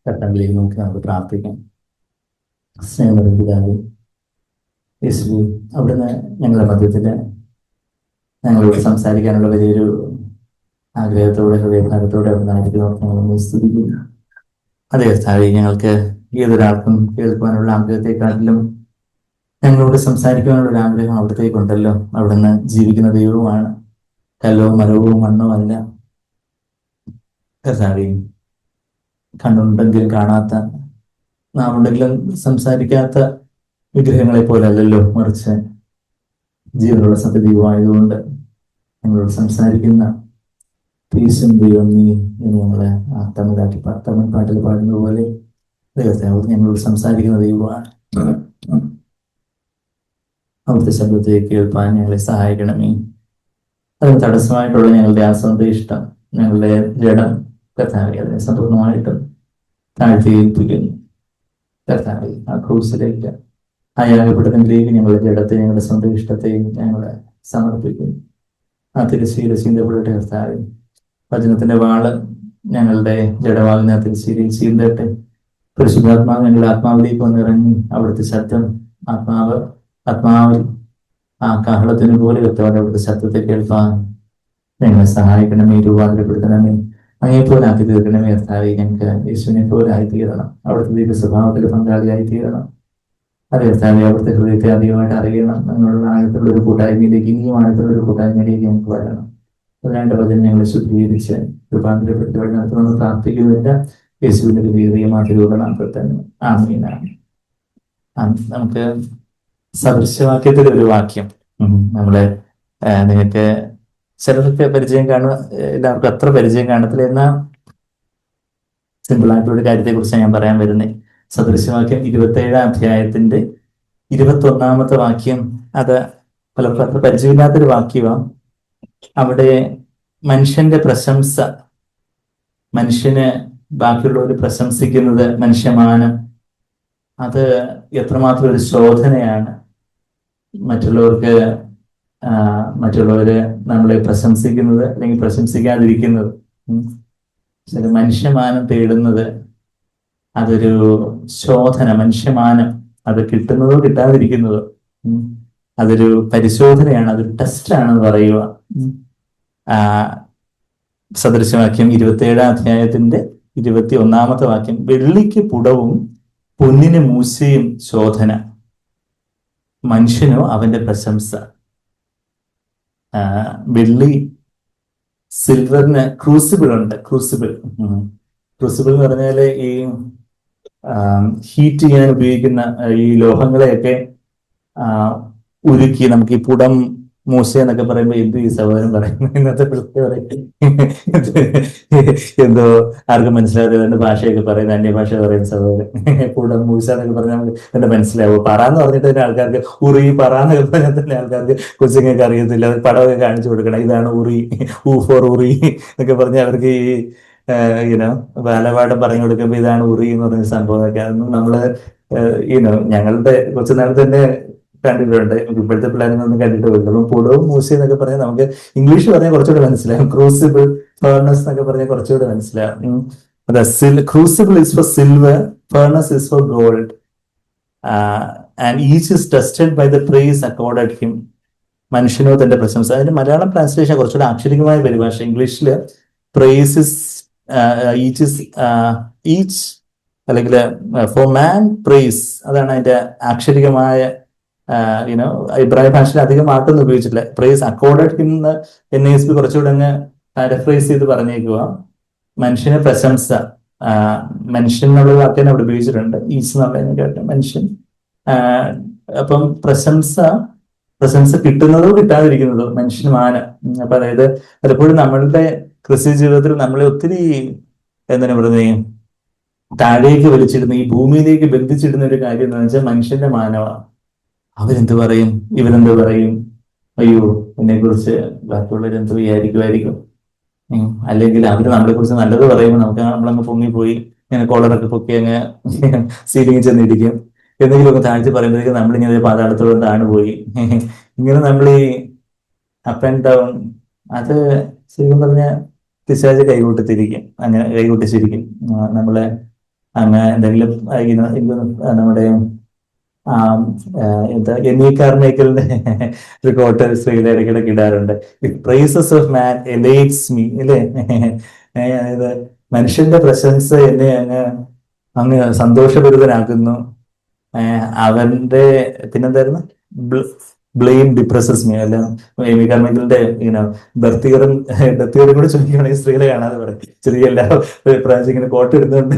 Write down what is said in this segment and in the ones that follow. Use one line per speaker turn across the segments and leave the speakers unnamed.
ഘട്ടങ്ങളിലേക്ക് നമുക്ക് പ്രാർത്ഥിക്കാം. സ്നേഹമുള്ള പിതാവേ, യേശുവേ, അവിടുന്ന് ഞങ്ങളുടെ മധ്യത്തിൽ ഞങ്ങളോട് സംസാരിക്കാനുള്ള വലിയൊരു ആഗ്രഹത്തോടെ ഹൃദയഭാരത്തോടെ അവിടുന്ന് ആയിരിക്കുന്നു സ്തുതിക്കുന്നു. അതേ കർത്താവേ, ഞങ്ങൾക്ക് ഏതൊരാൾക്കും കേൾക്കുവാനുള്ള ആഗ്രഹത്തെക്കാട്ടിലും ഞങ്ങളോട് സംസാരിക്കുവാനുള്ള ഒരു ആഗ്രഹം അവിടത്തേക്കുണ്ടല്ലോ. അവിടുന്ന് ജീവിക്കുന്ന ദൈവവുമാണ്, കല്ലോ മരവും മണ്ണോ അല്ല. കർത്താവേ, കണ്ണുണ്ടെങ്കിൽ കാണാത്ത, നാമുണ്ടെങ്കിലും സംസാരിക്കാത്ത വിഗ്രഹങ്ങളെ പോലെ അല്ലല്ലോ, മറിച്ച് ജീവനുള്ള സത്യദൈവമായതുകൊണ്ട് ഞങ്ങളോട് സംസാരിക്കുന്ന പീസും ദൈവം നീ എന്ന് ഞങ്ങളെ തമിഴ് പാട്ടിൽ പാടുന്നത് പോലെ ഞങ്ങളോട് സംസാരിക്കുന്ന ദൈവമാണ്. അവിടുത്തെ ശബ്ദത്തെ കേൾപ്പാൻ ഞങ്ങളെ സഹായിക്കണമേ. അതിന് തടസ്സമായിട്ടുള്ള ഞങ്ങളുടെ ആ സ്വന്തം ഇഷ്ടം, ഞങ്ങളുടെ ജഡം കർത്താവെ, അതിനെ സമ്പൂർണ്ണമായിട്ടും താഴ്ത്തി ഏൽപ്പിക്കുന്നു. കർത്താവെ, ആ ക്രൂസിലേക്ക്, ആ യാഗപീഠത്തിലേക്ക് ഞങ്ങളുടെ ജഡത്തെ, ഞങ്ങളുടെ സ്വന്തം ഇഷ്ടത്തെയും ഞങ്ങളെ സമർപ്പിക്കുന്നു. ആ തിരശ്ശീല ചീന്തപ്പെടട്ടെ കർത്താവെ. വചനത്തിന്റെ വാള് ഞങ്ങളുടെ ജഡമാകുന്ന തിരശ്ശീലയിൽ ചീന്തട്ടെ. പരിശുദ്ധാത്മാവ് ഞങ്ങളുടെ ആത്മാവിലേക്ക് വന്നിറങ്ങി അവിടുത്തെ ശബ്ദം ആത്മാവിൽ ആ കാഹളത്തിന് പോലെ കർത്താവ് അവിടുത്തെ ശബ്ദത്തെ കേൾപ്പാൻ ഞങ്ങളെ സഹായിക്കണമേ, രൂപാന്തരപ്പെടുത്തണമേ, അങ്ങേപ്പോലെ ആക്കി തീർക്കണമേ. കർത്താവെ, ഞങ്ങൾക്ക് യേശുവിനെ പോലെ ആയിത്തീരണം, അവിടുത്തെ ദൈവ സ്വഭാവത്തിൽ പങ്കാളിയായി തീരണം. അതേ കർത്താവെ, അവിടുത്തെ ഹൃദയത്തെ അധികമായിട്ട് അറിയണം. അങ്ങനെയുള്ള ആഴത്തുള്ള ഒരു കൂട്ടായ്മയിലേക്ക്, ഇനിയും ആഴത്തുള്ള ഒരു കൂട്ടായ്മയിലേക്ക് ഞങ്ങൾക്ക് വരണം. അതിനായിട്ട് വചനം ഞങ്ങളെ ശുദ്ധീകരിച്ച് രൂപാന്തരപ്പെടുത്തി വഴി നടത്തുമെന്ന് പ്രാർത്ഥിക്കുന്നില്ല. യേശുവിന്റെ വിധേയമായ രൂപനാമത്തിൽ ആമീനാണ്. നമുക്ക് സദൃശവാക്യത്തിൽ ഒരു വാക്യം നമ്മള് നിങ്ങൾക്ക് ചിലർക്ക് പരിചയം കാണുക, എല്ലാവർക്കും അത്ര പരിചയം കാണത്തില്ല. എന്നാൽ സിമ്പിൾ ആയിട്ടുള്ള ഒരു കാര്യത്തെ കുറിച്ചാണ് ഞാൻ പറയാൻ വരുന്നത്. സദൃശവാക്യം 27-ാം അധ്യായത്തിന്റെ 21-ാമത്തെ വാക്യം. അത് പലർക്കും അത്ര പരിചയമില്ലാത്തൊരു വാക്യമാണ്. അവിടെ മനുഷ്യന്റെ പ്രശംസ, മനുഷ്യന് ബാക്കിയുള്ളവർ പ്രശംസിക്കുന്നത്, മനുഷ്യമാനം, അത് എത്രമാത്രം ഒരു ശോധനയാണ്. മറ്റുള്ളവര് നമ്മളെ പ്രശംസിക്കുന്നത് അല്ലെങ്കിൽ പ്രശംസിക്കാതിരിക്കുന്നത്, മനുഷ്യമാനം തേടുന്നത്, അതൊരു ശോധന. മനുഷ്യമാനം അത് കിട്ടുന്നതോ കിട്ടാതിരിക്കുന്നതോ അതൊരു പരിശോധനയാണ്, അതൊരു ടെസ്റ്റാണെന്ന് പറയുക. സദൃശവാക്യം 27-ാം അധ്യായത്തിന്റെ 21-ാമത്തെ വാക്യം. വെള്ളിക്ക് പുടവും പൊന്നിന് മൂശയും ശോധന, മനുഷ്യനോ അവന്റെ പ്രശംസ. വെള്ളി, സിൽവറിന് ക്രൂസിബിൾ ഉണ്ട്. ക്രൂസിബിൾ എന്ന് പറഞ്ഞാല് ഈ ഹീറ്റ് ചെയ്യാൻ ഉപയോഗിക്കുന്ന ഈ ലോഹങ്ങളെയൊക്കെ ഉരുക്കി, നമുക്ക് ഈ പുടം, മൂശ എന്നൊക്കെ പറയുമ്പോ എന്ത് ഈ സഹോദരൻ പറയുന്നു, ഇന്നത്തെ പിള്ളേർ പറയും എന്തോ ആർക്കും മനസ്സിലാകാതെ ഭാഷയൊക്കെ പറയുന്നത്, അന്യഭാഷ പറയുന്ന സഹോദരൻ. പുടം, മൂശ എന്നൊക്കെ പറഞ്ഞാൽ നമുക്ക് എന്താ മനസ്സിലാവും. പറയാന്ന് പറഞ്ഞിട്ട് തന്നെ ആൾക്കാർക്ക് ഉറി, പറയാന്നൊക്കെ പറഞ്ഞാൽ തന്നെ ആൾക്കാർക്ക് കൊച്ചുങ്ങൾക്ക് അറിയത്തില്ല. അത് പടമൊക്കെ കാണിച്ചു കൊടുക്കണം, ഇതാണ് ഉറി, ഫോർ ഉറി എന്നൊക്കെ പറഞ്ഞ് അവർക്ക് ഈ ബാലപാഠം പറഞ്ഞു കൊടുക്കുമ്പോ ഇതാണ് ഉറി എന്ന് പറഞ്ഞ സംഭവമൊക്കെ. അതൊന്നും നമ്മള് ഞങ്ങളുടെ കൊച്ചുനാൾ തന്നെ കണ്ടിട്ടുണ്ട്. ഇപ്പോഴത്തെ പിള്ളേരൊന്നും കണ്ടിട്ട് പോയില്ല. അപ്പൊ പുടവും മൂശ എന്നൊക്കെ പറഞ്ഞാൽ നമുക്ക് ഇംഗ്ലീഷ് പറഞ്ഞാൽ കുറച്ചുകൂടെ മനസ്സിലാവും. ക്രൂസിബിൾ, ഫേർണസ് എന്നൊക്കെ പറഞ്ഞാൽ കുറച്ചുകൂടെ മനസ്സിലാവും. അതെ, crucible is for silver, furnace is for gold, and each is tested by the praise accorded him. മനുഷ്യനോ തന്റെ പ്രശംസ. അതിന്റെ മലയാളം ട്രാൻസ്ലേഷൻ കുറച്ചുകൂടെ ആക്ഷരികമായ പരിഭാഷ. ഇംഗ്ലീഷില് പ്രൈസ് ഇസ് ഈച്ച് അല്ലെങ്കിൽ ഫോർ മാൻ പ്രൈസ്, അതാണ് അതിന്റെ ആക്ഷരികമായ. ഇബ്രാഹിം ഭാഷയിൽ അധികം മാറ്റൊന്നും ഉപയോഗിച്ചിട്ടില്ല. പ്രൈസ് അക്കോർഡഡ് ഹിം എന്ന് NASB കുറച്ചുകൂടെ അങ്ങ് പാരഫ്രൈസ് ചെയ്ത് പറഞ്ഞേക്കുക. മനുഷ്യന് പ്രശംസ, മനുഷ്യൻ എന്നുള്ള വാക്കിനെ അവിടെ ഉപയോഗിച്ചിട്ടുണ്ട്. ഈച്ച് എന്നുള്ളതിനെ കേട്ട് മനുഷ്യൻ. അപ്പം പ്രശംസ കിട്ടുന്നതോ കിട്ടാതിരിക്കുന്നതോ, മനുഷ്യമാനം. അപ്പൊ അതായത് പലപ്പോഴും നമ്മളുടെ ക്രിസ്ത്യ ജീവിതത്തിൽ നമ്മളെ ഒത്തിരി എന്താണ് പറയുന്നത്, താഴേക്ക് വലിച്ചിടുന്ന, ഈ ഭൂമിയിലേക്ക് ബന്ധിച്ചിടുന്ന ഒരു കാര്യം എന്താണെന്ന് വെച്ചാൽ മനുഷ്യന്റെ മാനമാണ്. അവരെന്ത് പറയും, ഇവരെന്ത് പറയും, അയ്യോ എന്നെ കുറിച്ച് ബാക്കിയുള്ളവർ എന്ത് വിചാരിക്കുമായിരിക്കും, അല്ലെങ്കിൽ അവര് നമ്മളെ കുറിച്ച് നല്ലത് പറയുമ്പോൾ നമ്മളങ്ങ് പൊങ്ങിപ്പോയി ഇങ്ങനെ കോളറൊക്കെ പൊക്കി അങ്ങ് സീലിംഗിൽ ചെന്നിരിക്കും. എന്തെങ്കിലുമൊക്കെ താഴ്ത്തി പറയുമ്പോഴേക്കും നമ്മളിങ്ങനെ പാതാളത്തോളം താണുപോയി. ഇങ്ങനെ നമ്മൾ ഈ അപ്പ് ആൻഡ് ഡൗൺ, അത് ശരിക്കും പറഞ്ഞാൽ പിശാച് കൈകൊട്ടിത്തിരിക്കും. അങ്ങനെ കൈകൊട്ടിച്ചിരിക്കും നമ്മളെ. അങ്ങനെ എന്തെങ്കിലും നമ്മുടെ എന്താ എന്നീ കാർമേക്കലിന്റെ ഒരു കോട്ട് സ്ത്രീയിൽ ഇടയ്ക്കിടയ്ക്ക് ഇടാറുണ്ട്. The praises of man elates me അല്ലേ? അതായത് മനുഷ്യന്റെ പ്രശംസ എന്നെ അങ്ങ് സന്തോഷഭരിതനാക്കുന്നു. അവന്റെ പിന്നെന്തായിരുന്നു, ബ്ലെയിം ഡിപ്രസസ് മീ അല്ല, എമി കാർമൈക്കലിന്റെ ഇങ്ങനെ ബർത്തിയറും ഡെത്തിയറും കൂടെ ചോദിക്കുകയാണെങ്കിൽ സ്ത്രീകളെ കാണാതെ പറയും. ചെറിയ എല്ലാ പ്രാവശ്യം ഇങ്ങനെ കോട്ട് ഇടുന്നുണ്ട്,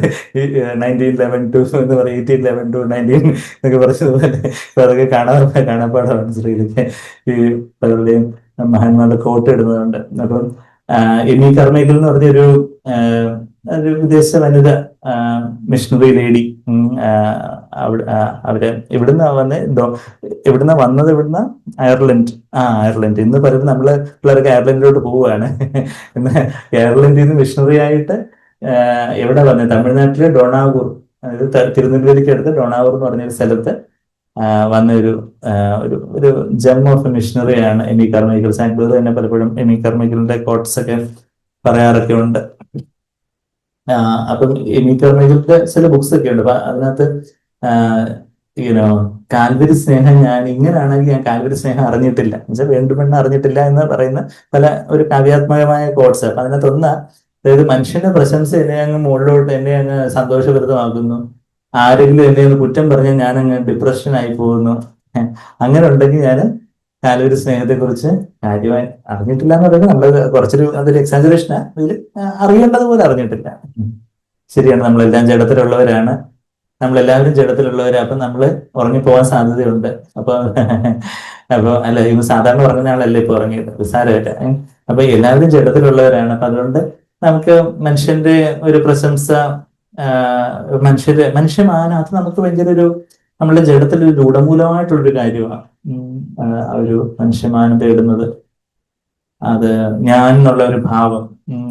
1911 എന്ന് പറയും, 1811 എന്നൊക്കെ പറഞ്ഞതുപോലെ. അതൊക്കെ കാണാപ്പാടാണ് സ്ത്രീകളൊക്കെ ഈ പലരുടെയും മഹാന്മാരുടെ കോട്ട് ഇടുന്നതുണ്ട്. അപ്പം എമി കാർമൈക്കൽ എന്ന് പറഞ്ഞൊരു ഒരു വിദേശ വനിത മിഷണറി ലേഡി, അവര് എവിടുന്ന വന്നത്, അയർലൻഡ്. അയർലൻഡ് ഇന്ന് പറയുമ്പോൾ നമ്മള് പിള്ളേർക്ക് അയർലൻഡിലോട്ട് പോവുകയാണ്. ഇന്ന് അയർലൻഡിൽ നിന്ന് മിഷണറി ആയിട്ട് എവിടെ വന്നത്, തമിഴ്നാട്ടിലെ ഡോണാവൂർ, അതായത് തിരുനെൽവേലിക്ക് അടുത്ത് ഡോണാവൂർ എന്ന് പറഞ്ഞൊരു സ്ഥലത്ത് വന്ന ഒരു ജം ഓഫ് മിഷണറിയാണ് എമി കാർമൈക്കൽ. സാൻഡ്ബർഗ് തന്നെ പലപ്പോഴും എമി കാർമൈക്കലിന്റെ കോട്ട്സ് ഒക്കെ പറയാറൊക്കെ ഉണ്ട്. അപ്പം എമി കാർമൈക്കലിന്റെ ചില ബുക്സ് ഒക്കെ ഉണ്ട്. അപ്പൊ അതിനകത്ത് കാൽവരി സ്നേഹം, ഞാൻ ഇങ്ങനെയാണെങ്കിൽ ഞാൻ കാൽവരി സ്നേഹം അറിഞ്ഞിട്ടില്ല, എന്നുവെച്ചാൽ വേണ്ടുമെന്ന് അറിഞ്ഞിട്ടില്ല എന്ന് പറയുന്ന പല ഒരു കാവ്യാത്മകമായ കോട്ട്സ്. അപ്പൊ അതിനകത്തൊന്ന്, അതായത് മനുഷ്യന്റെ പ്രശംസ എന്നെ അങ്ങ് മുകളിലോട്ട്, എന്നെ അങ്ങ് സന്തോഷഭരിതമാക്കുന്നു. ആരെങ്കിലും എന്നെ ഒന്ന് കുറ്റം പറഞ്ഞാൽ ഞാൻ അങ്ങ് ഡിപ്രഷൻ ആയി പോകുന്നു. അങ്ങനെ ഉണ്ടെങ്കിൽ ഞാൻ കാൽവരി സ്നേഹത്തെ കുറിച്ച് കാര്യമായി അറിഞ്ഞിട്ടില്ല എന്ന് പറയുന്നത് നമ്മള് കുറച്ചൊരു അതൊരു എക്സാജറേഷനാ. അതിൽ അറിയേണ്ടതുപോലെ അറിഞ്ഞിട്ടില്ല. ശരിയാണ്, നമ്മളെല്ലാം ജഡത്തിലുള്ളവരാണ്, നമ്മളെല്ലാവരും ജഡത്തിലുള്ളവരാ. അപ്പൊ നമ്മള് ഉറങ്ങിപ്പോവാൻ സാധ്യതയുണ്ട്. അപ്പൊ അല്ല, ഇവ സാധാരണ ഉറങ്ങുന്ന ആളല്ലേ ഇപ്പൊ ഉറങ്ങിയത്, സാരമില്ല. അപ്പൊ എല്ലാവരും ജഡത്തിലുള്ളവരാണ്. അപ്പൊ അതുകൊണ്ട് നമുക്ക് മനുഷ്യന്റെ ഒരു പ്രശംസ, മനുഷ്യമാനം, അത് നമുക്ക് ഭയങ്കര ഒരു നമ്മളുടെ ജഡത്തിലൊരു രൂഢമൂലമായിട്ടുള്ളൊരു കാര്യമാണ്. ഒരു മനുഷ്യമാനം തേടുന്നത്, അത് ഞാൻ എന്നുള്ള ഒരു ഭാവം,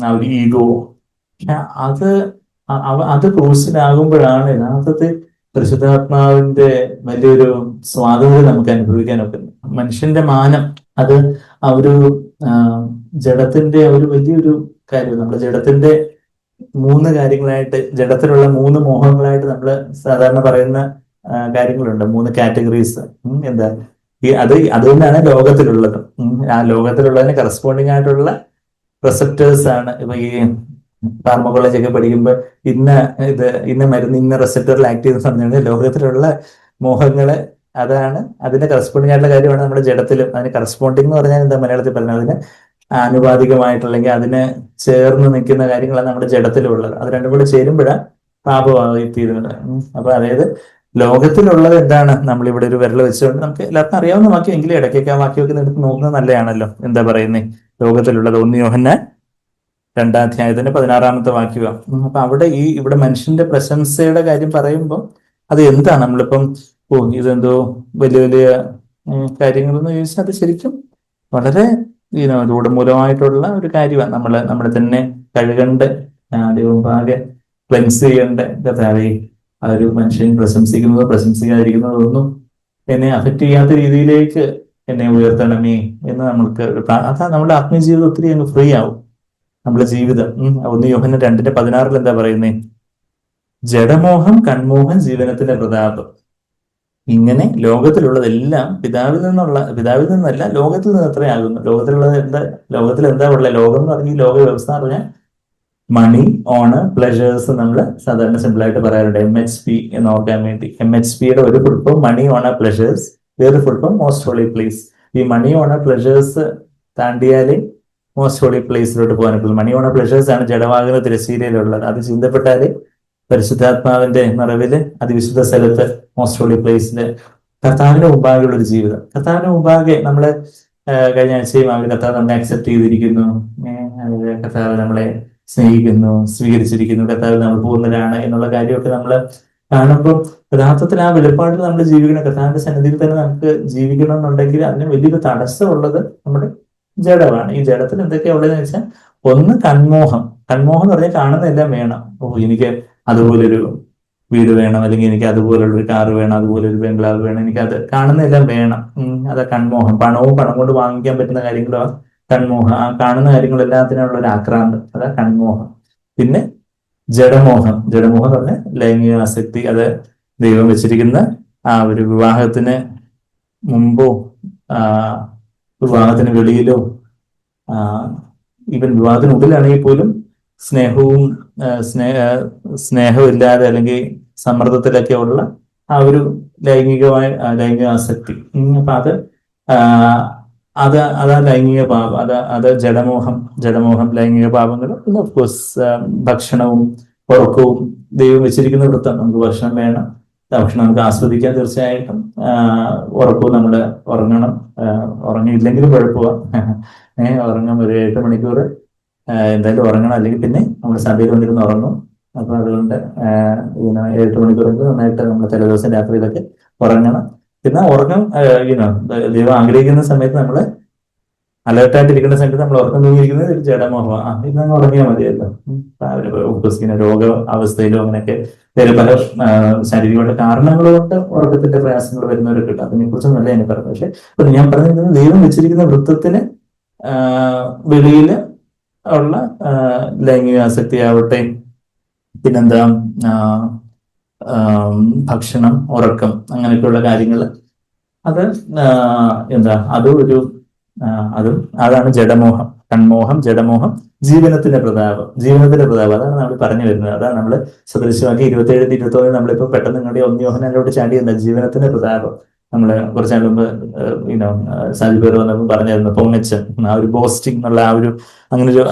ആ ഒരു ഈഗോ. പക്ഷെ അത് ക്രൂസിലാകുമ്പോഴാണ് യഥാർത്ഥത്തിൽ പരിശുദ്ധാത്മാവിന്റെ വലിയൊരു സ്വാതന്ത്ര്യം നമുക്ക് അനുഭവിക്കാൻ ഒക്കുന്നത്. മനുഷ്യന്റെ മാനം, അത് ആ ഒരു ജഡത്തിന്റെ ഒരു വലിയൊരു കാര്യം. നമ്മുടെ ജഡത്തിന്റെ 3 കാര്യങ്ങളായിട്ട്, ജഡത്തിലുള്ള 3 മോഹങ്ങളായിട്ട് നമ്മൾ സാധാരണ പറയുന്ന കാര്യങ്ങളുണ്ട്, 3 കാറ്റഗറീസ്. എന്താ അതുകൊണ്ടാണ് ലോകത്തിലുള്ളത്. ആ ലോകത്തിലുള്ളതിന് കറസ്പോണ്ടിങ് ആയിട്ടുള്ള റിസപ്റ്റേഴ്സ് ആണ്. ഇപ്പൊ ഈ ഫാർമക്കോളജി ഒക്കെ പഠിക്കുമ്പോൾ ഇന്ന മരുന്ന് ഇന്ന റിസപ്റ്ററിൽ ആക്ട് ചെയ്ത് പറഞ്ഞാൽ ലോകത്തിലുള്ള മോഹങ്ങള്, അതാണ് അതിന്റെ കറസ്പോണ്ടിങ് ആയിട്ടുള്ള കാര്യമാണ് നമ്മുടെ ജഡത്തിലും. അതിന് കറസ്പോണ്ടിങ് എന്ന് പറഞ്ഞാൽ എന്താ മലയാളത്തിൽ പറഞ്ഞാൽ, അതിന് ആനുപാതികമായിട്ട് അല്ലെങ്കിൽ അതിന് ചേർന്ന് നിൽക്കുന്ന കാര്യങ്ങളാണ് നമ്മുടെ ജഡത്തിലും ഉള്ളത്. അത് രണ്ടും കൂടെ ചേരുമ്പോഴാണ് പാപമായി തീരുന്നത്. അപ്പൊ അതായത് ലോകത്തിലുള്ളത് എന്താണ്, നമ്മളിവിടെ ഒരു വിരൽ വെച്ചുകൊണ്ട് നമുക്ക് എല്ലാവർക്കും അറിയാവുന്ന വാക്യം, എങ്കിലും ഇടയ്ക്കൊക്കെ ആ വാക്യമൊക്കെ എടുത്ത് നോക്കുന്നത് നല്ലതാണല്ലോ. എന്താ പറയുന്നേ, ലോകത്തിലുള്ളത് 1 യോഹന്നാൻ 2-ാം അധ്യായത്തിന്റെ 16-ാമത്തെ വാക്യമാണ്. അപ്പൊ ഇവിടെ മനുഷ്യന്റെ പ്രശംസയുടെ കാര്യം പറയുമ്പോൾ അത് എന്താണ്, നമ്മളിപ്പം ഇതെന്തോ വലിയ വലിയ കാര്യങ്ങളെന്ന് ചോദിച്ചാൽ അത് ശരിക്കും വളരെ രൂഢമൂലമായിട്ടുള്ള ഒരു കാര്യമാണ്. നമ്മളെ തന്നെ കഴുകണ്ട്, ദൈവമുമ്പാകെ ക്ലെൻസ് ചെയ്യേണ്ട കഥാവേ, ആ ഒരു മനുഷ്യൻ പ്രശംസിക്കുന്നതോ പ്രശംസിക്കാതിരിക്കുന്നതോ ഒന്നും എന്നെ അഫക്റ്റ് ചെയ്യാത്ത രീതിയിലേക്ക് എന്നെ ഉയർത്തണമേ എന്ന് നമ്മൾക്ക് അതാ നമ്മുടെ ആത്മീയജീവിതം ഒത്തിരി അങ്ങ് ഫ്രീ ആവും. നമ്മുടെ ജീവിതം 1 യോഹന്നാൻ 2:16 എന്താ പറയുന്നേ, ജഡമോഹം കൺമോഹം ജീവനത്തിന്റെ പ്രതാപം. ഇങ്ങനെ ലോകത്തിലുള്ളതെല്ലാം പിതാവിൽ നിന്നല്ല, ലോകത്തിൽ നിന്ന് എത്രയാകുന്നു. ലോകത്തിൽ എന്താ ഉള്ളത്, ലോകം എന്ന് പറഞ്ഞ ലോക വ്യവസ്ഥ എന്ന് പറഞ്ഞാൽ മണി, ഓണർ, പ്ലഷേഴ്സ്. നമ്മൾ സാധാരണ സിമ്പിൾ ആയിട്ട് പറയാറുണ്ട് MHP എന്ന് ഓർക്കാൻ വേണ്ടി. MHPയുടെ ഒരു full form money, honour, pleasures, വേറെ full form most holy place. ഈ മണി, ഓണർ, പ്ലഷേഴ്സ് താണ്ടിയാലേ മോസ്റ്റ് ഹോളി പ്ലേസിലോട്ട് പോകാൻ പറ്റുള്ളൂ. മണി, ഓണർ, പ്ലഷേഴ്സ് ആണ് ജഡമാകുന്ന തിരശ്ശീലയിലുള്ളത്. അത് ചിന്തപ്പെട്ടാല് പരിശുദ്ധാത്മാവിന്റെ നിറവില് അതിവിശുദ്ധ സ്ഥലത്ത് മോസ്റ്റ് ഹോളി പ്ലേസില് കർത്താവിന്റെ മുമ്പാകെയുള്ള ഒരു ജീവിതം. കർത്താവിന്റെ മുമ്പാകെ നമ്മള് കഴിഞ്ഞ ആഴ്ചയും അവർ കർത്താവ് നമ്മളെ അക്സെപ്റ്റ് ചെയ്തിരിക്കുന്നു, കർത്താവ് നമ്മളെ സ്നേഹിക്കുന്നു, സ്വീകരിച്ചിരിക്കുന്നു, കർത്താവ് നമ്മൾ പൂർണ്ണരാണ് എന്നുള്ള കാര്യമൊക്കെ നമ്മൾ കാണുമ്പോൾ യഥാർത്ഥത്തിൽ ആ വെളിപ്പാടിൽ നമ്മൾ ജീവിക്കണം. കർത്താവിന്റെ സന്നിധിയിൽ തന്നെ നമുക്ക് ജീവിക്കണം എന്നുണ്ടെങ്കിൽ അതിന് വലിയൊരു തടസ്സമുള്ളത് നമ്മുടെ ജഡമാണ്. ഈ ജഡത്തിൽ എന്തൊക്കെയാ ഉള്ളതെന്ന് വെച്ചാൽ, ഒന്ന് കൺമോഹം. കൺമോഹം എന്ന് പറഞ്ഞാൽ കാണുന്നതെല്ലാം വേണം. എനിക്ക് അതുപോലൊരു വീട് വേണം, അല്ലെങ്കിൽ എനിക്ക് അതുപോലുള്ളൊരു കാറ് വേണം, അതുപോലൊരു ബംഗ്ലാവ് വേണം, എനിക്ക് അത് കാണുന്നതെല്ലാം വേണം. അതാ കൺമോഹം. പണം കൊണ്ട് വാങ്ങിക്കാൻ പറ്റുന്ന കാര്യങ്ങളോ കൺമോഹം. ആ കാണുന്ന കാര്യങ്ങളെല്ലാത്തിനുള്ള ഒരു ആക്രാന്തം, അതാ കൺമോഹം. പിന്നെ ജഡമോഹം. ജഡമോഹം എന്ന് പറഞ്ഞാൽ ലൈംഗിക ആസക്തി. അത് ദൈവം വെച്ചിരിക്കുന്ന ആ ഒരു വിവാഹത്തിന് മുമ്പോ ആ വിവാഹത്തിന് വെളിയിലോ ഈവൻ വിവാഹത്തിനുള്ളിലാണെങ്കിൽ പോലും സ്നേഹവും സ്നേഹമില്ലാതെ അല്ലെങ്കിൽ സമ്മർദ്ദത്തിലൊക്കെ ഉള്ള ആ ഒരു ലൈംഗിക ആസക്തി. അപ്പൊ അതാ ലൈംഗിക പാപം. അത് ജഡമോഹം ലൈംഗിക പാപങ്ങൾ. പിന്നെ ഓഫ്കോഴ്സ് ഭക്ഷണവും ഉറക്കവും ദൈവം വെച്ചിരിക്കുന്ന വൃത്തം. നമുക്ക് ഭക്ഷണം വേണം, ഭക്ഷണം നമുക്ക് ആസ്വദിക്കാൻ തീർച്ചയായിട്ടും. ഉറക്കവും നമ്മൾ ഉറങ്ങണം. ഉറങ്ങിയില്ലെങ്കിലും കുഴപ്പമില്ല. ഉറങ്ങാൻ ഒരു 8 മണിക്കൂർ എന്തായാലും ഉറങ്ങണം, അല്ലെങ്കിൽ പിന്നെ നമ്മൾ സഭയിൽ വന്നിരുന്ന് ഉറങ്ങും. അപ്പൊ അതുകൊണ്ട് 8 മണിക്കൂറെങ്കിലും നന്നായിട്ട് നമ്മൾ തലേദിവസം രാത്രിയിലൊക്കെ ഉറങ്ങണം. പിന്നെ ഉറങ്ങും ദൈവം ആഗ്രഹിക്കുന്ന സമയത്ത് നമ്മൾ അലേർട്ടായിട്ടിരിക്കുന്ന സമയത്ത് നമ്മൾ ഉറക്കം തൂങ്ങിയിരിക്കുന്നത് ഒരു ജഡമോഹമാണ്. ഇന്നങ്ങ് ഉറങ്ങിയാൽ മതിയല്ലോ. ഇങ്ങനെ രോഗ അവസ്ഥയിലോ അങ്ങനെയൊക്കെ വേറെ പല ശാരീരികമായിട്ട് കാരണങ്ങൾ കൊണ്ട് ഉറക്കത്തിന്റെ പ്രയാസങ്ങൾ വരുന്നവരൊക്കെ ഉണ്ട്. അതിനെ കുറിച്ചൊന്നല്ല ഞാൻ പറഞ്ഞത്. പക്ഷെ ഞാൻ പറഞ്ഞിരിക്കുന്നത് ദൈവം വെച്ചിരിക്കുന്ന വൃത്തത്തിന് വെളിയിൽ ഉള്ള ലൈംഗിക ആസക്തി ആവട്ടെ, പിന്നെന്താ ഭക്ഷണം, ഉറക്കം, അങ്ങനെയൊക്കെയുള്ള കാര്യങ്ങൾ, അത് അതാണ് ജഡമോഹം. കൺമോഹം, ജഡമോഹം, ജീവനത്തിന്റെ പ്രതാപം. അതാണ് നമ്മൾ പറഞ്ഞു വരുന്നത്. അതാണ് നമ്മൾ സദൃശവാക്യം 27-21 നമ്മളിപ്പോ പെട്ടെന്ന് നിങ്ങളുടെ 1 യോഹന്നാനിലോട്ട് ചാടിയെന്ന ജീവനത്തിന്റെ പ്രതാപം. നമ്മള് കുറച്ചാൽ മുമ്പ് സാജിബേർ വന്നപ്പോൾ പറഞ്ഞിരുന്നു പൊങ്ങച്ചം, ആ ഒരു ബോസ്റ്റിംഗ് എന്നുള്ള ആ ഒരു അങ്ങനെ ഒരു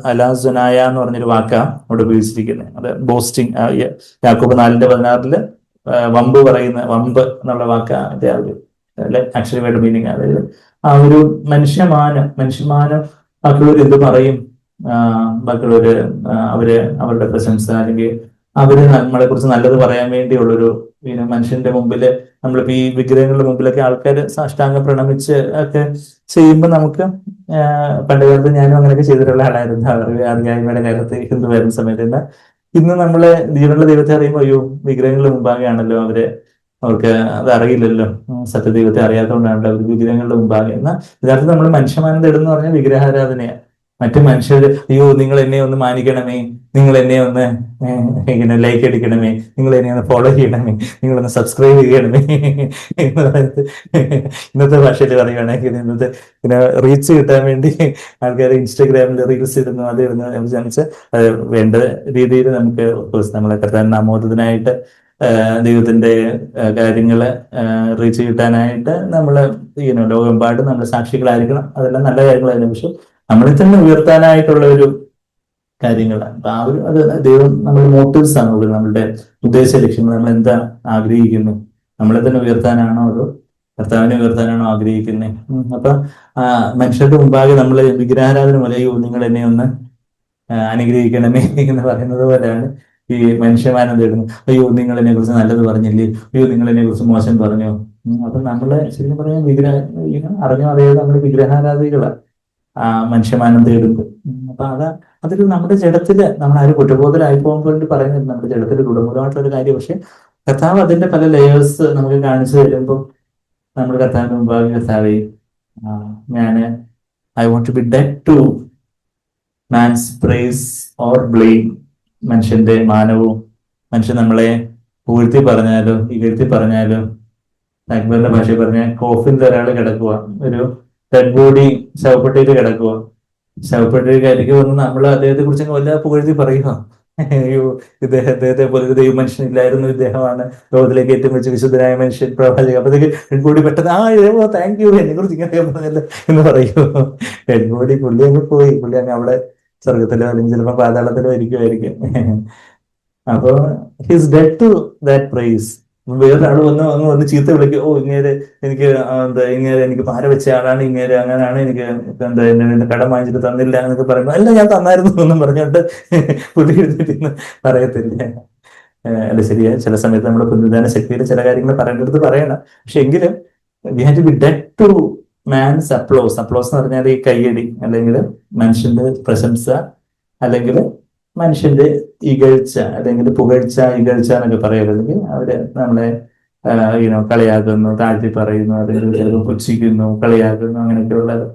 അലാസോനായ എന്ന് പറഞ്ഞൊരു വാക്കാണ് അവിടെ ഉപയോഗിച്ചിരിക്കുന്നത്. അത് ബോസ്റ്റിംഗ്. യാക്കോബ് 4:16 വമ്പ് എന്നുള്ള വാക്കാണ് അതിന്റെ ആ ഒരു ആക്ച്വലി മീനിങ്. അതായത് ആ ഒരു മനുഷ്യമാനം ബാക്കിയുള്ളവർ എന്ത് പറയും, ബാക്കിയുള്ളവര് അവരുടെ പ്രശംസ, അല്ലെങ്കിൽ അവര് നമ്മളെ കുറിച്ച് നല്ലത് പറയാൻ വേണ്ടിയുള്ളൊരു മനുഷ്യന്റെ മുമ്പില് നമ്മളിപ്പോ ഈ വിഗ്രഹങ്ങളുടെ മുമ്പിലൊക്കെ ആൾക്കാർ സാഷ്ടാംഗം പ്രണമിച്ച് ഒക്കെ ചെയ്യുമ്പോൾ നമുക്ക് പണ്ടുകാലത്ത് ഞാനും അങ്ങനെയൊക്കെ ചെയ്തിട്ടുള്ള ആളായിരുന്നു. അറിയായ്മയുടെ കാലത്ത് ഹിന്ദു വരുന്ന സമയത്ത്. ഇന്ന് നമ്മള് ജീവനുള്ള ദൈവത്തെ അറിയുമ്പോൾ അയ്യോ വിഗ്രഹങ്ങളുടെ മുമ്പാകെയാണല്ലോ അവർക്ക് അത് അറിയില്ലല്ലോ, സത്യദൈവത്തെ അറിയാത്തതുകൊണ്ടാണല്ലോ അവർ വിഗ്രഹങ്ങളുടെ മുമ്പാകെ. എന്നാൽ യഥാർത്ഥത്തിൽ നമ്മൾ മനുഷ്യമാനം തേടുന്ന പറഞ്ഞാൽ വിഗ്രഹാരാധനയാണ്. മറ്റു മനുഷ്യർ അയ്യോ നിങ്ങൾ എന്നെ ഒന്ന് മാനിക്കണമേ, നിങ്ങൾ എന്നെ ഒന്ന് ഇങ്ങനെ ലൈക്ക് അടിക്കണമേ, നിങ്ങൾ എന്നെ ഒന്ന് ഫോളോ ചെയ്യണമേ, നിങ്ങളൊന്ന് സബ്സ്ക്രൈബ് ചെയ്യണമേ എന്ന് പറയുന്നത് ഇന്നത്തെ ഭാഷയിൽ പറയുകയാണെങ്കിൽ ഇന്നത്തെ പിന്നെ റീച്ച് കിട്ടാൻ വേണ്ടി ആൾക്കാർ ഇൻസ്റ്റാഗ്രാമിൽ റീൽസ് ഇടുന്നു, അത് ഇടുന്നു. വെച്ചാൽ അത് വേണ്ട രീതിയിൽ നമുക്ക് നമ്മളെ കർത്താൻ നാമോദത്തിനായിട്ട് ദൈവത്തിന്റെ കാര്യങ്ങള് റീച്ച് കിട്ടാനായിട്ട് നമ്മള് ലോകമെമ്പാടും നമ്മൾ സാക്ഷികളായിരിക്കണം. അതെല്ലാം നല്ല കാര്യങ്ങളായിരുന്നു. പക്ഷെ നമ്മളെ തന്നെ ഉയർത്താനായിട്ടുള്ള ഒരു കാര്യങ്ങളാണ്. അപ്പൊ അത് ദൈവം നമ്മുടെ മോട്ടീവ്സ് ആണ്, നമ്മളുടെ ഉദ്ദേശ ലക്ഷ്യങ്ങൾ. നമ്മൾ എന്താ ആഗ്രഹിക്കുന്നു, നമ്മളെ തന്നെ ഉയർത്താനാണോ അതോ കർത്താവിനെ ഉയർത്താനാണോ ആഗ്രഹിക്കുന്നത്? അപ്പൊ മനുഷ്യരുടെ മുമ്പാകെ നമ്മൾ വിഗ്രഹാരാധന പോലെ അയ്യോ നിങ്ങൾ എന്നെ ഒന്ന് അനുഗ്രഹിക്കണമേ എന്ന് പറയുന്നത് പോലെയാണ് ഈ മനുഷ്യമാനം തേടുന്നു. അയ്യോ നിങ്ങൾ എന്നെ കുറിച്ച് നല്ലത് പറഞ്ഞില്ലേ, അയ്യോ നിങ്ങൾ എന്നെ കുറിച്ച് മോശം പറഞ്ഞു. അപ്പൊ നമ്മള് ശരിക്കും പറയാൻ അറിഞ്ഞോ അറിയാതെ നമ്മൾ വിഗ്രഹാരാധികളാണ് മനുഷ്യമാനം തേടുന്നത്. അപ്പൊ അതൊരു നമ്മുടെ ജഡത്തില് നമ്മൾ ആരും കുറ്റബോധരായി പോകാൻ വേണ്ടി പറയുന്നത് നമ്മുടെ ജഡത്തിൽ ഗുണമൂലമായിട്ടുള്ള ഒരു കാര്യം. പക്ഷെ കർത്താവ് അതിന്റെ പല ലെയേഴ്സ് നമുക്ക് കാണിച്ചു തരുമ്പോൾ നമ്മൾ കർത്താവിന് മുമ്പാകെ കർത്താവേ I want to be dead to man's praise or blame. മനുഷ്യന്റെ മാനവും മനുഷ്യൻ നമ്മളെ പുകഴ്ത്തി പറഞ്ഞാലോ ഇകഴ്ത്തി പറഞ്ഞാലോ, അക്ബറിന്റെ ഭാഷയിൽ പറഞ്ഞാൽ കോഫിൽ ഒരാൾ കിടക്കുക, ഒരു ഡെഡ് ബോഡി ശവപ്പെട്ടിയിൽ കിടക്കുക, ശവപ്പെട്ടിയിലേക്ക് വന്ന് നമ്മൾ അദ്ദേഹത്തെ കുറിച്ച് വല്ല പുകഴ്ത്തി പറയുക, അയ്യോ അദ്ദേഹത്തെ പോലെ ഒരു ദൈവ മനുഷ്യൻ ഇല്ലായിരുന്നു, ഇദ്ദേഹമാണ് ലോകത്തിലേക്ക് ഏറ്റവും വെച്ച് വിശുദ്ധനായ മനുഷ്യൻ, പ്രവാചകൻ. അപ്പോഴത്തേക്ക് ഡെഡ് ബോഡി പെട്ടെന്ന് താങ്ക് യു എന്നെ കുറിച്ച് ഇങ്ങനെ പറഞ്ഞല്ലോ എന്ന് പറയൂ. ഡെഡ് ബോഡി പുള്ളി അങ്ങ് പോയി, പുള്ളി അങ്ങ് അവിടെ സ്വർഗത്തിലോ അല്ലെങ്കിൽ ചിലപ്പോൾ പാതാളത്തിലോ ഇരിക്കുമായിരിക്കും. അപ്പൊ he's dead to that praise. വേറൊരാൾ വന്ന് ചീത്ത വിളിക്കും, ഓ ഇങ്ങേര് എനിക്ക് പാര വെച്ച ആളാണ്, ഇങ്ങേര് അങ്ങനെയാണ്, എനിക്ക് എന്റെ കടം വാങ്ങിച്ചിട്ട് തന്നില്ല എന്നൊക്കെ പറയുമ്പോൾ അല്ല ഞാൻ തന്നായിരുന്നു എന്നും പറഞ്ഞോണ്ട് പുള്ളി എഴുതിട്ട് പറയത്തില്ല. അല്ല ശരിയാ, ചില സമയത്ത് നമ്മുടെ പുനരുദ്ധാന ശക്തിയിൽ ചില കാര്യങ്ങൾ പറയേണ്ടത് പറയണം. പക്ഷെ എങ്കിലും we have to be dead to man's applause. Applause എന്ന് പറഞ്ഞാൽ ഈ കയ്യടി, അല്ലെങ്കിൽ മനുഷ്യന്റെ പ്രശംസ, അല്ലെങ്കിൽ മനുഷ്യന്റെ ഇകഴ്ച, അല്ലെങ്കിൽ ഇകഴ്ച എന്നൊക്കെ പറയുന്നത് അവര് നമ്മളെ കളിയാക്കുന്നു, താഴ്ത്തി പറയുന്നു, അല്ലെങ്കിൽ ചിലപ്പോൾ പുച്ഛിക്കുന്നു, കളിയാക്കുന്നു, അങ്ങനെയൊക്കെ ഉള്ളത്.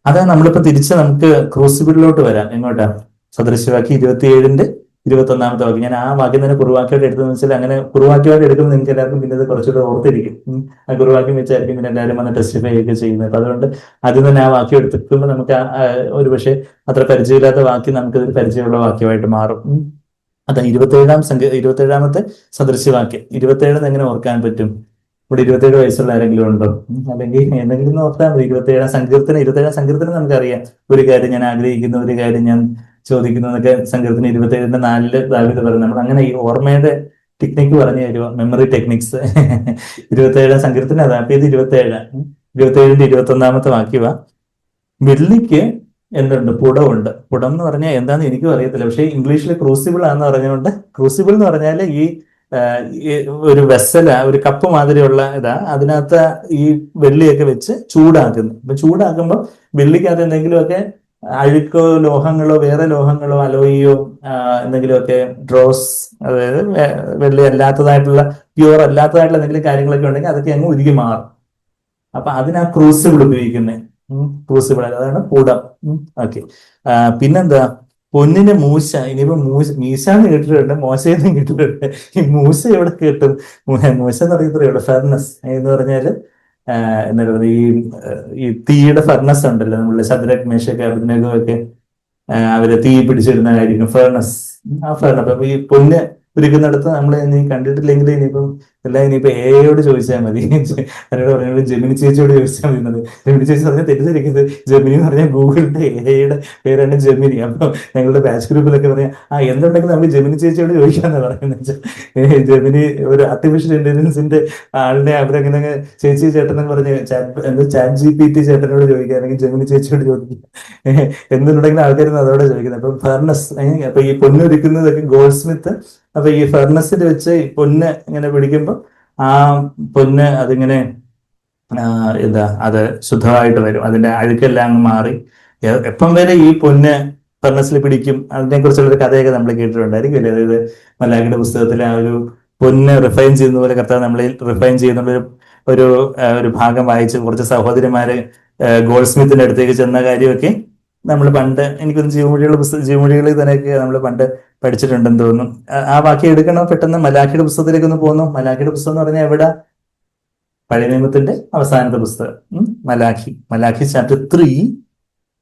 അതാണ് നമ്മളിപ്പോ തിരിച്ച് നമുക്ക് ക്രൂസിബിളിലോട്ട് വരാം. എങ്ങോട്ടാ? സദൃശവാക്യം 27-21 വാക്യം. ഞാൻ ആ വാക്യം തന്നെ കുറുവാക്യമായിട്ട് എടുത്തതെന്ന് വെച്ചാൽ അങ്ങനെ കുറുവാക്യമായിട്ട് എടുക്കുമ്പോൾ നിങ്ങൾക്ക് എല്ലാവർക്കും പിന്നെ ഇത് കുറച്ചുകൂടെ ഓർത്തിരിക്കും. ആ കുറുവാക്യം വെച്ചായിരിക്കും പിന്നെ എല്ലാവരും വന്ന് ടെസ്റ്റിഫൈ ഒക്കെ ചെയ്യുന്നത്. അപ്പൊ അതുകൊണ്ട് ആദ്യം തന്നെ ആ വാക്യം എടുത്തിട്ടുമ്പോൾ നമുക്ക് ഒരു പക്ഷേ അത്ര പരിചയമില്ലാത്ത വാക്യം നമുക്കതൊരു പരിചയമുള്ള വാക്യമായിട്ട് മാറും. അതാ 27-ാമത്തെ സദൃശവാക്യം. 27 എങ്ങനെ ഓർക്കാൻ പറ്റും? ഇവിടെ 27 വയസ്സുള്ള ആരെങ്കിലും ഉണ്ടോ? അല്ലെങ്കിൽ എന്തെങ്കിലും ഓർത്താൽ മതി. 27-ാം സങ്കീർത്തനം നമുക്കറിയാം. ഒരു കാര്യം ഞാൻ ആഗ്രഹിക്കുന്ന, ഒരു കാര്യം ഞാൻ ചോദിക്കുന്നു എന്നൊക്കെ സങ്കീർത്തനം 27-4 ദാവീദ് പറയുന്നത്. നമ്മൾ അങ്ങനെ ഈ ഓർമ്മയുടെ ടെക്നിക്ക് പറഞ്ഞു തരുമോ? Memory techniques. 27-ാം സങ്കീർത്തനം അതാ. അപ്പൊ ഇത് 27-ന്റെ വാക്യവാ. വെള്ളിക്ക് എന്തുണ്ട്? പുടമുണ്ട്. പുടം എന്ന് പറഞ്ഞാൽ എന്താന്ന് എനിക്കും അറിയത്തില്ല. പക്ഷെ ഇംഗ്ലീഷിൽ ക്രൂസിബിൾ ആണെന്ന് പറഞ്ഞുകൊണ്ട്, ക്രൂസിബിൾ എന്ന് പറഞ്ഞാൽ ഈ ഒരു വെസല, ഒരു കപ്പ് മാതിരിയുള്ള ഇതാ, അതിനകത്ത് ഈ വെള്ളിയൊക്കെ വെച്ച് ചൂടാക്കുന്നു. അപ്പൊ ചൂടാക്കുമ്പോൾ വെള്ളിക്കകത്ത് എന്തെങ്കിലുമൊക്കെ അഴുക്കോ ലോഹങ്ങളോ വേറെ ലോഹങ്ങളോ അലോയിയോ എന്തെങ്കിലുമൊക്കെ ഡ്രോസ്, അതായത് വെള്ളി അല്ലാത്തതായിട്ടുള്ള പ്യൂർ അല്ലാത്തതായിട്ടുള്ള എന്തെങ്കിലും കാര്യങ്ങളൊക്കെ ഉണ്ടെങ്കിൽ അതൊക്കെ അങ്ങ് ഉരുകി മാറും. അപ്പൊ അതിനാ ക്രൂസിബിൾ ഉപയോഗിക്കുന്നത്. ക്രൂസിബിൾ അതാണ് പുടം. ഓക്കെ. പിന്നെന്താ? പൊന്നിന്റെ മൂശ. ഇനിയിപ്പോ മീശാന്ന് കേട്ടിട്ടുണ്ട്, മോശയെന്നും കേട്ടിട്ടുണ്ട്. ഈ മൂശ എവിടെ കിട്ടും? മൂശ എന്ന് പറയുന്നത് ഫർണസ് എന്ന് പറഞ്ഞാല് എന്താ പറയുക, ഈ തീയുടെ ഫർണസ് ഉണ്ടല്ലോ, നമ്മള് ശദ്രക് മേശക് അബേദ്നെഗോ ഒക്കെ അവര് തീ പിടിച്ചിടുന്ന കാര്യം ഫേർണസ്. ആ ഫേർണസ്. അപ്പൊ ഈ പൊന്ന് ഉരുക്കുന്നിടത്ത് നമ്മൾ ഇനി കണ്ടിട്ടില്ലെങ്കിൽ ഇനിയിപ്പം ഇനിയിപ്പോ എയോട് ചോദിച്ചാൽ മതി. എന്നോട് പറഞ്ഞത് ജെമിനി ചേച്ചിയോട് ചോദിച്ചാൽ മതി. ജെമിനി ചേച്ചി പറഞ്ഞാൽ തെറ്റിദ്ധരിക്കുന്നത്, ജെമിനി എന്ന് പറഞ്ഞാൽ ഗൂഗിളിന്റെ എയുടെ പേരാണ് ജെമിനി. അപ്പൊ ഞങ്ങളുടെ ബാച്ച് ഗ്രൂപ്പിലൊക്കെ പറയാം, എന്തുണ്ടെങ്കിൽ നമുക്ക് ജെമിനി ചേച്ചിയോട് ചോദിക്കാന്ന് പറയുന്നത്. ജെമിനി ഒരു ആർട്ടിഫിഷ്യൽ ഇന്റലിജൻസിന്റെ ആളിനെ അവരങ്ങനെ ചേച്ചി ചേട്ടനെന്ന് പറഞ്ഞ് ചാറ്റ് GPT ചേട്ടനോട് ചോദിക്കുക, അല്ലെങ്കിൽ ജെമിനി ചേച്ചിയോട് ചോദിക്കുക. എന്തുണ്ടെങ്കിലും ആൾക്കാർ അതോടെ ചോദിക്കുന്നത്. അപ്പൊ ഫർണസ്, അപ്പൊ ഈ പൊന്നൊരുക്കുന്നതൊക്കെ ഗോൾഡ് സ്മിത്ത്. അപ്പൊ ഈ ഫർണസിൽ വെച്ച് പൊന്ന് ഇങ്ങനെ പിടിക്കുമ്പോൾ ആ പൊന്ന് അതിങ്ങനെ അത് ശുദ്ധമായിട്ട് വരും. അതിന്റെ അഴുക്കെല്ലാം അങ്ങ് മാറി. എപ്പം വരെ ഈ പൊന്ന് ഫർണസിൽ പിടിക്കും, അതിനെ കുറിച്ചുള്ളൊരു കഥയൊക്കെ നമ്മൾ കേട്ടിട്ടുണ്ടായിരിക്കും അല്ലേ? അതായത് മലാഖിയുടെ പുസ്തകത്തിലെ ആ ഒരു പൊന്ന് റിഫൈൻ ചെയ്യുന്ന പോലെ കർത്താവ് നമ്മളെ റിഫൈൻ ചെയ്യുന്ന ഒരു ഭാഗം വായിച്ച് കുറച്ച് സഹോദരിമാര് ഗോൾഡ് സ്മിത്തിന്റെ അടുത്തേക്ക് ചെന്ന കാര്യമൊക്കെ നമ്മൾ പണ്ട്, എനിക്കൊന്ന് ജീവമൊഴികളിൽ തന്നെയൊക്കെ നമ്മൾ പണ്ട് പഠിച്ചിട്ടുണ്ടെന്ന് തോന്നുന്നു. ആ വാക്യം എടുക്കണോ? പെട്ടെന്ന് മലാഖിയുടെ പുസ്തകത്തിലേക്ക് ഒന്ന് പോകുന്നു. മലാഖിയുടെ പുസ്തകം എന്ന് പറഞ്ഞാൽ എവിടെ? പഴയ നിയമത്തിന്റെ അവസാനത്തെ പുസ്തകം മലാഖി ചാപ്റ്റർ 3.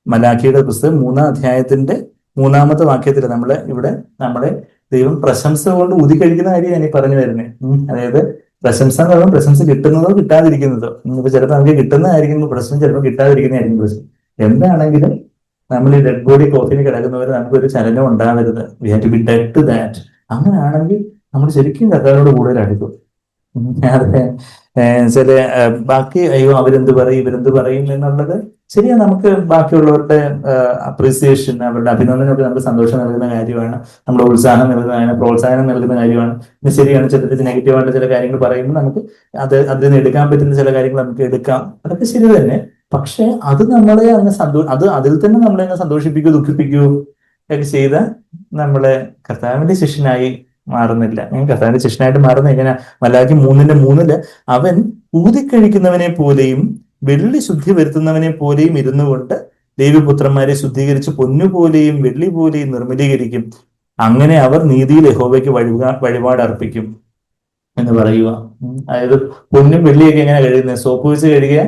മലാഖിയുടെ പുസ്തകം 3-ാം അധ്യായത്തിന്റെ 3-ാമത്തെ വാക്യത്തിൽ നമ്മളെ ദൈവം പ്രശംസ കൊണ്ട് ഊതിക്കഴിക്കുന്ന കാര്യമാണ് ഈ പറഞ്ഞു വരുന്നത്. അതായത് പ്രശംസ എന്ന് പറയുമ്പോൾ പ്രശംസ കിട്ടുന്നതോ കിട്ടാതിരിക്കുന്നതോ. ഇപ്പൊ ചിലപ്പോൾ നമുക്ക് കിട്ടുന്നതായിരിക്കും പ്രശ്നം, ചിലപ്പോൾ കിട്ടാതിരിക്കുന്നതായിരിക്കും പ്രശ്നം. എന്താണെങ്കിലും നമ്മൾ ഈ ഡെഡ് ബോഡി കോഫിന് കിടക്കുന്നവരെ നമുക്കൊരു ചലനം ഉണ്ടാവരുത്. We have to be dead to that. അങ്ങനെയാണെങ്കിൽ നമ്മൾ ശരിക്കും കർത്താവിനോട് കൂടുതൽ അടുക്കും. അതെ. ചില ബാക്കി അയ്യോ അവരെന്ത് പറയും ഇവരെന്ത് പറയും എന്നുള്ളത് ശരിയാ. നമുക്ക് ബാക്കിയുള്ളവരുടെ അപ്രീസിയേഷൻ, അവരുടെ അഭിനന്ദനമൊക്കെ നമുക്ക് സന്തോഷം നൽകുന്ന കാര്യമാണ്, നമ്മുടെ ഉത്സാഹം നൽകുന്ന, പ്രോത്സാഹനം നൽകുന്ന കാര്യമാണ്. ശരിയാണ്, ചിലപ്പോൾ നെഗറ്റീവായിട്ട് ചില കാര്യങ്ങൾ പറയുമ്പോൾ നമുക്ക് അതിൽ നിന്ന് എടുക്കാൻ പറ്റുന്ന ചില കാര്യങ്ങൾ നമുക്ക് എടുക്കാം. അതൊക്കെ ശരി തന്നെ. പക്ഷെ അത് നമ്മളെ അങ്ങ് അതിൽ തന്നെ നമ്മളെ അങ്ങ് സന്തോഷിപ്പിക്കുകയോ ദുഃഖിപ്പിക്കുകയോ ഒക്കെ ചെയ്ത നമ്മളെ കർത്താവിന്റെ ശിഷ്യനായി മാറുന്നില്ല. കർത്താവിന്റെ ശിഷ്യനായിട്ട് മാറുന്ന എങ്ങനെ? മലാഖി 3:3 അവൻ ഊതിക്കഴിക്കുന്നവനെ പോലെയും വെള്ളി ശുദ്ധി വരുത്തുന്നവനെ പോലെയും ഇരുന്നു കൊണ്ട് ദൈവപുത്രന്മാരെ ശുദ്ധീകരിച്ച് പൊന്നുപോലെയും വെള്ളി പോലെയും നിർമ്മലീകരിക്കും. അങ്ങനെ അവർ നീതിയിൽ യഹോവയ്ക്ക് വഴിപാട് അർപ്പിക്കും എന്ന് പറയുക. അതായത് പൊന്നും വെള്ളിയൊക്കെ എങ്ങനെ കഴുകുന്നത്? സോപ്പ് വെച്ച് കഴുകുക,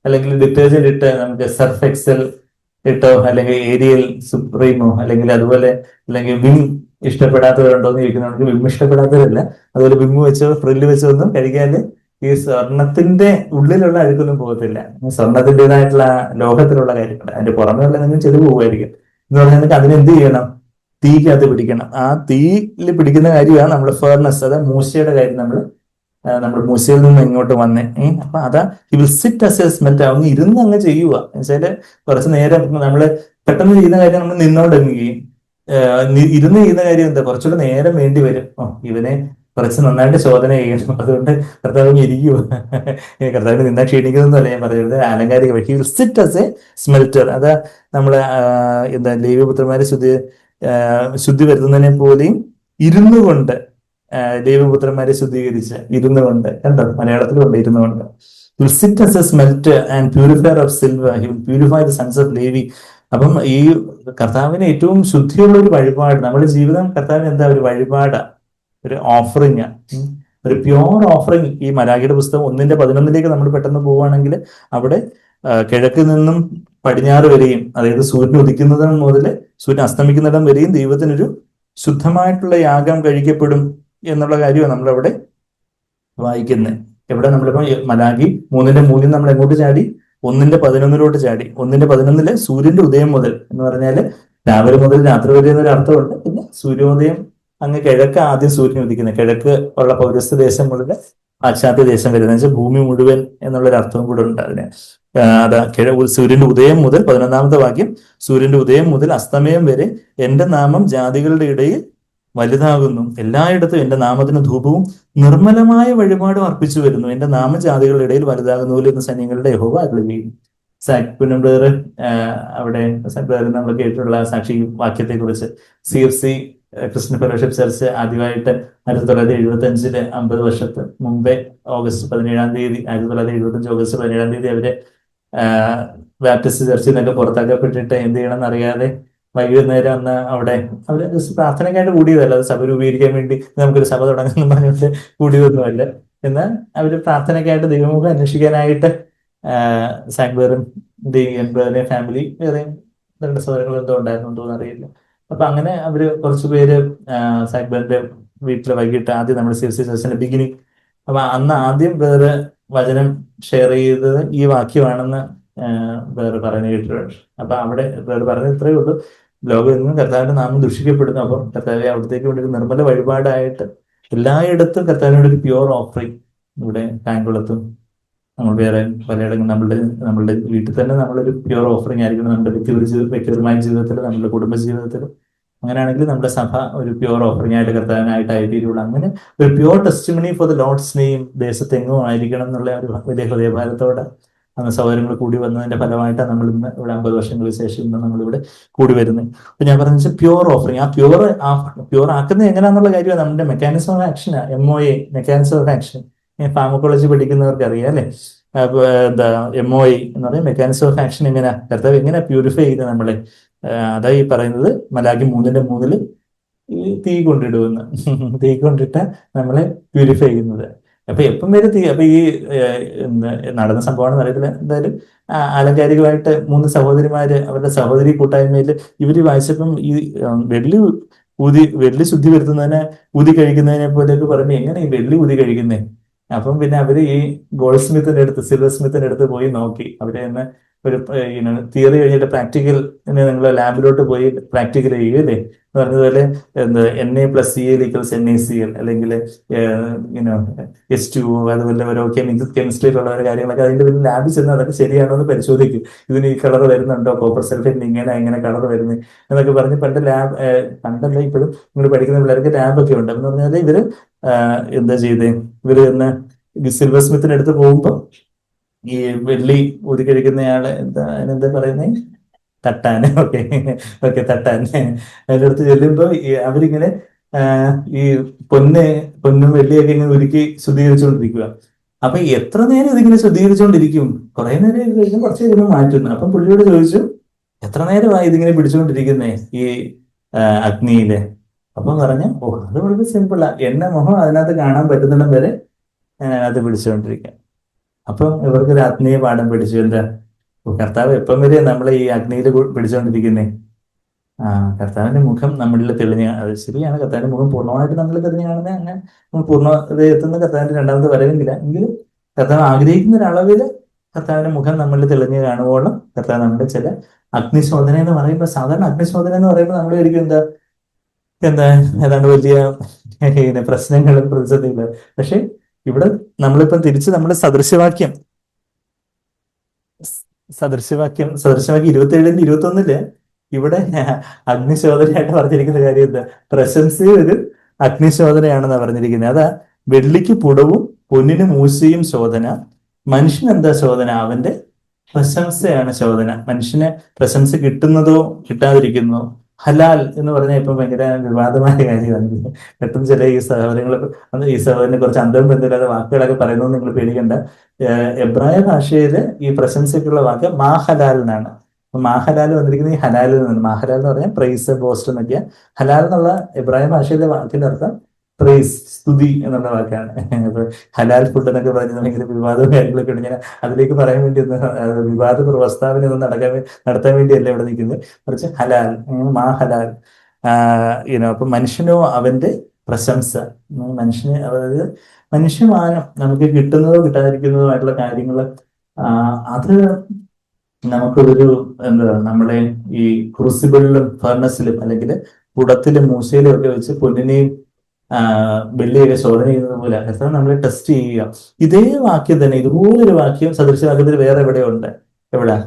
അല്ലെങ്കിൽ ഡിറ്റർജന്റ് ഇട്ട് നമുക്ക് സർഫ് എക്സൽ ഇട്ടോ, അല്ലെങ്കിൽ ഏരിയൽ സുപ്രീമോ, അല്ലെങ്കിൽ അതുപോലെ, അല്ലെങ്കിൽ വിം ഇഷ്ടപ്പെടാത്തവരുണ്ടോ എന്ന് ചോദിക്കുന്നവർക്ക് വിം ഇഷ്ടപ്പെടാത്തവരല്ല. അതുപോലെ വിം വെച്ചോ ഫ്രില്ല് വെച്ചോ ഒന്നും കഴിക്കാതെ ഈ സ്വർണത്തിന്റെ ഉള്ളിലുള്ള അഴുക്കൊന്നും പോകത്തില്ല. സ്വർണത്തിൻ്റെതായിട്ടുള്ള ലോകത്തിലുള്ള കാര്യങ്ങൾ അതിന്റെ പുറമെ ഉള്ള എന്തെങ്കിലും ചെറിയ പോകുമായിരിക്കും എന്ന് പറഞ്ഞാൽ അതിനെന്ത് ചെയ്യണം? തീക്കകത്ത് പിടിക്കണം. ആ തീയിൽ പിടിക്കുന്ന കാര്യമാണ് നമ്മുടെ ഫേർണസ്, അതായത് മൂശയുടെ കാര്യം. നമ്മൾ മൂശയിൽ നിന്ന് ഇങ്ങോട്ട് വന്നേ. അപ്പൊ അതാ will sit as a smelt. അങ്ങ് ഇരുന്ന് അങ്ങ് ചെയ്യുക എന്നുവെച്ചാല് കുറച്ച് നേരം നമ്മള് പെട്ടെന്ന് ചെയ്യുന്ന കാര്യം നമ്മൾ നിന്നോണ്ടെങ്കിൽ ഇരുന്ന് ചെയ്യുന്ന കാര്യം എന്താ? കുറച്ചുകൂടെ നേരം വേണ്ടി വരും. ഇവനെ കുറച്ച് നന്നായിട്ട് ശോധന ചെയ്യണം. അതുകൊണ്ട് കർത്താവ് ഇരിക്കുക. കർത്താവിന് നിന്നാ ക്ഷീണിക്കുന്നതല്ല ഞാൻ പറയുന്നത്, ആലങ്കാരിക. He will sit as a smelter. അതാ നമ്മള് ദൈവപുത്രന്മാരെ ശുദ്ധി വരുത്തുന്നതിനെ പോലെയും ഇരുന്നു കൊണ്ട് ദൈവപുത്രന്മാരെ ശുദ്ധീകരിച്ച് ഇരുന്നു കൊണ്ട്. കണ്ടോ? മലയാളത്തിലുണ്ട് ഇരുന്നു കൊണ്ട്. Will sit as a smelter and purifier of silver. He will purify the sons of Levi. അപ്പം ഈ കർത്താവിന് ഏറ്റവും ശുദ്ധിയുള്ള ഒരു വഴിപാട്, നമ്മുടെ ജീവിതം കർത്താവിന് എന്താ ഒരു വഴിപാടാ, ഒരു ഓഫറിങ്, ഒരു പ്യോർ ഓഫറിങ്. ഈ മലാഖിയുടെ പുസ്തകം 1:11 നമ്മൾ പെട്ടെന്ന് പോവുകയാണെങ്കിൽ അവിടെ കിഴക്ക് നിന്നും പടിഞ്ഞാറ് വരെയും, അതായത് സൂര്യൻ ഉദിക്കുന്നതിന് മുതൽ സൂര്യൻ അസ്തമിക്കുന്നിടം വരെയും ദൈവത്തിനൊരു ശുദ്ധമായിട്ടുള്ള യാഗം കഴിക്കപ്പെടും എന്നുള്ള കാര്യമാണ് നമ്മളവിടെ വായിക്കുന്നത്. എവിടെ നമ്മളിപ്പോ മലാഖി 3:3 നമ്മൾ എങ്ങോട്ട് ചാടി? 1:11 ചാടി. 1:11 സൂര്യന്റെ ഉദയം മുതൽ എന്ന് പറഞ്ഞാല് രാവിലെ മുതൽ രാത്രി വരെ എന്നൊരു അർത്ഥമുണ്ട്. പിന്നെ സൂര്യോദയം അങ്ങ് കിഴക്ക് ആദ്യം സൂര്യൻ ഉദിക്കുന്നത്, കിഴക്ക് ഉള്ള പൗരസ്ത്യ ദേശം മുതൽ പാശ്ചാത്യ ദേശം വരുന്നത് വെച്ചാൽ ഭൂമി മുഴുവൻ എന്നുള്ളൊരു അർത്ഥവും കൂടെ ഉണ്ട് അതിന്. അതാ സൂര്യന്റെ ഉദയം മുതൽ 11ാമത്തെ വാക്യം, സൂര്യന്റെ ഉദയം മുതൽ അസ്തമയം വരെ എന്റെ നാമം ജാതികളുടെ ഇടയിൽ വലുതാകുന്നു, എല്ലായിടത്തും എന്റെ നാമത്തിന് ധൂപവും നിർമ്മലമായ വഴിപാടും അർപ്പിച്ചു വരുന്നു, എന്റെ നാമം ജാതികളുടെ ഇടയിൽ വലുതാകുന്നു എന്ന് സൈന്യങ്ങളുടെ യഹോവ അരുളിച്ചെയ്യുന്നു. പുന്നബ്രദർ അവിടെ നമ്മൾ കേട്ടിട്ടുള്ള സാക്ഷി വാക്യത്തെ കുറിച്ച് CFC ക്രിസ്ത്യൻ ഫെലോഷിപ്പ് ചർച്ച് ആദ്യമായിട്ട് 1975 50 വർഷത്തെ മുമ്പേ ഓഗസ്റ്റ് 17-ാം തീയതി 1975 ഓഗസ്റ്റ് 17-ാം തീയതി അവര് ബാപ്റ്റിസ്റ്റ് ചർച്ചിൽ നിന്നൊക്കെ പുറത്താക്കപ്പെട്ടിട്ട് എന്ത് ചെയ്യണം എന്നറിയാതെ വൈകുന്നേരം അന്ന് അവിടെ അവര് പ്രാർത്ഥനയ്ക്കായിട്ട് കൂടിയതല്ല, അത് സഭ രൂപീകരിക്കാൻ വേണ്ടി നമുക്കൊരു സഭ തുടങ്ങുന്നു പറഞ്ഞിട്ട് കൂടിയതൊന്നുമല്ല. എന്നാൽ അവര് പ്രാർത്ഥനയ്ക്കായിട്ട് ദൈവമുഖം അന്വേഷിക്കാനായിട്ട് സാക്ബറും എൻബറിനെയും ഫാമിലി വേറെ 2 സഹോദരങ്ങൾ എന്തോ ഉണ്ടായിരുന്നു തോന്നറിയില്ല. അപ്പൊ അങ്ങനെ അവര് കുറച്ചുപേര് സാക്ബറിന്റെ വീട്ടിൽ വൈകിട്ട് ആദ്യം നമ്മുടെ CFC ചർച്ചിന്റെ ബിഗിനിങ്, അപ്പൊ അന്ന് ആദ്യം വേറെ വചനം ഷെയർ ചെയ്തത് ഈ വാക്യമാണെന്ന് വേറെ പറഞ്ഞു കേട്ടിട്ടുണ്ട്. അപ്പൊ അവിടെ വേറെ പറഞ്ഞത് ഇത്രയേ ഉള്ളൂ, ലോകം എങ്ങും കർത്താവിന്റെ നാമം ദുഷിക്കപ്പെടുന്നു. അപ്പം കർത്താവെ അവിടത്തേക്ക് വേണ്ടി ഒരു നിർമ്മല വഴിപാടായിട്ട് എല്ലായിടത്തും കർത്താവിനോട് ഒരു പ്യുവർ ഓഫറിങ്, ഇവിടെ കായംകുളത്തും നമ്മൾ വേറെ പലയിടങ്ങളും നമ്മളുടെ വീട്ടിൽ തന്നെ നമ്മളൊരു പ്യുവർ ഓഫറിങ് ആയിരിക്കണം, നമ്മുടെ വ്യക്തിപരമായ ജീവിതത്തിൽ, നമ്മുടെ കുടുംബ ജീവിതത്തിലും. അങ്ങനെയാണെങ്കിൽ നമ്മുടെ സഭ ഒരു പ്യുവർ ഓഫറിങ് ആയിട്ട് കർത്താവിനായിട്ടായിരിക്കുള്ളൂ. അങ്ങനെ ഒരു pure testimony for the Lord's name ദേശത്തെങ്ങും ആയിരിക്കണം എന്നുള്ള ഒരു വലിയ ഹൃദയഭാരത്തോടെ അന്ന് സഹോദരങ്ങൾ കൂടി വന്നതിന്റെ ഫലമായിട്ടാണ് നമ്മൾ ഇന്ന് ഇവിടെ 50 വർഷങ്ങൾക്ക് ശേഷം ഇന്ന് നമ്മളിവിടെ കൂടി വരുന്നത്. അപ്പൊ ഞാൻ പറഞ്ഞ പ്യുവർ ഓഫറിങ്, ആ പ്യുവർ ആക്കുന്നത് എങ്ങനെയാണെന്നുള്ള കാര്യമാണ് നമ്മുടെ mechanism of action, MOA mechanism of action. Pharmacology പഠിക്കുന്നവർക്ക് അറിയാം അല്ലെ? എന്താ MOA എന്ന് പറയും, മെക്കാനിസം ഓഫ് ആക്ഷൻ. എങ്ങനെയാ കർത്താവ് എങ്ങനെ പ്യൂരിഫൈ ചെയ്യുന്നത് നമ്മളെ? അതാ ഈ പറയുന്നത് മലാഖി 3:3 ഈ തീ കൊണ്ടിടുമെന്ന്. തീ കൊണ്ടിട്ട് നമ്മളെ പ്യൂരിഫൈ ചെയ്യുന്നത്. അപ്പൊ എപ്പം വരെ തീ, അപ്പൊ ഈ നടന്ന സംഭവമാണെന്ന് അറിയത്തില്ല, എന്തായാലും ആലങ്കാരികമായിട്ട് 3 സഹോദരിമാര് അവരുടെ സഹോദരി കൂട്ടായ്മയിൽ ഇവര് വായിച്ചപ്പം ഈ വെള്ളി ശുദ്ധി വരുത്തുന്നതിനെ ഊതി കഴിക്കുന്നതിനെ പോലെയൊക്കെ പറയുമ്പോൾ എങ്ങനെ ഈ വെള്ളി ഊതി കഴിക്കുന്നേ? അപ്പം പിന്നെ അവര് ഈ ഗോൾഡ് സ്മിത്തിന്റെ അടുത്ത്, സിൽവർ സ്മിത്തിന്റെ അടുത്ത് പോയി നോക്കി. അവരെ തന്നെ ഒരു തിയറി കഴിഞ്ഞിട്ട് പ്രാക്ടിക്കൽ നിങ്ങൾ ലാബിലോട്ട് പോയി പ്രാക്ടിക്കൽ ചെയ്യും അല്ലേ? പറഞ്ഞതുപോലെ Na+Cl = NaCl, അല്ലെങ്കിൽ H2O, അതുപോലെ ഓരോ കെമിസ്ട്രിയിലുള്ള ഓരോ കാര്യങ്ങളൊക്കെ അതിന്റെ പിന്നെ ലാബിൽ ചെന്ന് അതൊക്കെ ശരിയാണോ എന്ന് പരിശോധിക്കും. ഇതിന് ഈ കളർ വരുന്നുണ്ടോ, കോപ്പർ സൾഫേറ്റ് എങ്ങനെ കളർ വരുന്നത് എന്നൊക്കെ പറഞ്ഞ് പണ്ടല്ല ഇപ്പോഴും നിങ്ങൾ പഠിക്കുന്ന പിള്ളേർക്ക് ലാബൊക്കെ ഉണ്ട്. എന്ന് പറഞ്ഞാൽ ഇവര് എന്താ ചെയ്തേ, ഇവര് തന്നെ സിൽവർ സ്മിത്തിന്റെ അടുത്ത് പോകുമ്പോ ഈ വെള്ളി ഊതി കഴിക്കുന്നയാള് എന്താ പറയുന്നേ, തട്ടാന്. ഓക്കെ തട്ടാന്. അതിന്റെ അടുത്ത് ചെല്ലുമ്പോ അവരിങ്ങനെ ഈ പൊന്നും വെള്ളിയൊക്കെ ഇങ്ങനെ ഉരുക്കി ശുദ്ധീകരിച്ചുകൊണ്ടിരിക്കുക. അപ്പൊ എത്ര നേരം ഇതിങ്ങനെ ശുദ്ധീകരിച്ചുകൊണ്ടിരിക്കും? കുറെ നേരം ഇത് കഴിഞ്ഞാൽ കുറച്ച് കഴിയുമ്പോൾ മാറ്റുന്നു. അപ്പം പുള്ളിയോട് ചോദിച്ചു, എത്ര നേരമായി ഇതിങ്ങനെ പിടിച്ചുകൊണ്ടിരിക്കുന്നേ ഈ അഗ്നിയില്? അപ്പം പറഞ്ഞു, അത് വളരെ സിമ്പിളാ, എന്നെ മുഖം അതിനകത്ത് കാണാൻ പറ്റുന്നിടം വരെ ഞാൻ അതിനകത്ത് പിടിച്ചുകൊണ്ടിരിക്കാം. അപ്പം ഇവർക്കൊരു ആത്മീയ പാഠം പിടിച്ചു. എന്താ, കർത്താവ് എപ്പം വരെ നമ്മളെ ഈ അഗ്നിയിൽ പിടിച്ചുകൊണ്ടിരിക്കുന്നേ? കർത്താവിന്റെ മുഖം നമ്മളിൽ തെളിഞ്ഞ, അത് ശരിയാണ്, കർത്താവിന്റെ മുഖം പൂർണ്ണമായിട്ട് നമ്മളിൽ തെളിഞ്ഞു കാണുന്നത് അങ്ങനെ പൂർണ്ണത എത്തുന്ന കർത്താവിന്റെ 2ാമത്തെ വരവില്ല. എങ്കിലും കർത്താവ് ആഗ്രഹിക്കുന്ന ഒരളവിൽ കർത്താവിന്റെ മുഖം നമ്മളിൽ തെളിഞ്ഞു കാണുവോളം കർത്താവ് നമ്മുടെ ചില അഗ്നിശോധന എന്ന് പറയുമ്പോൾ, സാധാരണ അഗ്നിശോധന എന്ന് പറയുമ്പോൾ നമ്മൾ ഒരിക്കലും ഏതാണ്ട് വലിയ പ്രശ്നങ്ങളും പ്രതിസന്ധികളും. പക്ഷെ ഇവിടെ നമ്മളിപ്പം തിരിച്ച് നമ്മുടെ സദൃശവാക്യം 27-21 ഇവിടെ അഗ്നിശോധനയായിട്ട് പറഞ്ഞിരിക്കുന്ന കാര്യം എന്താ? പ്രശംസയും ഒരു അഗ്നിശോധനയാണെന്നാണ് പറഞ്ഞിരിക്കുന്നത്. അതാ വെള്ളിക്ക് പുടവും പൊന്നിന് മൂശയും ശോധന. മനുഷ്യൻ എന്താ ശോധന? അവന്റെ പ്രശംസയാണ് ശോധന. മനുഷ്യന് പ്രശംസ കിട്ടുന്നതോ കിട്ടാതിരിക്കുന്നതോ. ഹലാൽ എന്ന് പറഞ്ഞാൽ ഇപ്പം ഭയങ്കര വിവാദമായ കാര്യമാണ്. പെട്ടെന്ന് ചില ഈ സഹോദരനെ കുറച്ച് അന്തവും ബന്ധമില്ലാത്ത വാക്കുകളൊക്കെ പറയുന്നത് നിങ്ങൾ പേടിക്കണ്ട. എബ്രായ ഭാഷയില് ഈ പ്രശംസയ്ക്കുള്ള വാക്ക് മാഹലാൽ എന്നാണ്. മാഹലാൽ വന്നിരിക്കുന്നത് ഈ ഹലാലിൽ നിന്ന്. മാഹലാൽ എന്ന് പറഞ്ഞാൽ പ്രൈസ്, ബോസ്റ്റ് എന്നൊക്കെയാ. ഹലാൽ എന്നുള്ള എബ്രാഹിം ഭാഷയിലെ വാക്കിന്റെ അർത്ഥം പ്രൈസ്, സ്തുതി എന്നുള്ള വാക്കാണ്. അപ്പൊ ഹലാൽ ഫുഡ് എന്നൊക്കെ പറഞ്ഞ് ഭയങ്കര വിവാദവും കാര്യങ്ങളൊക്കെ ഉണ്ട്. ഞാൻ അതിലേക്ക് പറയാൻ വേണ്ടി ഒന്ന് വിവാദ പ്രസ്താവന ഒന്നും നടത്താൻ വേണ്ടിയല്ല ഇവിടെ നിൽക്കുന്നത്. കുറച്ച് ഹലാൽ, മാ ഹലാൽ അപ്പൊ മനുഷ്യനോ അവന്റെ പ്രശംസ. മനുഷ്യന്, അതായത് മനുഷ്യമാനം, നമുക്ക് കിട്ടുന്നതോ കിട്ടാതിരിക്കുന്നതോ കാര്യങ്ങൾ, അത് നമുക്കൊരു എന്താ, നമ്മളെ ഈ ക്രൂസിബിളിലും ഫർണസിലും അല്ലെങ്കിൽ കുടത്തിലും മൂശയിലും ഒക്കെ വെച്ച് പൊന്നിനെയും വെള്ളിയൊക്കെ ശോധന ചെയ്യുന്നത് പോലെ അർത്ഥം നമ്മളെ ടെസ്റ്റ് ചെയ്യുക. ഇതേ വാക്യം തന്നെ, ഇതുപോലൊരു വാക്യം സദൃശവാക്യത്തിൽ വേറെ എവിടെയുണ്ട്? എവിടെ?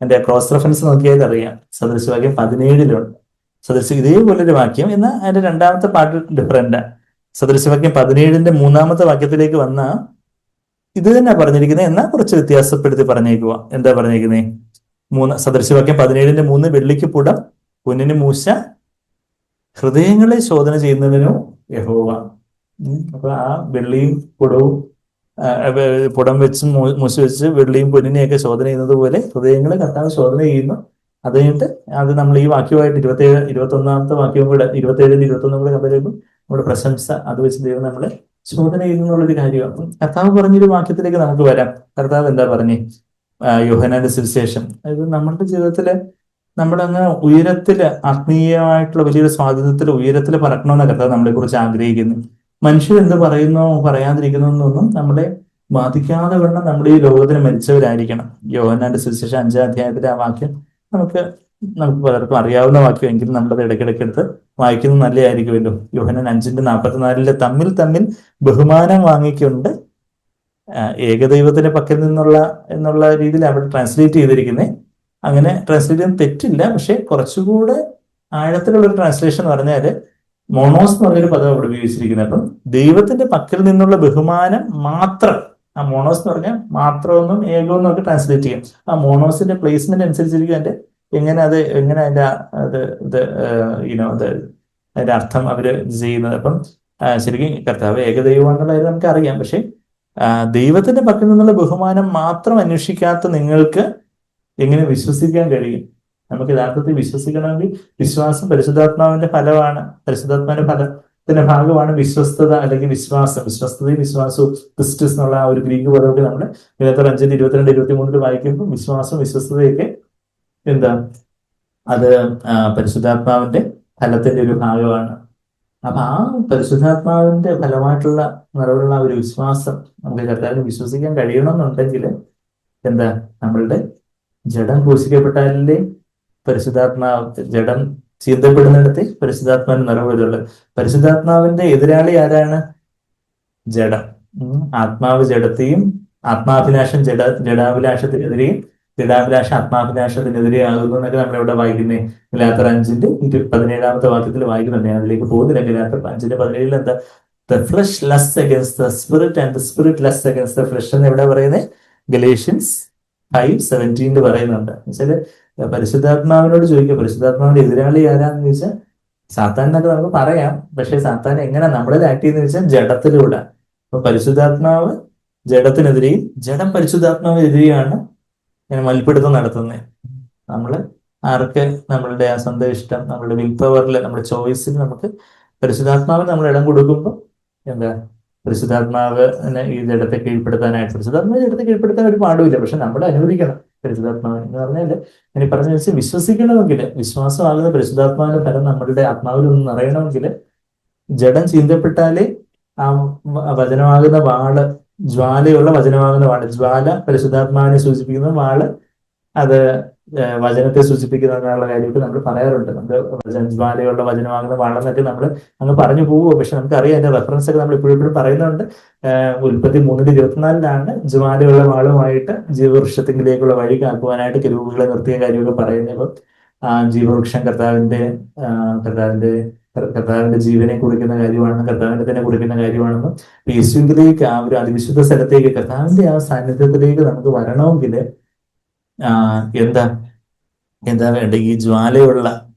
എന്റെ ക്രോസ് റെഫറൻസ് നോക്കിയാൽ അറിയാം. സദൃശവാക്യം 17 ഇതേപോലൊരു വാക്യം. എന്നാൽ അതിന്റെ രണ്ടാമത്തെ പാർട്ട് ഡിഫറെന്റ്. സദൃശവാക്യം 17 3 വാക്യത്തിലേക്ക് വന്ന ഇത് തന്നെ പറഞ്ഞിരിക്കുന്നത്, എന്നാൽ കുറച്ച് വ്യത്യാസപ്പെടുത്തി പറഞ്ഞേക്കുക. എന്താ പറഞ്ഞേക്കുന്നത്? സദൃശവാക്യം 17 വെള്ളിക്ക് പുടം, പൊന്നിന് മൂശ, ഹൃദയങ്ങളെ ശോധന ചെയ്യുന്നതിനോ യഹോവ. അപ്പൊ ആ വെള്ളിയും പുടവും, പുടം വെച്ചും മൂശ വെച്ച് വെള്ളിയും പൊന്നിനെയൊക്കെ ശോധന ചെയ്യുന്നത് പോലെ ഹൃദയങ്ങളെ കർത്താവ് ശോധന ചെയ്യുന്നു. അത് കഴിഞ്ഞിട്ട് അത് നമ്മൾ ഈ വാക്യമായിട്ട് 21 വാക്യവും കൂടെ, 27 21 കൂടെ കമ്പയർ ചെയ്യുമ്പോൾ നമ്മുടെ പ്രശംസ, അത് വെച്ച് ദൈവം നമ്മളെ ശോധന ചെയ്യുന്നുള്ളൊരു കാര്യമാണ്. കർത്താവ് പറഞ്ഞൊരു വാക്യത്തിലേക്ക് നമുക്ക് വരാം. കർത്താവ് എന്താ പറഞ്ഞേ? യോഹന്നാന്റെ സുവിശേഷം. അതായത് നമ്മുടെ ജീവിതത്തില് നമ്മളങ്ങ് ഉയരത്തില്, ആത്മീയമായിട്ടുള്ള വലിയൊരു സ്വാതന്ത്ര്യത്തില് ഉയരത്തില് പറക്കണമെന്ന കർത്താവ് നമ്മളെ കുറിച്ച് ആഗ്രഹിക്കുന്നു. മനുഷ്യർ എന്ത് പറയുന്നോ പറയാതിരിക്കുന്നോ എന്നൊന്നും നമ്മളെ ബാധിക്കാതെ വേണം നമ്മൾ ഈ ലോകത്തിന് മരിച്ചവരായിരിക്കണം. യോഹന്നാന്റെ സുവിശേഷം 5-ാം അധ്യായത്തിലെ ആ വാക്യം നമുക്ക് പലർക്കും അറിയാവുന്ന വാക്യം, എങ്കിലും നമ്മളത് ഇടയ്ക്കിടയ്ക്ക് എടുത്ത് വായിക്കുന്നത് നല്ലതായിരിക്കുമല്ലോ. യോഹന്നാൻ 5:44 തമ്മിൽ തമ്മിൽ ബഹുമാനം വാങ്ങിക്കൊണ്ട് ഏകദൈവത്തിന്റെ പക്കൽ എന്നുള്ള രീതിയിൽ അവിടെ ട്രാൻസ്ലേറ്റ് ചെയ്തിരിക്കുന്നത്. അങ്ങനെ ട്രാൻസ്ലേറ്റ് ചെയ്യാൻ തെറ്റില്ല, പക്ഷെ കുറച്ചുകൂടെ ആഴത്തിലുള്ള ഒരു ട്രാൻസ്ലേഷൻ എന്ന് പറഞ്ഞാല് മോണോസ് എന്ന് പറഞ്ഞൊരു പദം അവിടെ ഉപയോഗിച്ചിരിക്കുന്നത്. അപ്പം ദൈവത്തിന്റെ പക്കൽ നിന്നുള്ള ബഹുമാനം മാത്രം. ആ മോണോസ് എന്ന് പറഞ്ഞാൽ മാത്രമെന്നും ഏകമെന്നും ഒക്കെ ട്രാൻസ്ലേറ്റ് ചെയ്യാം. ആ മോണോസിന്റെ പ്ലേസ്മെന്റ് അനുസരിച്ചിരിക്കും എങ്ങനെ അതിന്റെ അർത്ഥം അവര് ചെയ്യുന്നത്. അപ്പം ശരിക്കും കർത്താവ് ഏകദൈവമാണെന്നുള്ളത് നമുക്ക് അറിയാം. പക്ഷെ ദൈവത്തിന്റെ പക്കൽ നിന്നുള്ള ബഹുമാനം മാത്രം അന്വേഷിക്കാത്ത നിങ്ങൾക്ക് എങ്ങനെ വിശ്വസിക്കാൻ കഴിയും? നമുക്ക് യഥാർത്ഥത്തിൽ വിശ്വസിക്കണമെങ്കിൽ വിശ്വാസം പരിശുദ്ധാത്മാവിന്റെ ഫലമാണ്. പരിശുദ്ധാത്മാവിന്റെ ഫലത്തിന്റെ ഭാഗമാണ് വിശ്വസ്തത അല്ലെങ്കിൽ വിശ്വാസം. വിശ്വസ്തതയും വിശ്വാസവും ക്രിസ്തുസ് എന്നുള്ള ആ ഒരു ഗ്രീക്ക് പദമൊക്കെ നമ്മൾ 5:22-23 വായിക്കുമ്പോൾ വിശ്വാസവും വിശ്വസ്തതയൊക്കെ എന്താ, അത് പരിശുദ്ധാത്മാവിന്റെ ഫലത്തിന്റെ ഒരു ഭാഗമാണ്. അപ്പൊ ആ പരിശുദ്ധാത്മാവിന്റെ ഫലമായിട്ടുള്ള നിറവുള്ള ഒരു വിശ്വാസം നമുക്ക് കർത്താവിനെ വിശ്വസിക്കാൻ കഴിയണമെന്നുണ്ടെങ്കിൽ എന്താ, നമ്മളുടെ ജഡം ക്രൂശിക്കപ്പെട്ടാലേ ജഡം ചീന്തപ്പെടുന്നിടത്ത് പരിശുദ്ധാത്മാവിന് നിറവ് വരുള്ളൂ. പരിശുദ്ധാത്മാവിന്റെ എതിരാളി ആരാണ്? ജഡം. ആത്മാവ് ജഡത്തെയും, ആത്മാഭിലാഷം ജഡാഭിലാഷത്തിനെതിരെയും, ജഡാഭിലാഷം ആത്മാഭിലാഷത്തിനെതിരെ ആകുന്നു എന്നൊക്കെ നമ്മൾ ഇവിടെ വായിക്കുന്നേ. ഗലാത്യർ 5:17 വാക്യത്തിൽ വായിക്കുന്നുണ്ട്. ഞാൻ അതിലേക്ക് പോകുന്നില്ല. ഗലാത്യർ 5:17 എന്താ? The flush lust against the spirit and the spirit lust against the flush എന്ന് എവിടെ പറയുന്നത്? ഗലേഷ്യൻസ് 5:17 പറയുന്നുണ്ട്. എന്നുവെച്ചാല് പരിശുദ്ധാത്മാവിനോട് ചോദിക്കുക, പരിശുദ്ധാത്മാവിന്റെ എതിരാളി ആരാന്ന് ചോദിച്ചാൽ സാത്താൻ എന്നൊക്കെ നമുക്ക് പറയാം. പക്ഷെ സാത്താൻ എങ്ങനെ നമ്മളിൽ ആക്ട് ചെയ്യുന്ന വെച്ചാൽ ജഡത്തിലൂടെ. അപ്പൊ പരിശുദ്ധാത്മാവ് ജഡത്തിനെതിരെയും ജഡം പരിശുദ്ധാത്മാവിനെതിരെയാണ് മൽപ്പിടുത്തം നടത്തുന്നത്. നമ്മള് ആർക്ക് നമ്മളുടെ ആ സ്വന്തം ഇഷ്ടം, നമ്മളുടെ വിൽ പവറിൽ, നമ്മുടെ ചോയ്സിൽ നമുക്ക് പരിശുദ്ധാത്മാവിന് നമ്മൾ ഇടം കൊടുക്കുമ്പോൾ എന്താ, പരിശുദ്ധാത്മാവ് ഈ ജഡത്തെ കീഴ്പ്പെടുത്താനായിട്ട്, പരിശുദ്ധാത്മാവ് ജഡത്തെ കീഴ്പ്പെടുത്താൻ ഒരു പാടുമില്ല. പക്ഷെ നമ്മൾ അനുവദിക്കണം പരിശുദ്ധാത്മാവ് എന്ന് പറഞ്ഞാല്. ഇനി പറഞ്ഞ വെച്ചാൽ വിശ്വസിക്കണമെങ്കിൽ, വിശ്വാസമാകുന്ന പരിശുദ്ധാത്മാവിന്റെ ഫലം നമ്മളുടെ ആത്മാവിൽ ഒന്ന് നിറയണമെങ്കിൽ ജഡം ചീന്തപ്പെട്ടാലേ ആ വചനമാകുന്ന വാള്, ജ്വാലയുള്ള വചനമാകുന്ന വാള്, ജ്വാല പരിശുദ്ധാത്മാവിനെ സൂചിപ്പിക്കുന്ന വാള് അത് വചനത്തെ സൂചിപ്പിക്കുന്ന കാര്യമൊക്കെ നമ്മൾ പറയാറുണ്ട്. നമുക്ക് ജ്വാലയുള്ള വചനമാകുന്ന വാളെന്നൊക്കെ നമ്മൾ അങ്ങ് പറഞ്ഞു പോവുമോ? പക്ഷെ നമുക്കറിയാം അതിന്റെ റെഫറൻസ് ഒക്കെ നമ്മൾ ഇപ്പോഴും പറയുന്നുണ്ട്. ഉൽപ്പത്തി 3:24 ജ്വാലയുള്ള വാളുമായിട്ട് ജീവവൃക്ഷത്തിലേക്കുള്ള വഴി കാക്കുവാനായിട്ട് കെരൂബുകളെ നിർത്തിയ കാര്യമൊക്കെ പറയുന്നത്. ജീവവൃക്ഷം കർത്താവിന്റെ ജീവനെ കുറിക്കുന്ന കാര്യമാണ്, കർത്താവിന്റെ തന്നെ കുറിക്കുന്ന കാര്യമാണെന്നും യേശുവിലേക്ക്, ആ ഒരു അതിവിശുദ്ധ സ്ഥലത്തേക്ക്, കർത്താവിന്റെ ആ സാന്നിധ്യത്തിലേക്ക് നമുക്ക് വരണമെങ്കിൽ എന്താ വേണ്ട? ഈ ജ്വാലയുള്ള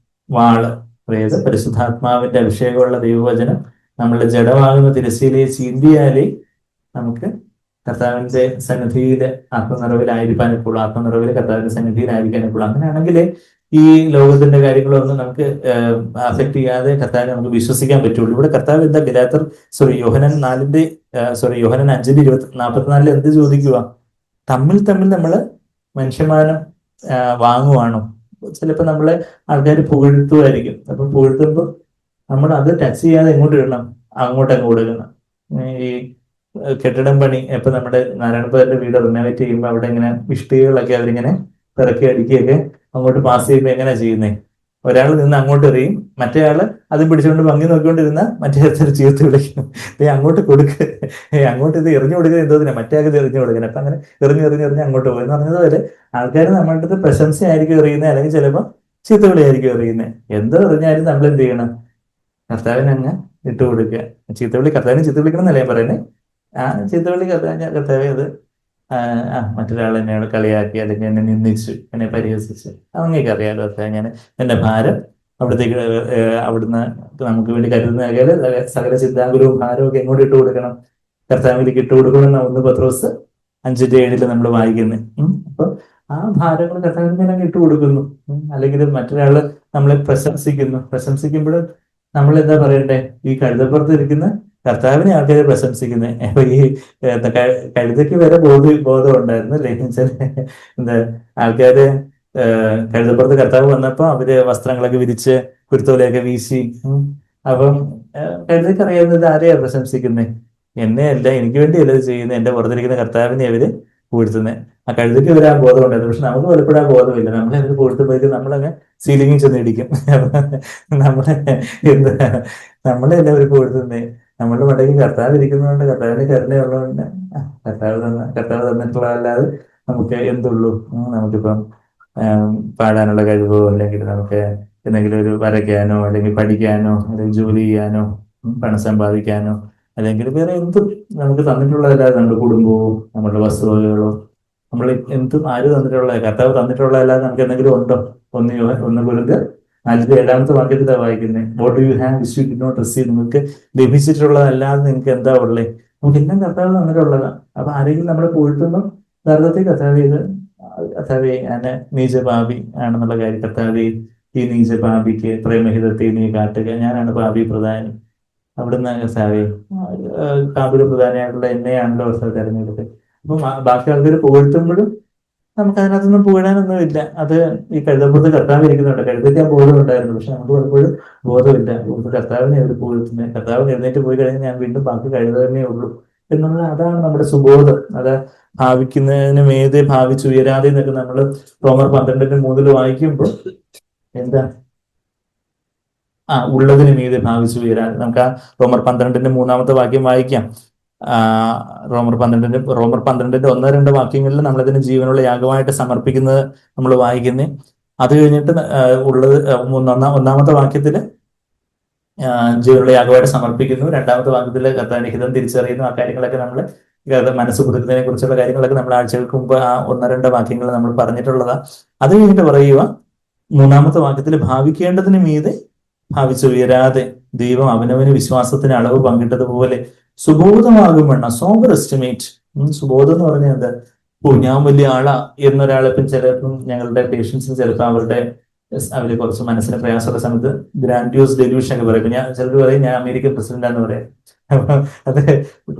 വാള്, അതായത് പരിശുദ്ധാത്മാവിന്റെ അഭിഷേകമുള്ള ദൈവവചനം നമ്മളുടെ ജഡമാകുന്ന തിരശ്ശീലയെ ചീന്തിയാലേ നമുക്ക് കർത്താവിന്റെ സന്നിധിയിൽ ആത്മനിറവിലായിരിക്കാൻ എപ്പോഴും, ആത്മനിറവിൽ കർത്താവിന്റെ സന്നിധിയിലായിരിക്കാൻ എപ്പോഴും. അങ്ങനെയാണെങ്കിൽ ഈ ലോകത്തിന്റെ കാര്യങ്ങളൊന്നും നമുക്ക് അഫക്ട് ചെയ്യാതെ കർത്താവിനെ നമുക്ക് വിശ്വസിക്കാൻ പറ്റുള്ളൂ. ഇവിടെ കർത്താവ് എന്താ യോഹനൻ 4 യോഹനൻ 5:44 എന്ത് ചോദിക്കുക? തമ്മിൽ തമ്മിൽ നമ്മൾ മനുഷ്യമാനം വാങ്ങുവാണോ? ചിലപ്പോൾ നമ്മളെ ആൾക്കാർ പുകഴ്ത്തുമായിരിക്കും. അപ്പൊ പുകഴ്ത്തുമ്പോൾ നമ്മൾ അത് ടച്ച് ചെയ്യാതെ എങ്ങോട്ട് ഇടണം? അങ്ങോട്ടങ്ങ് കൊടുക്കണം. ഈ കെട്ടിടം പണി ഇപ്പൊ നമ്മുടെ നാരായണപ്പന്റെ വീട് റിനോവേറ്റ് ചെയ്യുമ്പോൾ അവിടെ ഇങ്ങനെ ഇഷ്ടികകളൊക്കെ അവരിങ്ങനെ പിറക്കി അടുക്കിയൊക്കെ അങ്ങോട്ട് പാസ് ചെയ്യുമ്പോൾ എങ്ങനെയാ ചെയ്യുന്നത്? ഒരാൾ നിന്ന് അങ്ങോട്ട് എറിയും, മറ്റേ ആള് അത് പിടിച്ചുകൊണ്ട് ഭംഗി നോക്കിക്കൊണ്ടിരുന്ന മറ്റേ അടുത്തൊരു ചീർത്ത് വിളിക്കും, അങ്ങോട്ട് കൊടുക്ക്, അങ്ങോട്ട് ഇത് എറിഞ്ഞു കൊടുക്കുക എന്തോന്നില്ല, മറ്റേ ആൾക്ക് ഇത് എറിഞ്ഞു കൊടുക്കണം. അപ്പൊ അങ്ങനെ എറിഞ്ഞ് അങ്ങോട്ട് പോകും എന്ന് പറഞ്ഞതുപോലെ ആൾക്കാർ നമ്മളുടെ അടുത്ത് പ്രശംസയായിരിക്കും എറിയുന്നത്, അല്ലെങ്കിൽ ചിലപ്പോൾ ചീത്തവിളിയായിരിക്കും എറിയുന്നത്. എന്തോ എറിഞ്ഞാലും നമ്മൾ എന്ത് ചെയ്യണം? കർത്താവിന് അങ്ങ് ഇട്ട് കൊടുക്കുക. കർത്താവിനെ ചീത്ത വിളിക്കണം എന്നല്ലേ ഞാൻ പറയുന്നത്. ആ ചീത്തവിളി കർത്താവെ അത് മറ്റൊരാൾ എന്നെ കളിയാക്കി, അല്ലെങ്കിൽ എന്നെ നിന്ദിച്ചു, എന്നെ പരിഹസിച്ചു, അങ്ങനെയൊക്കെ അറിയാലോ കർത്താവ്, ഞാൻ എന്റെ ഭാരം അവിടത്തേക്ക് അവിടുന്ന് നമുക്ക് വേണ്ടി കരുതുന്ന സകല ചിന്താകുലവും ഭാരവും ഒക്കെ എങ്ങോട്ട് ഇട്ട് കൊടുക്കണം? കർത്താവിലേക്ക് ഇട്ട് കൊടുക്കണം. 1 പത്രോസ് 5:7 നമ്മൾ വായിക്കുന്നത്. അപ്പൊ ആ ഭാരങ്ങൾ കർത്താവിന് മേലെ ഇട്ട് കൊടുക്കുന്നു. അല്ലെങ്കിൽ മറ്റൊരാള് നമ്മളെ പ്രശംസിക്കുമ്പോൾ നമ്മൾ എന്താ പറയണ്ടേ? ഈ കഴുതപ്പുറത്ത് ഇരിക്കുന്ന കർത്താവിനെ ആൾക്കാരെ പ്രശംസിക്കുന്നത്. അപ്പൊ ഈ കഴുതയ്ക്ക് വരെ ബോധം ഉണ്ടായിരുന്നു അല്ലേ? എന്താ ആൾക്കാര് കഴുതപ്പുറത്ത് കർത്താവ് വന്നപ്പോ അവര് വസ്ത്രങ്ങളൊക്കെ വിരിച്ച് കുരുത്തോലയൊക്കെ വീശി. അപ്പം കഴുതയ്ക്ക് അറിയാവുന്നത് ആരെയാ പ്രശംസിക്കുന്നത്? എന്നെ അല്ല, എനിക്ക് വേണ്ടിയല്ല ഇത് ചെയ്യുന്നത്, എന്റെ പുറത്തിരിക്കുന്ന കർത്താവിനെ അവര് പൂഴ്ത്തുന്നത്. ആ കഴുതയ്ക്ക് വരെ ആ ബോധം ഉണ്ടായിരുന്നു. പക്ഷെ നമുക്ക് പലപ്പോഴും ആ ബോധമില്ല. നമ്മളെ അവര് പൂഴ്ത്തുമ്പോഴേക്കും നമ്മളങ്ങ് സീലിംഗിൽ ചെന്ന് ഇടിക്കും. നമ്മളെ എന്താ നമ്മളെ എല്ലാവരും പൂഴ്ത്തുന്നേ. നമ്മളുടെ മടക്കി കർത്താവ് ഇരിക്കുന്നതുകൊണ്ട്, കർത്താവിന്റെ കരുണയുള്ളതുകൊണ്ട് കർത്താവ് തന്നിട്ടുള്ളതല്ലാതെ നമുക്ക് എന്തുള്ളൂ? നമുക്കിപ്പം പാടാനുള്ള കഴിവോ, അല്ലെങ്കിൽ നമുക്ക് എന്തെങ്കിലും ഒരു വരയ്ക്കാനോ, അല്ലെങ്കിൽ പഠിക്കാനോ, അല്ലെങ്കിൽ ജോലി ചെയ്യാനോ, പണം സമ്പാദിക്കാനോ, അല്ലെങ്കിൽ വേറെ എന്തും നമുക്ക് തന്നിട്ടുള്ളതല്ലാതെ, നമ്മുടെ കുടുംബവും നമ്മുടെ വസ്തുവകകളോ, നമ്മൾ എന്തും ആര് തന്നിട്ടുള്ള? കർത്താവ് തന്നിട്ടുള്ളതല്ലാതെ നമുക്ക് എന്തെങ്കിലും ഉണ്ടോ? ഒന്ന് കൊരുത് 4-7 വാക്യത്തിലാണ് വായിക്കുന്നത്. What do you have which you did not receive? നിങ്ങൾക്ക് ലഭിച്ചിട്ടുള്ളതല്ലാതെ നിങ്ങൾക്ക് എന്താ ഉള്ളേ? നമുക്ക് എല്ലാം കർത്താവ് തന്നിട്ടുള്ളതാണ്. അപ്പൊ ആരെങ്കിലും നമ്മളെ പോയിട്ടുണ്ടോ? യഥാർത്ഥത്തിൽ കർത്താവെ ഞാൻ നീചപാപി ആണെന്നുള്ള കാര്യം, കർത്താവെ ഈ നീചപാപിക്ക് പ്രേമഹിതത്തെ നീ കാട്ടുക, ഞാനാണ് പാപി പ്രധാനി. അവിടുന്ന് കർത്താവെ കാബില പ്രധാനിയായിട്ടുള്ള എന്നെയാണല്ലോ തെരഞ്ഞെടുത്ത്. അപ്പൊ ബാക്കി ആൾക്കാർ പുകഴ്ത്തുമ്പോഴും നമുക്ക് അതിനകത്തൊന്നും പുകഴാനൊന്നും ഇല്ല. അത് ഈ കഴുതപ്പുറത്ത് കർത്താവ് ഇരിക്കുന്നുണ്ട്. കഴുതയ്ക്ക് ആ ബോധം ഉണ്ടായിരുന്നു, പക്ഷെ നമുക്ക് പലപ്പോഴും ബോധമില്ല. കർത്താവിനെ അവർ പുകഴ്ത്തുന്നത്. കർത്താവ് എഴുന്നേറ്റ് പോയി കഴിഞ്ഞാൽ ഞാൻ വീണ്ടും ബാക്കി കഴുത തന്നെ ഉള്ളൂ എന്നുള്ള, അതാണ് നമ്മുടെ സുബോധം. അത് ഭാവിക്കുന്നതിന് മേതെ ഭാവിച്ചുയരാതെ എന്നൊക്കെ നമ്മൾ റോമർ 12:3 വായിക്കുമ്പോൾ എന്താ? ഉള്ളതിന് മീതെ ഭാവിച്ചുയരാതെ. നമുക്ക് ആ റോമർ 12:3 വാക്യം വായിക്കാം. റോമർ 12:1, 2 വാക്യങ്ങളിൽ നമ്മളതിന് ജീവനുള്ള യാഗമായിട്ട് സമർപ്പിക്കുന്നത് നമ്മൾ വായിക്കുന്നത്. അത് കഴിഞ്ഞിട്ട് ഉള്ളത് ഒന്നാമത്തെ വാക്യത്തില് ജീവനുള്ള യാഗമായിട്ട് സമർപ്പിക്കുന്നു. 2ാമത്തെ വാക്യത്തില് കർത്താവിന്റെ ഹിതം തിരിച്ചറിയുന്നു. ആ കാര്യങ്ങളൊക്കെ നമ്മൾ മനസ്സ് പുതുക്കുന്നതിനെ കുറിച്ചുള്ള കാര്യങ്ങളൊക്കെ നമ്മൾ ആഴ്ചകൾക്ക് മുമ്പ് ആ 1-2 വാക്യങ്ങൾ നമ്മൾ പറഞ്ഞിട്ടുള്ളതാ. അത് കഴിഞ്ഞിട്ട് പറയുക 3ാമത്തെ വാക്യത്തിൽ ഭാവിക്കേണ്ടതിന് മീതെ ഭാവിച്ചുയരാതെ ദൈവം അവനവന് വിശ്വാസത്തിന് അളവ് പങ്കിട്ടതുപോലെ സുബോധമാകുമെന്ന സോബർ എസ്റ്റിമേറ്റ്. സുബോധം എന്ന് പറഞ്ഞാൽ എന്താ? ഞാൻ വലിയ ആളാ എന്നൊരാളിപ്പം ചിലപ്പം ഞങ്ങളുടെ പേഷ്യൻസിന് ചിലപ്പോൾ അവര് കുറച്ച് മനസ്സിന് പ്രയാസമുള്ള സമയത്ത് ഗ്രാൻഡ്യൂസ് ഡെലൂഷൻ ഒക്കെ പറയും. ചിലർ പറയും ഞാൻ അമേരിക്കൻ പ്രസിഡന്റാന്ന് പറയാം. അപ്പൊ അത്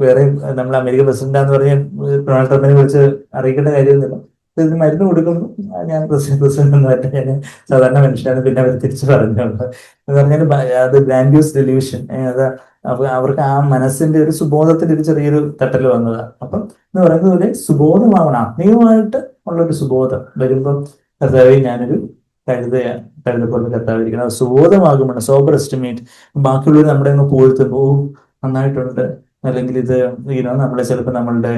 വേറെ, നമ്മൾ അമേരിക്കൻ പ്രസിഡന്റാന്ന് പറഞ്ഞാൽ ഡൊണാൾഡ് ട്രംപിനെ കുറിച്ച് അറിയിക്കേണ്ട കാര്യമൊന്നുമില്ല. ഇത് മരുന്ന് കൊടുക്കുന്നു, ഞാൻ പ്രസിഡന്റ് എന്ന് പറഞ്ഞാൽ ഞാൻ സാധാരണ മനുഷ്യനാണ്. പിന്നെ അവർ തിരിച്ചു പറഞ്ഞുകൊണ്ട് എന്ന് പറഞ്ഞാൽ അത് ഗ്രാൻഡ്യൂസ് ഡെലൂഷൻ. അത് അവർക്ക് ആ മനസ്സിന്റെ ഒരു സുബോധത്തിന്റെ ഒരു ചെറിയൊരു തട്ടൽ വന്നതാണ്. അപ്പം എന്ന് പറയുന്നത് പോലെ സുബോധമാവണം, ആത്മീയമായിട്ട് ഉള്ളൊരു സുബോധം വരുമ്പം കർത്താവെ ഞാനൊരു കഴുതപോലെ കർത്താവിരിക്കണം. സുബോധമാകുമ്പോൾ സോബർ എസ്റ്റിമേറ്റ്. ബാക്കിയുള്ളവർ നമ്മുടെ അങ്ങ് പോഴ്ത്തുമ്പോ നന്നായിട്ടുണ്ട്, അല്ലെങ്കിൽ ഇത് നമ്മളെ ചിലപ്പോൾ നമ്മളുടെ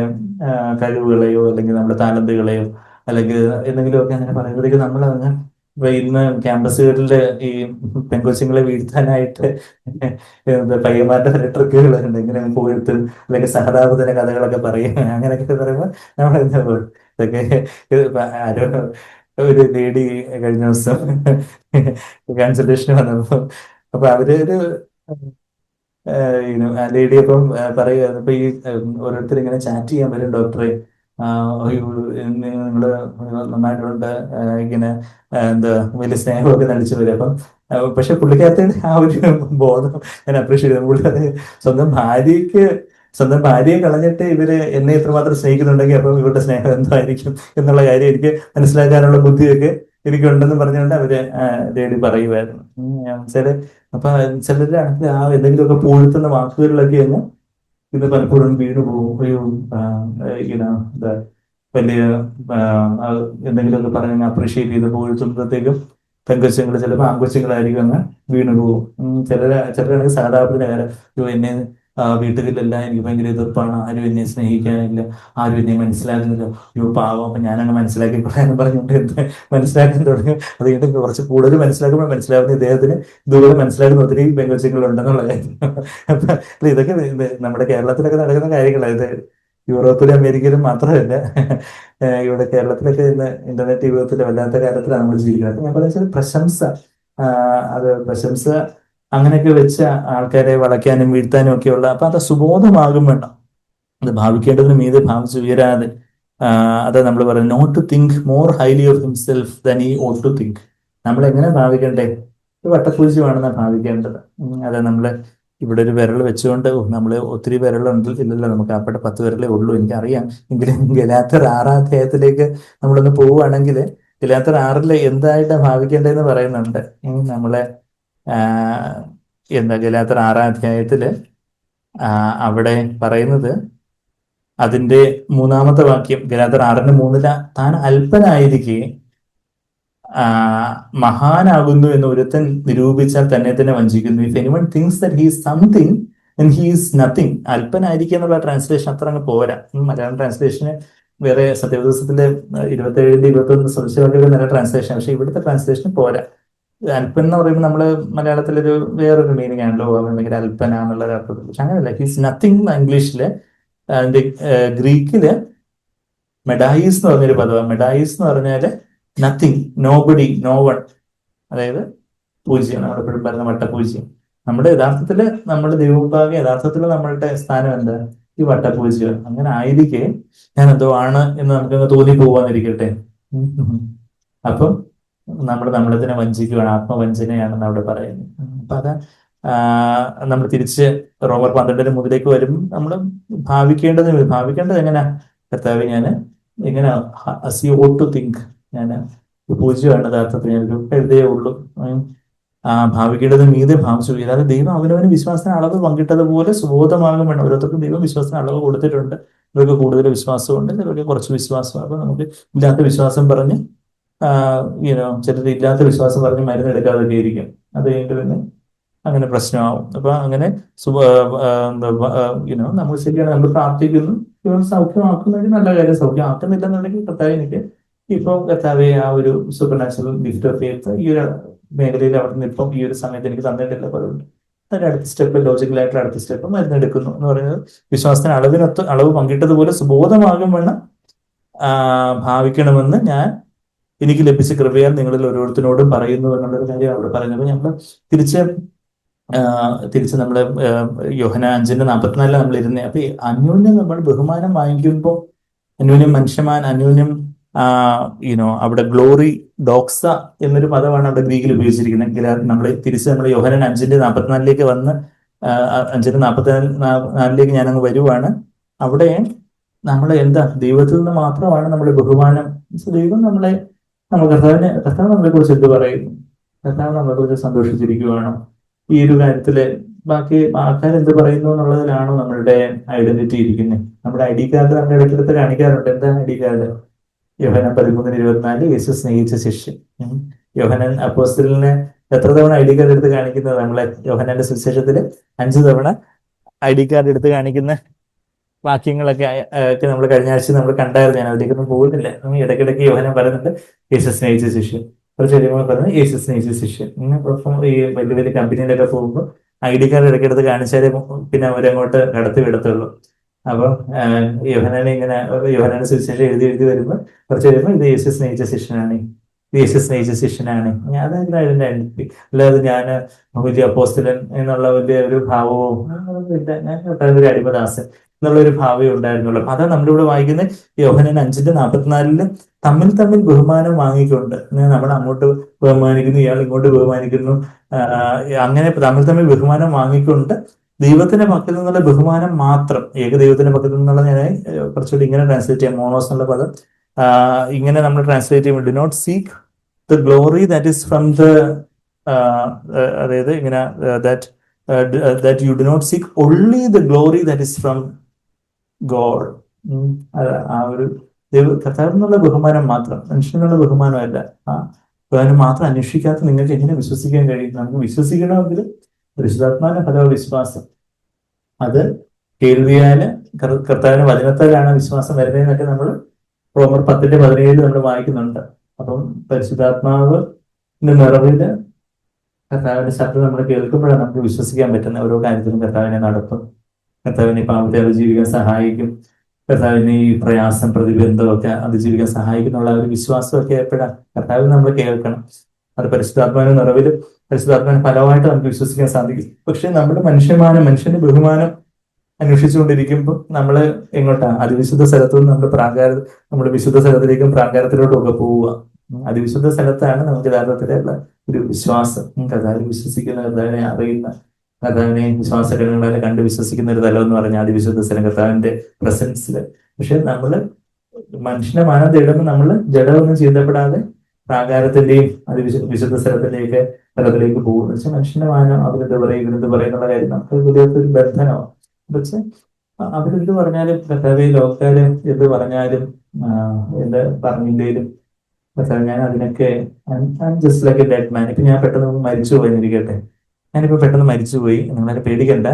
കഴിവുകളെയോ, അല്ലെങ്കിൽ നമ്മുടെ താലന്തുകളെയോ, അല്ലെങ്കിൽ എന്തെങ്കിലുമൊക്കെ അങ്ങനെ പറയുമ്പോഴേക്ക് നമ്മൾ അങ്ങ് ഇന്ന് ക്യാമ്പസുകളില് ഈ പെൺകൊച്ചുങ്ങളെ വീഴ്ത്താനായിട്ട് പയ്യന്മാരുടെ ട്രിക്കുകളുണ്ട്. ഇങ്ങനെ പോയിട്ട് അല്ലെങ്കിൽ സഹതാപത്തിന്റെ കഥകളൊക്കെ പറയും. അങ്ങനെയൊക്കെ പറയുമ്പോൾ നമ്മൾ എന്താ ഇതൊക്കെ ആരോ ഒരു ലേഡി കഴിഞ്ഞ ദിവസം കൺസൾട്ടേഷൻ വന്നപ്പോ അപ്പൊ അവര് ലേഡി അപ്പം പറയുക ഇപ്പൊ ഈ ഓരോരുത്തർ ഇങ്ങനെ ചാറ്റ് ചെയ്യാൻ വരും ഡോക്ടറെ. നിങ്ങള് നന്നായിട്ടുണ്ട്, ഇങ്ങനെ എന്താ വലിയ സ്നേഹമൊക്കെ നടിച്ചു വരും. അപ്പം പക്ഷെ പുള്ളിക്കകത്ത് ആ ഒരു ബോധം ഞാൻ അപ്രീഷിയേറ്റ് ചെയ്യുന്നു. പുള്ളി അത് സ്വന്തം ഭാര്യയ്ക്ക് സ്വന്തം ഭാര്യയെ കളഞ്ഞിട്ട് ഇവര് എന്നെ ഇത്രമാത്രം സ്നേഹിക്കുന്നുണ്ടെങ്കിൽ അപ്പം ഇവരുടെ സ്നേഹം എന്തായിരിക്കും എന്നുള്ള കാര്യം എനിക്ക് മനസ്സിലാക്കാനുള്ള ബുദ്ധിയൊക്കെ എനിക്കുണ്ടെന്ന് പറഞ്ഞുകൊണ്ട് അവര് ലേഡി പറയുമായിരുന്നു. ചില അപ്പൊ ചിലരാണെങ്കിൽ ആ എന്തെങ്കിലുമൊക്കെ പൂഴ്ത്തുന്ന വാക്കുകളിലൊക്കെ അങ്ങ് ഇത് പലപ്പോഴും വീണ് പോകും. ഒരു ഇങ്ങനെ എന്താ വലിയ ആ, ആ, എന്തെങ്കിലുമൊക്കെ പറഞ്ഞ് അപ്രീഷിയേറ്റ് ചെയ്ത് പൂഴ്ത്തുമ്പോഴത്തേക്കും പെങ്കൊച്ചുങ്ങൾ ചിലപ്പോൾ ആൺകൊച്ചുങ്ങളായിരിക്കും അങ്ങ് വീണ് പോകും. ചിലരാണെങ്കിൽ സാധാരണ എന്നെ വീട്ടുകളിലെല്ലാം എനിക്ക് ഭയങ്കര എതിർപ്പാണ്, ആരും എന്നെ സ്നേഹിക്കാനില്ല, ആരും എന്നെ മനസ്സിലാക്കുന്നില്ല, പാവം അപ്പൊ ഞാനങ്ങ് മനസ്സിലാക്കിക്കൊള്ളാന്ന് പറഞ്ഞുകൊണ്ട് എന്ത് മനസ്സിലാക്കാൻ തുടങ്ങും. അത് കഴിഞ്ഞിട്ട് കുറച്ച് കൂടുതൽ മനസ്സിലാക്കുമ്പോൾ മനസ്സിലാവുന്ന ഇദ്ദേഹത്തിന് ഇതുപോലെ മനസ്സിലാക്കുന്ന ഒത്തിരി പെങ്കൊച്ചുങ്ങൾ ഉണ്ടെന്നുള്ള കാര്യം. അപ്പൊ ഇതൊക്കെ നമ്മുടെ കേരളത്തിലൊക്കെ നടക്കുന്ന കാര്യങ്ങളാണ്. ഇത് യൂറോപ്പിലും അമേരിക്കയിലും മാത്രമല്ല, ഇവിടെ കേരളത്തിലൊക്കെ ഇന്ന് ഇന്റർനെറ്റ് യുഗത്തിൽ വല്ലാത്ത കാലത്തിലാണ് നമ്മൾ ജീവിക്കുന്നത്. അപ്പൊ ഞാൻ പറയുന്നത് പ്രശംസ, അത് പ്രശംസ അങ്ങനെയൊക്കെ വെച്ച് ആൾക്കാരെ വളയ്ക്കാനും വീഴ്ത്താനും ഒക്കെയുള്ള, അപ്പൊ അത് സുബോധമാകും വേണം. അത് ഭാവിക്കേണ്ടതിന് മീതെ ഭാവിച്ചുയരാതെ, അത് നമ്മൾ പറയുന്നത് not to think more highly of himself than he ought to think. നമ്മൾ എങ്ങനെ ഭാവിക്കണ്ടേ? ഒരു വട്ടപൂജ്യമാണെന്നാണ് ഭാവിക്കേണ്ടത്. അത് നമ്മള് ഇവിടെ ഒരു വിരൽ വെച്ചുകൊണ്ട് നമ്മൾ ഒത്തിരി വിരലുണ്ട് ഇല്ലല്ലോ, നമുക്ക് അപ്പടെ 10 വിരലേ ഉള്ളൂ എനിക്കറിയാം. എങ്കിലും ഗലാത്യർ 6-ാം അധ്യായത്തിലേക്ക് നമ്മളൊന്ന് പോവുകയാണെങ്കിൽ ഗലാത്യർ 6 എന്തായിട്ട് ഭാവിക്കേണ്ടതെന്ന് പറയുന്നുണ്ട്. നമ്മളെ എന്താ ഗലാത്യർ 6-ാം അധ്യായത്തില് അവിടെ പറയുന്നത്, അതിന്റെ 3-ാമത്തെ വാക്യം, ഗലാത്യർ 6:3 താൻ അല്പനായിരിക്കെ മഹാനാകുന്നു എന്ന് ഒരുത്തൻ നിരൂപിച്ചാൽ തന്നെ തന്നെ വഞ്ചിക്കുന്നു. If anyone thinks that he is something and he is nothing. അല്പനായിരിക്കുക എന്നുള്ള ട്രാൻസ്ലേഷൻ അത്ര അങ്ങ് പോരാ. മലയാളം ട്രാൻസ്ലേഷന് വേറെ സത്യവിശ്വാസത്തിന്റെ 27-ന്റെ 21 സദൃശവാക്യങ്ങൾ നല്ല ട്രാൻസ്ലേഷൻ, പക്ഷെ ഇവിടുത്തെ ട്രാൻസ്ലേഷൻ പോരാ. അല്പൻ എന്ന് പറയുമ്പോൾ നമ്മള് മലയാളത്തിലൊരു വേറൊരു മീനിങ് ആണല്ലോ, ഭയങ്കര അല്പനാന്നുള്ള അർത്ഥത്തിൽ. പക്ഷെ അങ്ങനെയല്ല, ഹിസ് നത്തിങ് ഇംഗ്ലീഷില്. അതിന്റെ ഗ്രീക്കില് മെഡായിസ് എന്ന് പറഞ്ഞൊരു പദമാണ്. മെഡായിസ് എന്ന് പറഞ്ഞാല് നത്തിങ്, നോബഡി, നോ വൺ, അതായത് പൂജ്യം. നമ്മുടെ എപ്പോഴും പറയുന്ന വട്ടപൂജ്യം. നമ്മുടെ യഥാർത്ഥത്തില് നമ്മുടെ ദൈവമുമ്പാകെ യഥാർത്ഥത്തില് നമ്മളുടെ സ്ഥാനം എന്താ? ഈ വട്ടപൂജ്യം. അങ്ങനെ ആയിരിക്കെ ഞാൻ എന്തോ ആണ് എന്ന് നമുക്കങ്ങ് തോന്നി പോവാന്നിരിക്കട്ടെ. അപ്പം നമ്മളെ തന്നെ വഞ്ചിക്കുകയാണ്, ആത്മവഞ്ചനയാണെന്ന് അവിടെ പറയുന്നത്. അപ്പൊ അത് നമ്മൾ തിരിച്ച് റോമർ 12:3 വരുമ്പോൾ നമ്മൾ ഭാവിക്കേണ്ടത് എങ്ങനെയാ? കർത്താവ്, ഞാൻ എങ്ങനെ as you ought to think, ഞാൻ പൂജ്യമാണ് യഥാർത്ഥത്തിൽ, ഞാൻ എഴുതേ ഉള്ളൂ. ഭാവിക്കേണ്ടത് മീതെ ഭാവിച്ചു. അതായത് ദൈവം അവനവന് വിശ്വാസത്തിന് അളവ് പങ്കിട്ടതുപോലെ സുബോധമാകും വേണം. ഓരോരുത്തർക്കും ദൈവം വിശ്വാസത്തിന് അളവ് കൊടുത്തിട്ടുണ്ട്. ഇവർക്ക് കൂടുതൽ വിശ്വാസമുണ്ട്, ചിലർക്ക് കുറച്ച് വിശ്വാസം. അപ്പൊ നമുക്ക് ഇല്ലാത്ത വിശ്വാസം പറഞ്ഞ് ചിലർ ഇല്ലാത്ത വിശ്വാസം പറഞ്ഞ് മരുന്ന് എടുക്കാതൊക്കെ ഇരിക്കും. അത് കഴിഞ്ഞിട്ട് പിന്നെ അങ്ങനെ പ്രശ്നമാവും. അപ്പൊ അങ്ങനെ നമ്മൾ ശരിയാണ്, നമ്മൾ പ്രാർത്ഥിക്കുന്നു, ഇവർ സൗഖ്യമാക്കുന്നതിന് നല്ല കാര്യം. സൗഖ്യം ആക്കുന്നില്ലെന്നുണ്ടെങ്കിൽ കർത്താവ് എനിക്ക് ഇപ്പം കർത്താവെ ആ ഒരു super natural gift of faith ഈ ഒരു മേഖലയിൽ അവിടെ നിന്ന് ഇപ്പം ഈ ഒരു സമയത്ത് എനിക്ക് തന്നിട്ടില്ല പലരുണ്ട്. അതിന്റെ അടുത്ത സ്റ്റെപ്പ്, ലോജിക്കലായിട്ടുള്ള അടുത്ത സ്റ്റെപ്പ് മരുന്നെടുക്കുന്നു എന്ന് പറയുന്നത് വിശ്വാസത്തിന് അളവ് പങ്കിട്ടതുപോലെ സുബോധമാകും വേണം ഭാവിക്കണമെന്ന് ഞാൻ എനിക്ക് ലഭിച്ച കൃപയാൽ നിങ്ങളിൽ ഓരോരുത്തരോടും പറയുന്നു എന്നുള്ളൊരു കാര്യം അവിടെ പറയുന്നത്. ഞങ്ങൾ തിരിച്ച് നമ്മള് യോഹന്നാൻ 5:44 നമ്മൾ ഇരുന്നേ. അപ്പൊ അന്യോന്യം നമ്മൾ ബഹുമാനം വാങ്ങിക്കുമ്പോൾ, അന്യോന്യം അന്യോന്യം അവിടെ ഗ്ലോറി ഡോക്സ എന്നൊരു പദമാണ് അവിടെ ഗ്രീക്കിൽ ഉപയോഗിച്ചിരിക്കുന്നത്. നമ്മൾ യോഹന്നാൻ 5:44 വന്ന് 5:44 ഞാനങ്ങ് വരുവാണ്. അവിടെ നമ്മൾ എന്താ, ദൈവത്തിൽ നിന്ന് മാത്രമാണ് നമ്മൾ ബഹുമാനം. ദൈവം കർത്താവ് നമ്മളെ കുറിച്ച് എന്ത് പറയുന്നു? കർത്താവ് നമ്മളെ കുറിച്ച് സന്തോഷിച്ചിരിക്കുകയാണോ? ഈ ഒരു കാര്യത്തില് ബാക്കി ആൾക്കാർ എന്ത് പറയുന്നു എന്നുള്ളതിലാണോ നമ്മളുടെ ഐഡന്റിറ്റി ഇരിക്കുന്നത്? നമ്മുടെ ഐ ഡി കാർഡ് നമ്മുടെ ഇടയ്ക്കെടുത്ത് കാണിക്കാറുണ്ട്. എന്താ ഐ ഡി കാർഡ്? യോഹന്നാൻ 13:24 യേശു സ്നേഹിച്ച ശിഷ്യൻ. യോഹന്നാൻ അപ്പോസ്തലനെ എത്ര തവണ ഐ ഡി കാർഡ് എടുത്ത് കാണിക്കുന്നത്? നമ്മളെ യോഹന്നാന്റെ സുവിശേഷത്തില് 5 തവണ ഐ ഡി കാർഡ് എടുത്ത് കാണിക്കുന്ന വാക്യങ്ങളൊക്കെ നമ്മൾ കഴിഞ്ഞ ആഴ്ച നമ്മൾ കണ്ടായിരുന്നു. ഞാൻ അതിലേക്കൊന്നും പോകുന്നില്ല. ഇടയ്ക്കിടയ്ക്ക് യോഹന്നാൻ പറയുന്നുണ്ട് യേശു സ്നേഹിച്ച ശിഷ്യൻ, കുറച്ച് കഴിയുമ്പോൾ പറയുന്നത് യേശു സ്നേഹിച്ച ശിഷ്യൻ. ഇപ്പം ഈ വലിയ വലിയ കമ്പനിയിലൊക്കെ പോകുമ്പോൾ ഐ ഡി കാർഡ് ഇടയ്ക്കെടുത്ത് കാണിച്ചാലേ പിന്നെ അവരങ്ങോട്ട് കടത്തി വിടത്തുള്ളൂ. അപ്പം യോഹന്നാനെ സുവിശേഷം എഴുതി വരുമ്പോൾ കുറച്ച് കഴിയുമ്പോൾ ഇത് യേശു സ്നേഹിച്ച ശിഷ്യനാണ്, യേശു സ്നേഹിച്ച ശിഷ്യനാണ് അതായിരുന്നു അതിന്റെ ഐഡന്റിറ്റി. അല്ലാതെ ഞാൻ വലിയ അപ്പോസ്തലൻ എന്നുള്ള വലിയ ഒരു ഭാവവും ഇല്ല. ഞാൻ ഒരു അടിമദാസൻ എന്നുള്ള ഒരു ഭാവമേ ഉണ്ടായിരുന്നുള്ളൂ. അതാ നമ്മളിവിടെ വായിക്കുന്നത് യോഹന്നാൻ 5:44 തമ്മിൽ തമ്മിൽ ബഹുമാനം വാങ്ങിക്കൊണ്ട് നമ്മൾ അങ്ങോട്ട് ബഹുമാനിക്കുന്നു, ഇയാൾ ഇങ്ങോട്ട് ബഹുമാനിക്കുന്നു. അങ്ങനെ തമ്മിൽ തമ്മിൽ ബഹുമാനം വാങ്ങിക്കൊണ്ട് ദൈവത്തിന്റെ പക്കൽ നിന്നുള്ള ബഹുമാനം മാത്രം, ഏക ദൈവത്തിന്റെ പക്കൽ നിന്നുള്ള, ഞാൻ കുറച്ചുകൂടി ഇങ്ങനെ ട്രാൻസ്ലേറ്റ് ചെയ്യാം, മോണോസ് എന്നുള്ള പദം ഇങ്ങനെ നമ്മൾ ട്രാൻസ്ലേറ്റ് ചെയ്യുമ്പോൾ do not seek the glory that is from the, അതായത് ഇങ്ങനെ that you do not seek only the glory that is from God. ആ ഒരു കർത്താവിനുള്ള ബഹുമാനം മാത്രം, മനുഷ്യനുള്ള ബഹുമാനമല്ല. ആ ബഹുമാനം മാത്രം അന്വേഷിക്കാത്ത നിങ്ങൾക്ക് എങ്ങനെ വിശ്വസിക്കാൻ കഴിയും? നമുക്ക് വിശ്വസിക്കണമെങ്കിൽ പരിശുദ്ധാത്മാവിന്റെ ഫലവ വിശ്വാസം, അത് കേൾവിയാല് കർത്താവിന്റെ വചനത്താലാണ് വിശ്വാസം വരുന്നതെന്നൊക്കെ നമ്മൾ റോമർ 10:17 നമ്മൾ വായിക്കുന്നുണ്ട്. അപ്പം പരിശുദ്ധാത്മാവിന്റെ നിറവില് കർത്താവിന്റെ ശബ്ദം നമ്മൾ കേൾക്കുമ്പോഴാണ് നമുക്ക് വിശ്വസിക്കാൻ പറ്റുന്ന ഓരോ കാര്യത്തിലും കർത്താവിനെ നടത്തും, കർത്താവിനെ പാപത്തെ അതിജീവിക്കാൻ സഹായിക്കും, കർത്താവിന് ഈ പ്രയാസം പ്രതിബന്ധമൊക്കെ അതിജീവിക്കാൻ സഹായിക്കുന്നുള്ള ഒരു വിശ്വാസമൊക്കെ എപ്പോഴാണ് കർത്താവിൽ നമ്മൾ കേൾക്കണം. അത് പരിശുദ്ധാത്മാവിന്റെ നിറവില് പരിശുദ്ധാത്മാവിന് ഫലമായിട്ട് നമുക്ക് വിശ്വസിക്കാൻ സാധിക്കും. പക്ഷെ നമ്മുടെ മനുഷ്യന്റെ ബഹുമാനം അന്വേഷിച്ചുകൊണ്ടിരിക്കുമ്പോൾ നമ്മൾ എങ്ങോട്ടാ? അതിവിശുദ്ധ സ്ഥലത്തു നിന്ന് നമ്മൾ വിശുദ്ധ സ്ഥലത്തിലേക്കും പ്രാകാരത്തിലോട്ടും ഒക്കെ പോവുക. അതിവിശുദ്ധ സ്ഥലത്താണ് നമുക്ക് യഥാർത്ഥത്തിലുള്ള ഒരു വിശ്വാസം, കർത്താവിനെ വിശ്വസിക്കുന്ന, കർത്താവിനെ അറിയുന്ന, കർത്താവിനെ വിശ്വാസഘടനകളെ കണ്ട് വിശ്വസിക്കുന്ന ഒരു തലം എന്ന് പറഞ്ഞാൽ അതിവിശുദ്ധ സ്ഥലം, കർത്താവിന്റെ പ്രസൻസില്. പക്ഷെ നമ്മള് മനുഷ്യന്റെ മാനം തേടുമ്പോൾ നമ്മൾ ജഡമൊന്നും ചെയ്തപ്പെടാതെ പ്രാകാരത്തിന്റെയും വിശുദ്ധ സ്ഥലത്തിന്റെയൊക്കെ തലത്തിലേക്ക് പോകും. പക്ഷെ മനുഷ്യന്റെ മാനം അവരെന്ത് പറയും ഇവരെന്ത് പറയുന്നുള്ള കാര്യം നമുക്ക് പുതിയൊരു ബന്ധനമാണ്. പക്ഷെ അവരെന്ത് പറഞ്ഞാലും കർത്താവെ, ലോകക്കാര് എന്ത് പറഞ്ഞാലും എന്ത് പറഞ്ഞില്ലേലും കർത്താവ്, ഞാൻ അതിനൊക്കെ ജസ്റ്റ് ലൈക്ക് എ ഡെഡ് മാൻ. ഇപ്പൊ ഞാൻ പെട്ടെന്ന് മരിച്ചു പോയെന്നിരിക്കട്ടെ, ഞാനിപ്പോ പെട്ടെന്ന് മരിച്ചുപോയി, നിങ്ങളെ പേടിക്കണ്ട,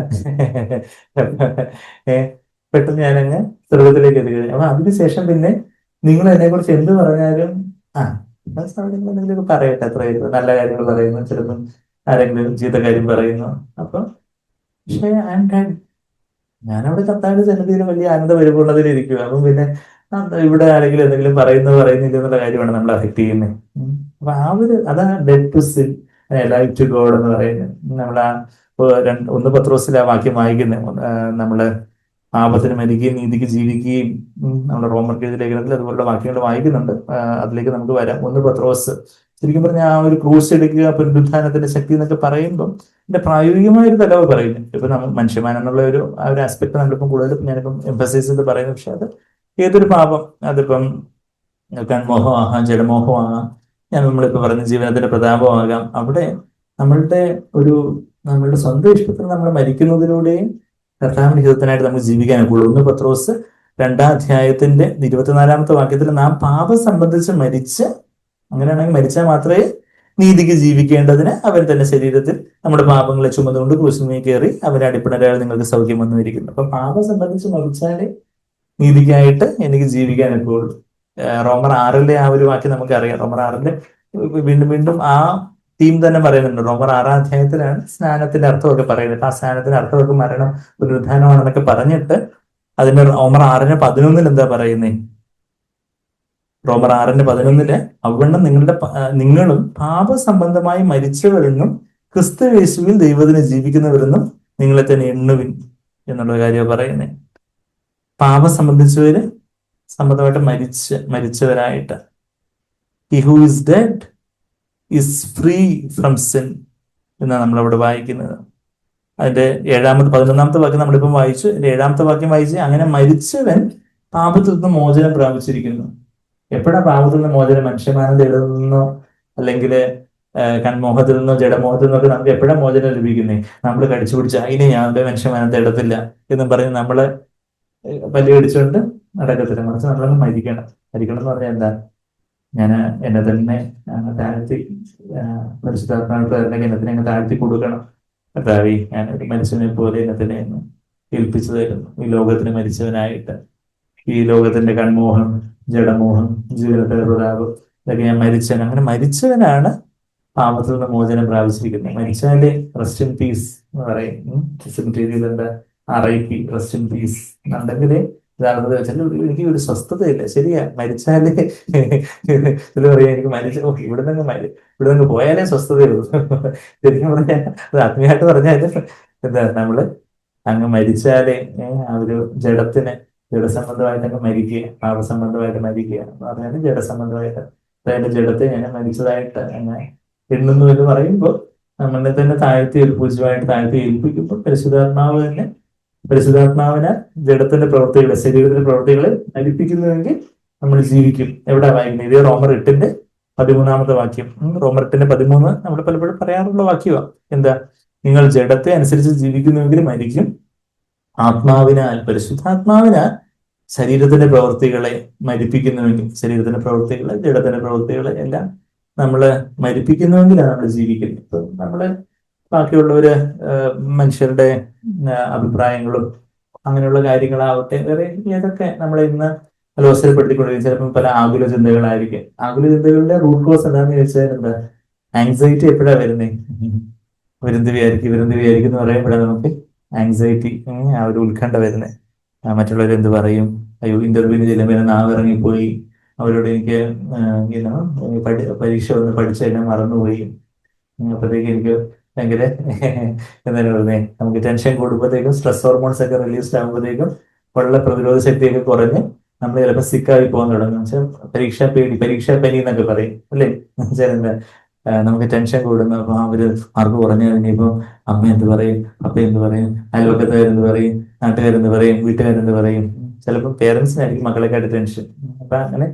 പെട്ടെന്ന് ഞാനങ്ങ് സ്വർഗത്തിലേക്ക് എത്തിക്കഴിഞ്ഞു. അപ്പൊ അതിനുശേഷം പിന്നെ നിങ്ങൾ എന്നെ കുറിച്ച് എന്ത് പറഞ്ഞാലും എന്തെങ്കിലുമൊക്കെ പറയട്ടെ, അത്രയായിരുന്നു. നല്ല കാര്യങ്ങൾ പറയുന്നു, ചിലപ്പം ആരെങ്കിലും ചീത്ത കാര്യം പറയുന്നു. അപ്പൊ പക്ഷേ ഞാനവിടെ കർത്താവിന്റെ സന്നിധിയിൽ വലിയ ആനന്ദ പരിപൂർണതയിലിരിക്കുക. അപ്പം പിന്നെ ഇവിടെ ആരെങ്കിലും എന്തെങ്കിലും പറയുന്നില്ല എന്നുള്ള കാര്യമാണ് നമ്മൾ അഫക്ട് ചെയ്യുന്നത്. അപ്പൊ അതാണ് dead to sin, life to God എന്ന് പറയുന്നത്. നമ്മൾ ആ 1 പത്രോസിൽ ആ വാക്യം വായിക്കുന്നത്, നമ്മള് പാപത്തിന് മരിക്കുകയും നീതിക്ക് ജീവിക്കുകയും, നമ്മുടെ റോമർ ലേഖനത്തിൽ അതുപോലുള്ള വാക്യങ്ങൾ വായിക്കുന്നുണ്ട്. അതിലേക്ക് നമുക്ക് വരാം. 1 പത്രോസ് ശരിക്കും പറഞ്ഞാൽ ആ ഒരു ക്രൂസ് എടുക്കുക, പുനരുത്ഥാനത്തിന്റെ ശക്തി എന്നൊക്കെ പറയുമ്പോൾ ഇതിന്റെ പ്രായോഗികമായ ഒരു തലവ് പറയുന്നത്. ഇപ്പൊ നമ്മൾ മനുഷ്യമാനം എന്നുള്ള ആ ഒരു ആസ്പെക്ട് നമ്മളിപ്പം കൂടുതൽ ഞാനിപ്പം എംഫസൈസ് ചെയ്ത് പറയുന്നത്. പക്ഷെ അത് ഏതൊരു പാപം, അതിപ്പം കൺമോഹമാകാം, ജഡമോഹമാകാം, നമ്മളിപ്പോ പറഞ്ഞ ജീവനത്തിന്റെ പ്രതാപമാകാം, അവിടെ നമ്മളുടെ സ്വന്തം ഇഷ്ടത്തിന് നമ്മൾ മരിക്കുന്നതിലൂടെയും കർത്താവിന്റെ ഹിതത്തിനായിട്ട് നമുക്ക് ജീവിക്കാനൊക്കെ. 1 പത്രോസ് 2-ാം അധ്യായത്തിന്റെ 24-ാമത്തെ വാക്യത്തിൽ നാം പാപം സംബന്ധിച്ച് മരിച്ച്, അങ്ങനെയാണെങ്കിൽ മരിച്ചാൽ മാത്രമേ നീതിക്ക് ജീവിക്കേണ്ടതിന് അവൻ തന്നെ ശരീരത്തിൽ നമ്മുടെ പാപങ്ങളെ ചുമന്നുകൊണ്ട് ക്രൂശിന്മേൽ കയറി അവന്റെ അടിപ്പിണരാൽ നിങ്ങൾക്ക് സൗഖ്യം വന്നിരിക്കുന്നു. അപ്പൊ പാപം സംബന്ധിച്ച് മരിച്ചാലേ നീതിക്കായിട്ട് എനിക്ക് ജീവിക്കാനൊക്കെ ഉള്ളൂ. റോമർ 6 ആ ഒരു വാക്യം നമുക്കറിയാം. റോമർ 6 വീണ്ടും വീണ്ടും ആ തീം തന്നെ പറയുന്നുണ്ട്. റോമർ 6-ാം അധ്യായത്തിലാണ് സ്നാനത്തിന്റെ അർത്ഥമൊക്കെ പറയുന്നത്. ആ സ്നാനത്തിന്റെ അർത്ഥമൊക്കെ മരണം പുനരുത്ഥാനമാണെന്നൊക്കെ പറഞ്ഞിട്ട് അതിന്റെ റോമർ 6:11 എന്താ പറയുന്നേ? റോമർ 6:11 അവണ്ണം നിങ്ങളും പാപസംബന്ധമായി മരിച്ചവരെന്നും ക്രിസ്തു യേശുവിൽ ദൈവത്തിന് ജീവിക്കുന്നവരെന്നും നിങ്ങളെ തന്നെ എണ്ണുവിൻ എന്നുള്ള കാര്യം പറയുന്നേ. പാപം സംബന്ധമായിട്ട് മരിച്ചവരായിട്ട്, he who is dead is free from sin എന്നാണ് നമ്മളവിടെ വായിക്കുന്നത്. അതിന്റെ 11-ാമത്തെ വാക്യം നമ്മളിപ്പം വായിച്ചു. അതിന്റെ 7-ാമത്തെ വാക്യം വായിച്ച്, അങ്ങനെ മരിച്ചവൻ പാപത്തിൽ നിന്ന് മോചനം പ്രാപിച്ചിരിക്കുന്നു. എപ്പോഴാ പാപത്തിൽ നിന്ന് മോചനം? മനുഷ്യമാനന്ദ എഴുതുന്നോ അല്ലെങ്കിൽ കൺമോഹത്തിൽ നിന്നോ ജഡമോഹത്തിൽ നിന്നൊക്കെ നമുക്ക് എപ്പോഴാണ് മോചനം ലഭിക്കുന്നേ? നമ്മൾ കടിച്ചു പിടിച്ച് അതിനെ ഞാൻ മനുഷ്യമാനന്ദ ഇടത്തില്ല എന്നും പറഞ്ഞ് നമ്മള് പല്ലി കടിച്ചുകൊണ്ട് നടക്കത്തില്ല. മറിച്ച് നമ്മളങ്ങ് മരിക്കണം എന്ന് പറഞ്ഞാൽ എന്താ? ഞാൻ എന്നെ തന്നെ താഴ്ത്തി, പരിശുദ്ധാത്മാവിന്റെ എന്നെ അങ്ങ് താഴ്ത്തി കൊടുക്കണം. കർത്താവേ, ഞാൻ ഒരു മനുഷ്യനെ പോലെ എന്നെ തന്നെ ഏൽപ്പിച്ചു തരുന്നു ഈ ലോകത്തിന് മരിച്ചവനായിട്ട്. ഈ ലോകത്തിന്റെ കൺമോഹം, ജഡമോഹം, ജീവിതത്തിന്റെ പ്രതാപം, ഇതൊക്കെ ഞാൻ അങ്ങനെ മരിച്ചവനാണ് പാപത്തിൽ നിന്ന് മോചനം പ്രാപിച്ചിരിക്കുന്നത്. മരിച്ചാല് റെസ്റ്റ് ഇൻ പീസ് എന്ന് പറയും. എന്താ RIP, റെസ്റ്റ് ഇൻ പീസ് എന്നുണ്ടെങ്കിൽ യഥാർത്ഥത്തിൽ വെച്ചാൽ എനിക്ക് ഒരു സ്വസ്ഥതയില്ല. ശരിയാ, മരിച്ചാല് ഇത് പറയാ എനിക്ക് മരിച്ച ഇവിടെ നിന്ന് ഇവിടെ നിന്ന് പോയാലേ സ്വസ്ഥതയുള്ളൂ. ശരിക്കും പറഞ്ഞാൽ അത് ആത്മീയമായിട്ട് പറഞ്ഞാല് എന്താ നമ്മള് അങ്ങ് മരിച്ചാലേ ആ ഒരു ജഡത്തിന് ജഡസംബന്ധമായിട്ട് അങ്ങ് മരിക്കുക, പാപസംബന്ധമായിട്ട് മരിക്കുക എന്ന് പറഞ്ഞാൽ ജഡസംബന്ധമായിട്ട്, അതായത് ജഡത്തെ ഞാൻ മരിച്ചതായിട്ട് അങ്ങനെ എണ്ണുന്നു എന്ന് പറയുമ്പോൾ നമ്മളെ തന്നെ താഴ്ത്തി പൂജ്യമായിട്ട് താഴ്ത്തി ഏൽപ്പിക്കുമ്പോൾ പരിശുദ്ധാത്മാവിനെ ജഡത്തിന്റെ പ്രവൃത്തികളെ, ശരീരത്തിന്റെ പ്രവൃത്തികളെ ഫലിപ്പിക്കുന്നുവെങ്കിൽ നമ്മൾ ജീവിക്കും. എവിടെ വായിക്കുന്നത്? ഇത് റോമർ 8:13 വാക്യം. റോമർ 8:13 നമ്മൾ പലപ്പോഴും പറയാറുള്ള വാക്യമാണ്. എന്താ? നിങ്ങൾ ജഡത്തെ അനുസരിച്ച് ജീവിക്കുന്നുവെങ്കിൽ മരിക്കും, ആത്മാവിനാൽ പരിശുദ്ധാത്മാവിനാൽ ശരീരത്തിന്റെ പ്രവൃത്തികളെ മരിപ്പിക്കുന്നുവെങ്കിൽ, ശരീരത്തിന്റെ പ്രവൃത്തികളെ ജഡത്തിന്റെ പ്രവൃത്തികളെ എല്ലാം നമ്മള് മരിപ്പിക്കുന്നുവെങ്കിലാണ് നമ്മൾ ജീവിക്കുന്നത്. ഇപ്പൊ നമ്മള് ബാക്കിയുള്ളവര് മനുഷ്യരുടെ അഭിപ്രായങ്ങളും അങ്ങനെയുള്ള കാര്യങ്ങളാവട്ടെ വേറെ ഏതൊക്കെ നമ്മളെ ഇന്ന് അലോസരപ്പെടുത്തിക്കൊണ്ടിരിക്കും. ചിലപ്പോൾ പല ആകുല ചിന്തകളായിരിക്കും. ആകുല ചിന്തകളുടെ റൂട്ട് കോസ് എന്താണെന്ന് ചോദിച്ചാൽ എന്താ? ആങ്സൈറ്റി എപ്പോഴാ വരുന്നേ? വിരുന്ന് വിചാരിക്കും എന്ന് പറയുമ്പോഴാണ് നമുക്ക് ആങ്സൈറ്റി, ആ ഒരു ഉത്കണ്ഠ വരുന്നത്. മറ്റുള്ളവർ എന്ത് പറയും, അയ്യോ ഇന്റർവ്യൂവിന് ചെല്ലുമ്പോൾ നാവ് ഇറങ്ങിപ്പോയി, അവരോട് എനിക്ക് പരീക്ഷ വന്ന് പഠിച്ചെല്ലാം മറന്നുപോയി, അപ്പോഴത്തേക്ക് എനിക്ക് ഭയങ്കര എന്താണ് പറയുന്നത്, നമുക്ക് ടെൻഷൻ കൂടുമ്പോഴത്തേക്കും സ്ട്രെസ് ഹോർമോൺസ് ഒക്കെ റിലീസ്ഡ് ആകുമ്പോഴത്തേക്കും ഉള്ള പ്രതിരോധ ശക്തിയൊക്കെ കുറഞ്ഞ് നമ്മൾ ചിലപ്പോൾ സിക്കായി പോകാൻ തുടങ്ങും. വെച്ചാൽ പരീക്ഷാ പനി എന്നൊക്കെ പറയും അല്ലേ? വെച്ചാൽ എന്താ, നമുക്ക് ടെൻഷൻ കൂടുന്നു. അപ്പൊ അവര് മാർക്ക് കുറഞ്ഞാൽ ഇനിയിപ്പോ അമ്മ എന്ത് പറയും, അപ്പ എന്ത് പറയും, അയൽവക്കത്തുകാരെന്ത് പറയും, നാട്ടുകാരെന്ത് പറയും, വീട്ടുകാരെന്ത് പറയും. ചിലപ്പോൾ പേരൻസിനായിരിക്കും മക്കളെക്കാട്ട് ടെൻഷൻ. അപ്പൊ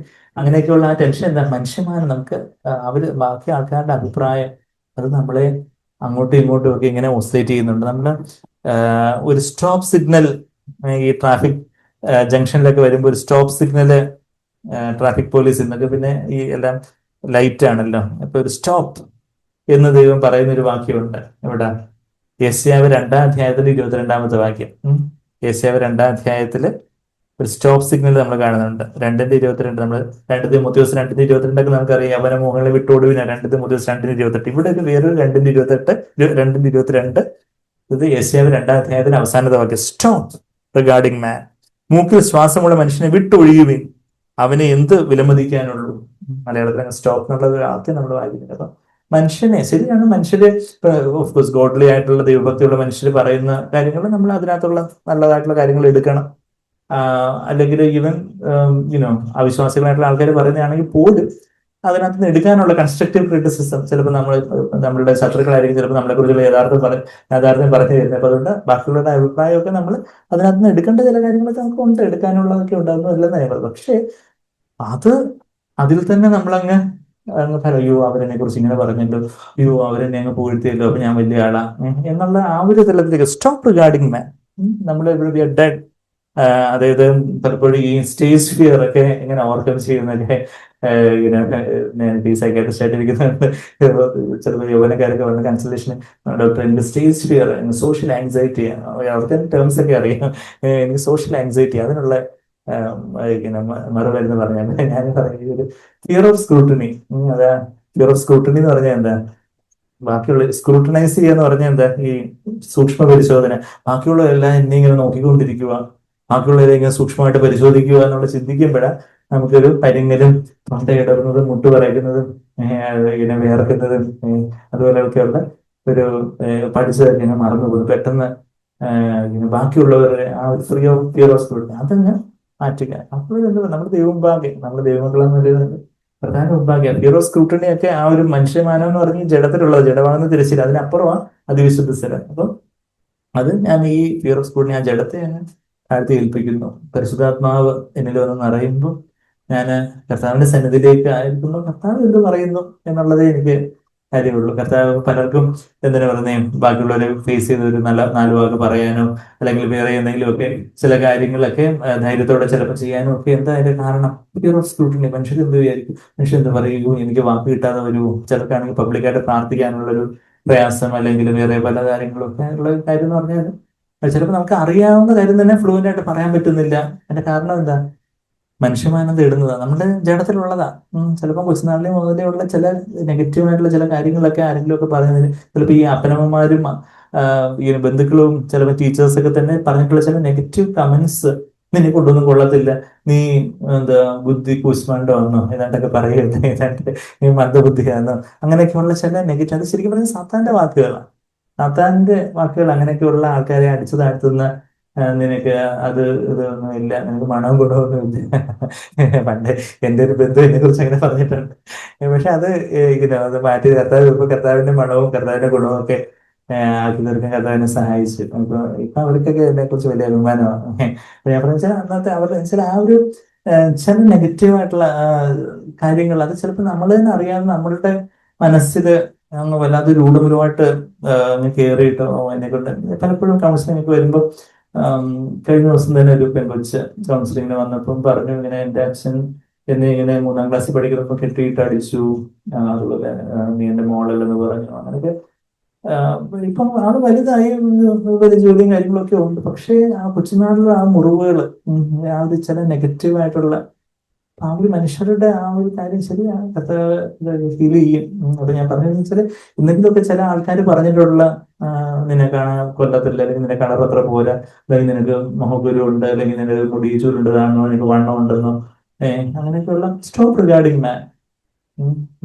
അങ്ങനെയൊക്കെയുള്ള ആ ടെൻഷൻ എന്താ, മനുഷ്യന്മാർ നമുക്ക് അവര് ബാക്കി ആൾക്കാരുടെ അഭിപ്രായം അത് നമ്മളെ അങ്ങോട്ടും ഇങ്ങോട്ടും ഒക്കെ ഇങ്ങനെ ഓസിലേറ്റ് ചെയ്യുന്നുണ്ട്. നമ്മള് ഒരു സ്റ്റോപ്പ് സിഗ്നൽ, ഈ ട്രാഫിക് ജംഗ്ഷനിലൊക്കെ വരുമ്പോൾ ഒരു സ്റ്റോപ്പ് സിഗ്നല് ട്രാഫിക് പോലീസ് എന്നൊക്കെ, പിന്നെ ഈ എല്ലാം ലൈറ്റ് ആണല്ലോ. അപ്പൊ ഒരു സ്റ്റോപ്പ് എന്ന് ദൈവം പറയുന്ന ഒരു വാക്യമുണ്ട്. എവിടെ? യെശയ്യാവ് 2:22 വാക്യം. യെശയ്യാവ് 2 ഒരു സ്റ്റോപ്പ് സിഗ്നൽ നമ്മൾ കാണുന്നുണ്ട്. 2:22 നമ്മൾ 2 തിമോഥെയോസ് 2:22 നമുക്കറിയാം. അവനെ മോഹങ്ങളെ വിട്ടോടുവിന 2 തിമോഥെയോസ് 2:28. ഇവിടെ ഒരു വേറൊരു 2:22 ഇത് യെശയ്യാവ് 2 അവസാനത്തെ വാക്യം. സ്റ്റോപ്പ് റിഗാർഡിംഗ് മാൻ, മൂക്കിൽ ശ്വാസമുള്ള മനുഷ്യനെ വിട്ടൊഴിയുവിൻ, അവനെ എന്ത് വിലമതിക്കാനുള്ളൂ. മലയാളത്തിൽ സ്റ്റോപ്പ് എന്നുള്ള ആദ്യം നമ്മൾ വായിക്കുന്നത്. അപ്പൊ മനുഷ്യനെ, ശരിയാണ്, മനുഷ്യര് ഓഫ് കോഴ്സ് ഗോഡ്ലി ആയിട്ടുള്ള ദൈവഭക്തിയുള്ള മനുഷ്യർ പറയുന്ന കാര്യങ്ങൾ നമ്മൾ അതിനകത്തുള്ള നല്ലതായിട്ടുള്ള കാര്യങ്ങൾ എടുക്കണം. അല്ലെങ്കിൽ ഈവൻ അവിശ്വാസികളായിട്ടുള്ള ആൾക്കാർ പറയുന്നതാണെങ്കിൽ പോലും അതിനകത്ത് നിന്ന് എടുക്കാനുള്ള കൺസ്ട്രക്റ്റീവ് ക്രിറ്റിസിസം ചിലപ്പോൾ നമ്മളുടെ ശത്രുക്കളായിരിക്കും ചിലപ്പോൾ നമ്മളെ കുറിച്ചുള്ള യാഥാർത്ഥ്യം പറഞ്ഞു തരുന്നത്. അപ്പൊ അതുകൊണ്ട് ബാക്കിയുള്ളവരുടെ അഭിപ്രായമൊക്കെ നമ്മൾ അതിനകത്ത് നിന്ന് എടുക്കേണ്ട ചില കാര്യങ്ങളൊക്കെ നമുക്ക് ഉണ്ട്, എടുക്കാനുള്ളതൊക്കെ ഉണ്ടാകുന്നതല്ലെന്ന് ഞാൻ പറഞ്ഞു. പക്ഷേ അതിൽ തന്നെ നമ്മളങ്ങ് അയ്യോ അവരെന്നെ കുറിച്ച് ഇങ്ങനെ പറഞ്ഞല്ലോ, അയ്യോ അവരെന്നെ അങ്ങ് പുകഴ്ത്തിയല്ലോ, അപ്പൊ ഞാൻ വലിയ ആളാ എന്നുള്ള ആ ഒരു തലത്തിലേക്ക് സ്റ്റോപ്പ് റിഗാർഡിംഗ് മാൻ. നമ്മൾ ഡെഡ്. അതായത് പലപ്പോഴും ഈ സ്റ്റേജ് ഫിയർ ഒക്കെ എങ്ങനെ ഓവർകം ചെയ്യുന്നൊക്കെ സൈക്കാട്രിസ്റ്റ് ആയിട്ടിരിക്കുന്നുണ്ട്. ചിലപ്പോൾ യൗവനക്കാരൊക്കെ വന്ന് കൺസൾട്ടേഷൻ, ഡോക്ടർ എനിക്ക് സ്റ്റേജ് ഫിയർ, സോഷ്യൽ ആങ്സൈറ്റി, അവർക്ക് ടേംസ് ഒക്കെ അറിയാം, എനിക്ക് സോഷ്യൽ ആങ്സൈറ്റി, അതിനുള്ള മറുമരുന്ന് പറഞ്ഞാൽ ഞാൻ പറയുന്നത് ഫിയർ ഓഫ് സ്ക്രൂട്ടിനി. അതാ ഫിയർ ഓഫ് സ്ക്രൂട്ടിനി എന്ന് പറഞ്ഞാൽ എന്താ? ബാക്കിയുള്ള സ്ക്രൂട്ടനൈസ് ചെയ്യുക എന്ന് പറഞ്ഞാൽ എന്താ? ഈ സൂക്ഷ്മ പരിശോധന. ബാക്കിയുള്ളവരെല്ലാം എന്നെ ഇങ്ങനെ നോക്കിക്കൊണ്ടിരിക്കുക, ബാക്കിയുള്ളവരെ ഇങ്ങനെ സൂക്ഷ്മമായിട്ട് പരിശോധിക്കുക എന്നുള്ള ചിന്തിക്കുമ്പോഴാണ് നമുക്കൊരു പരിങ്ങലും തൊണ്ടയിടറുന്നതും മുട്ടു പറയ്ക്കുന്നതും ഇങ്ങനെ വിയർക്കുന്നതും അതുപോലെയൊക്കെയുള്ള ഒരു പഠിച്ചതൊക്കെ ഇങ്ങനെ മറന്നുപോകും പെട്ടെന്ന്. ബാക്കിയുള്ളവരുടെ ആ ഒരു ഫിയർ ഓഫ് സ്ക്രൂട്ടിനി അതങ്ങ് മാറ്റുക. അപ്പോൾ നമ്മുടെ ദൈവമുമ്പാകെ, നമ്മുടെ ദൈവമക്കളെന്ന് പറയുന്നത് പ്രധാന മുമ്പാകെയാണ് ഫിയർ ഓഫ് സ്ക്രൂട്ടിനി ഒക്കെ. ആ ഒരു മനുഷ്യമാനം എന്ന് പറഞ്ഞ് ജഡത്തിലുള്ളത്, ജഡമാണെന്ന് തിരച്ചില്ല, അതിനപ്പുറമാണ് അതിവിശുദ്ധ സ്ഥലം. അപ്പം അത് ഞാൻ ഈ ഫിയർ ഓഫ് സ്ക്രൂട്ടിനി, ആ ജഡത്തെ ഞാൻ താഴ്ത്തി ഏൽപ്പിക്കുന്നു. പരിശുദ്ധാത്മാവ് എന്നിൽ വന്ന് നിറയുമ്പോൾ ഞാൻ കർത്താവിന്റെ സന്നിധിയിലേക്ക് ആയിരിക്കുന്നു. കർത്താവ് എന്ത് പറയുന്നു എന്നുള്ളതേ എനിക്ക് കാര്യമുള്ളൂ. കർത്താവ് പലർക്കും എന്തിനാ പറയുന്നേ, ബാക്കിയുള്ളവരെ ഫേസ് ചെയ്ത് ഒരു നല്ല 4 വാക്ക് പറയാനോ അല്ലെങ്കിൽ വേറെ എന്തെങ്കിലുമൊക്കെ ചില കാര്യങ്ങളൊക്കെ ധൈര്യത്തോടെ ചിലപ്പോൾ ചെയ്യാനും ഒക്കെ എന്താ അതിന്റെ കാരണം? Fear of scrutiny. മനുഷ്യർ എന്ത് വിചാരിക്കും, മനുഷ്യൻ എന്ത് പറയൂ, എനിക്ക് വാക്ക് കിട്ടാതെ വരുമോ, ചിലർക്കാണെങ്കിൽ പബ്ലിക്കായിട്ട് പ്രാർത്ഥിക്കാനുള്ളൊരു പ്രയാസം അല്ലെങ്കിൽ വേറെ പല കാര്യങ്ങളൊക്കെ ഉള്ള കാര്യം എന്ന് പറഞ്ഞാൽ ചിലപ്പോൾ നമുക്ക് അറിയാവുന്ന കാര്യം തന്നെ ഫ്ലുവൻ്റ് ആയിട്ട് പറയാൻ പറ്റുന്നില്ല. അതിന്റെ കാരണം എന്താ? മനുഷ്യമാനത് ഇടുന്നതാണ്, നമ്മുടെ ജഡത്തിലുള്ളതാ. ചിലപ്പോൾ കൊച്ചുനാളിലെ മുതലേ ഉള്ള ചില നെഗറ്റീവായിട്ടുള്ള ചില കാര്യങ്ങളൊക്കെ ആരെങ്കിലും ഒക്കെ പറയുന്നതിന്, ചിലപ്പോൾ ഈ അപ്പനമ്മമാരും ഈ ബന്ധുക്കളും ചിലപ്പോൾ ടീച്ചേഴ്സൊക്കെ തന്നെ പറഞ്ഞിട്ടുള്ള ചില നെഗറ്റീവ് കമന്റ്സ് നിന്നെ കൊണ്ടൊന്നും കൊള്ളത്തില്ല, നീ എന്താ ബുദ്ധി കൂശ്മണ്ടോ ഏതാണ്ടൊക്കെ പറയരുത്, ഏതാണ്ട് നീ മന്ദബുദ്ധിയാണെന്നോ, അങ്ങനെയൊക്കെയുള്ള ചില നെഗറ്റീവ്, അത് ശരിക്കും പറഞ്ഞാൽ സാത്താന്റെ വാക്കുകളാണ്. സാത്താന്റെ വാക്കുകൾ. അങ്ങനെയൊക്കെയുള്ള ആൾക്കാരെ അടിച്ചു താഴ്ത്തുന്ന നിനക്ക് അത് ഇതൊന്നും ഇല്ല, നിനക്ക് മണവും ഗുണമൊന്നും ഇല്ല. പണ്ട് എന്റെ ഒരു ബന്ധു എന്നെ കുറിച്ച് അങ്ങനെ പറഞ്ഞിട്ടുണ്ട്. പക്ഷെ അത് ഇങ്ങനെ അത് മാറ്റി കർത്താവ് ഇപ്പൊ കർത്താവിന്റെ മണവും കർത്താവിന്റെ ഗുണവും ഒക്കെ ആക്കി തീർക്കാൻ കർത്താവിനെ സഹായിച്ചു. ഇപ്പൊ അവർക്കൊക്കെ എന്നെ കുറിച്ച് വലിയ അഭിമാനമാണ്. ഞാൻ പറഞ്ഞാൽ അന്നത്തെ അവരുടെ വെച്ചാൽ ആ ഒരു ചില നെഗറ്റീവായിട്ടുള്ള കാര്യങ്ങൾ, അത് ചിലപ്പോൾ നമ്മൾ തന്നെ അറിയാതെ നമ്മളുടെ മനസ്സിൽ അങ്ങ് വല്ലാതെ രൂഢമൂലമായിട്ട് അങ്ങ് കയറിയിട്ടോ എന്നെ കൊണ്ട് പലപ്പോഴും കൗൺസിലിംഗ് വരുമ്പോൾ, കഴിഞ്ഞ ദിവസം തന്നെ ഒരു പെൺകൊച്ച് കൗൺസിലിങ്ങിന് വന്നപ്പം പറഞ്ഞു, ഇങ്ങനെ എൻ്റെ അച്ഛൻ എന്നെ ഇങ്ങനെ 3ാം ക്ലാസ്സിൽ പഠിക്കുന്നപ്പോൾ കെട്ടിയിട്ട് അടിച്ചു, അതുപോലെ നീ എൻ്റെ മോളല്ലെന്ന് പറഞ്ഞു. അങ്ങനെയൊക്കെ ഇപ്പം ആള് വലുതായി, വലിയ ജോലിയും കാര്യങ്ങളൊക്കെ ഉണ്ട്. പക്ഷേ ആ കൊച്ചുനാളിലെ ആ മുറിവുകൾ, ആ ഒരു ചില നെഗറ്റീവായിട്ടുള്ള ആ ഒരു മനുഷ്യരുടെ ആ ഒരു കാര്യം ശരിയാണ്, കർത്താവ് ഫീൽ ചെയ്യും. അപ്പൊ ഞാൻ പറഞ്ഞതെന്ന് വെച്ചാല്, എന്തെങ്കിലുമൊക്കെ ചില ആൾക്കാർ പറഞ്ഞിട്ടുള്ള നിന്നെ കാണാൻ കൊല്ലത്തില്ല, അല്ലെങ്കിൽ നിന്നെ കളർ അത്ര പോരാ, അല്ലെങ്കിൽ നിനക്ക് മുഖക്കുരു ഉണ്ട്, അല്ലെങ്കിൽ നിനക്ക് മുടി ചുരുണ്ടതാണോ, നിനക്ക് വണ്ണം ഉണ്ടെന്നോ, അങ്ങനെയൊക്കെയുള്ള സ്റ്റോപ്പ് റിഗാർഡിങ് മാൻ.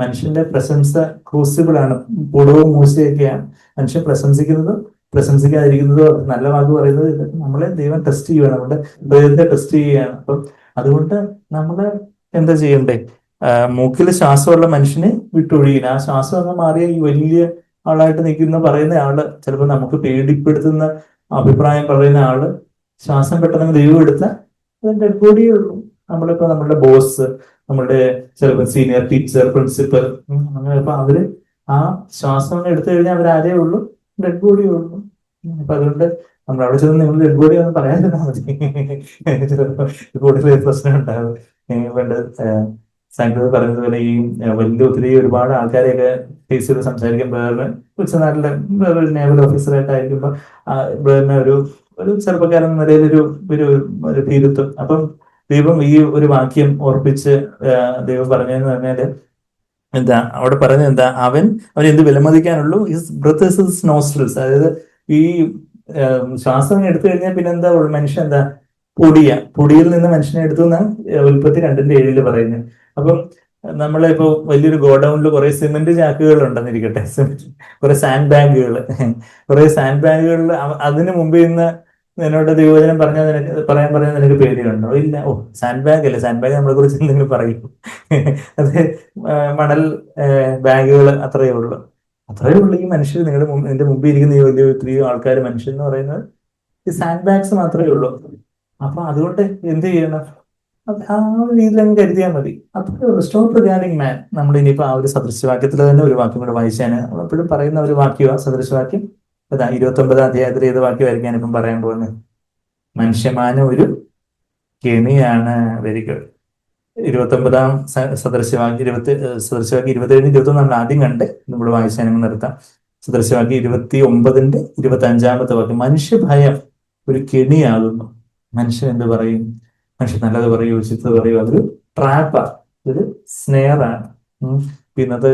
മനുഷ്യന്റെ പ്രശംസ ക്രൂസിബിൾ ആണ്, പുടവും മൂശയൊക്കെയാണ്. മനുഷ്യൻ പ്രശംസിക്കുന്നതും പ്രശംസിക്കാതിരിക്കുന്നതും നല്ല വാക്ക് പറയുന്നത്, ഇതൊക്കെ നമ്മളെ ദൈവം ടെസ്റ്റ് ചെയ്യുകയാണ്, നമ്മുടെ ഹൃദയത്തെ ടെസ്റ്റ് ചെയ്യുകയാണ്. അപ്പം അതുകൊണ്ട് നമ്മള് എന്താ ചെയ്യണ്ടേ? മൂക്കിൽ ശ്വാസമുള്ള മനുഷ്യനെ വിട്ടൊഴിയില്ല. ആ ശ്വാസം അങ്ങ് മാറിയ ഈ വലിയ ആളായിട്ട് നിൽക്കുന്ന പറയുന്ന ആള്, ചിലപ്പോൾ നമുക്ക് പേടിപ്പെടുത്തുന്ന അഭിപ്രായം പറയുന്ന ആള് ശ്വാസം പെട്ടെന്ന് ദൈവം എടുത്ത അതിന്റെ ബോഡിയേ ഉള്ളൂ. നമ്മളിപ്പോ നമ്മളുടെ ബോസ്, നമ്മളുടെ ചിലപ്പോൾ സീനിയർ ടീച്ചർ, പ്രിൻസിപ്പൽ, അങ്ങനെ ഇപ്പൊ അവര് ആ ശ്വാസം എടുത്തു കഴിഞ്ഞാൽ അവരാരേ ഉള്ളൂ? ഡെഡ് ബോഡിയേ ഉള്ളൂ. അപ്പൊ അതുകൊണ്ട് നമ്മൾ അവിടെ ചെന്ന് നിങ്ങൾ ഡെഡ് ബോഡി ഒന്ന് പറയാതിരുന്നാൽ മതി. ചിലപ്പോൾ കൂടുതൽ പ്രശ്നം ഉണ്ടാകും. പണ്ട് സംഗീത പറഞ്ഞതുപോലെ ഈ വലിയ ഒത്തിരി ഒരുപാട് ആൾക്കാരെയൊക്കെ ഫേസ് ചെയ്ത് സംസാരിക്കാൻ വേറെ കൊച്ചുനാട്ടിലെ വേറൊരു നേവൽ ഓഫീസറായിട്ടായിരിക്കുമ്പോൾ വേറെ ഒരു ഒരു ചെറുപ്പക്കാരൻ എന്ന നിലയിൽ ഒരു ഒരു ഭീരുത്വം. അപ്പം ദൈവം ഈ ഒരു വാക്യം ഓർപ്പിച്ച് ദൈവം പറഞ്ഞതെന്ന് പറഞ്ഞാല് എന്താ അവിടെ പറയുന്നത്, എന്താ അവൻ എന്ത് വിലമതിക്കാനുള്ളൂ? His breath is his nostrils. അതായത് ഈ ശ്വാസം എടുത്തു കഴിഞ്ഞാൽ പിന്നെ എന്താ മനുഷ്യൻ എന്താ പൊടിയിൽ നിന്ന് മനുഷ്യനെ എടുത്തു എന്നാണ് ഉൽപ്പത്തി 2:7 പറയുന്നത്. അപ്പം നമ്മളിപ്പോ വലിയൊരു ഗോഡൌണിൽ കുറെ സിമെന്റ് ചാക്കുകൾ ഉണ്ടെന്നിരിക്കട്ടെ, കുറെ സാൻഡ് ബാഗുകൾ, കുറെ സാൻഡ് ബാഗുകളിൽ അതിന് മുമ്പിൽ നിന്ന് എന്നോട് ദൈവവചനം പറഞ്ഞാൽ പറയാൻ നിനക്ക് പേടിയുണ്ടോ? ഇല്ല. ഓ, സാൻഡ് ബാഗ് അല്ലേ, സാൻഡ് ബാഗ് നമ്മളെ കുറിച്ച് എന്തെങ്കിലും പറയും? അത് മണൽ ബാഗുകൾ അത്രയേ ഉള്ളൂ. അത്രയേ ഉള്ളൂ ഈ മനുഷ്യർ, നിന്റെ മുമ്പിൽ ഇരിക്കുന്ന ഈ വലിയ ഒത്തിരി ആൾക്കാർ, മനുഷ്യൻ എന്ന് പറയുന്നത് ഈ സാൻഡ് ബാഗ്സ് മാത്രമേ ഉള്ളൂ. അപ്പൊ അതുകൊണ്ട് എന്ത് ചെയ്യണം? ആ ഒരു രീതിയിൽ അങ്ങ് കരുതിയാൽ മതി. അത്രേ ഉള്ളൂ. സ്റ്റോപ്പ് റിഗാർഡിങ് മാൻ. നമ്മൾ ഇനിയിപ്പോ ആ ഒരു സദൃശവാക്യത്തിൽ തന്നെ ഒരു വാക്യം കൂടെ വായിച്ചാണ്, നമ്മളെപ്പോഴും പറയുന്ന ഒരു വാക്യമാണ് സദൃശവാക്യം. അതാ 29ാം അധ്യായത്തിൽ ഏത് വാക്യമായിരിക്കും ഞാനിപ്പം പറയാൻ പോകുന്നത്? മനുഷ്യമാനം ഒരു കെണിയാണ്. Very good. 29ാം സദൃശവാക്യം 27, 21 നമ്മൾ ആദ്യം കണ്ട് നമ്മൾ വായിച്ചാനും നിർത്താം. സദൃശവാക്യം 29ന്റെ 25ാമത്തെ വാക്യം, മനുഷ്യഭയം ഒരു കെണിയാകുന്നു. മനുഷ്യൻ എന്ത് പറയും? മനുഷ്യൻ നല്ലത് പറയൂ, ചീത്തത് പറയൂ, അതൊരു ട്രാപ്പാണ്, ഒരു സ്നെയറാണ്. ഇന്നത്തെ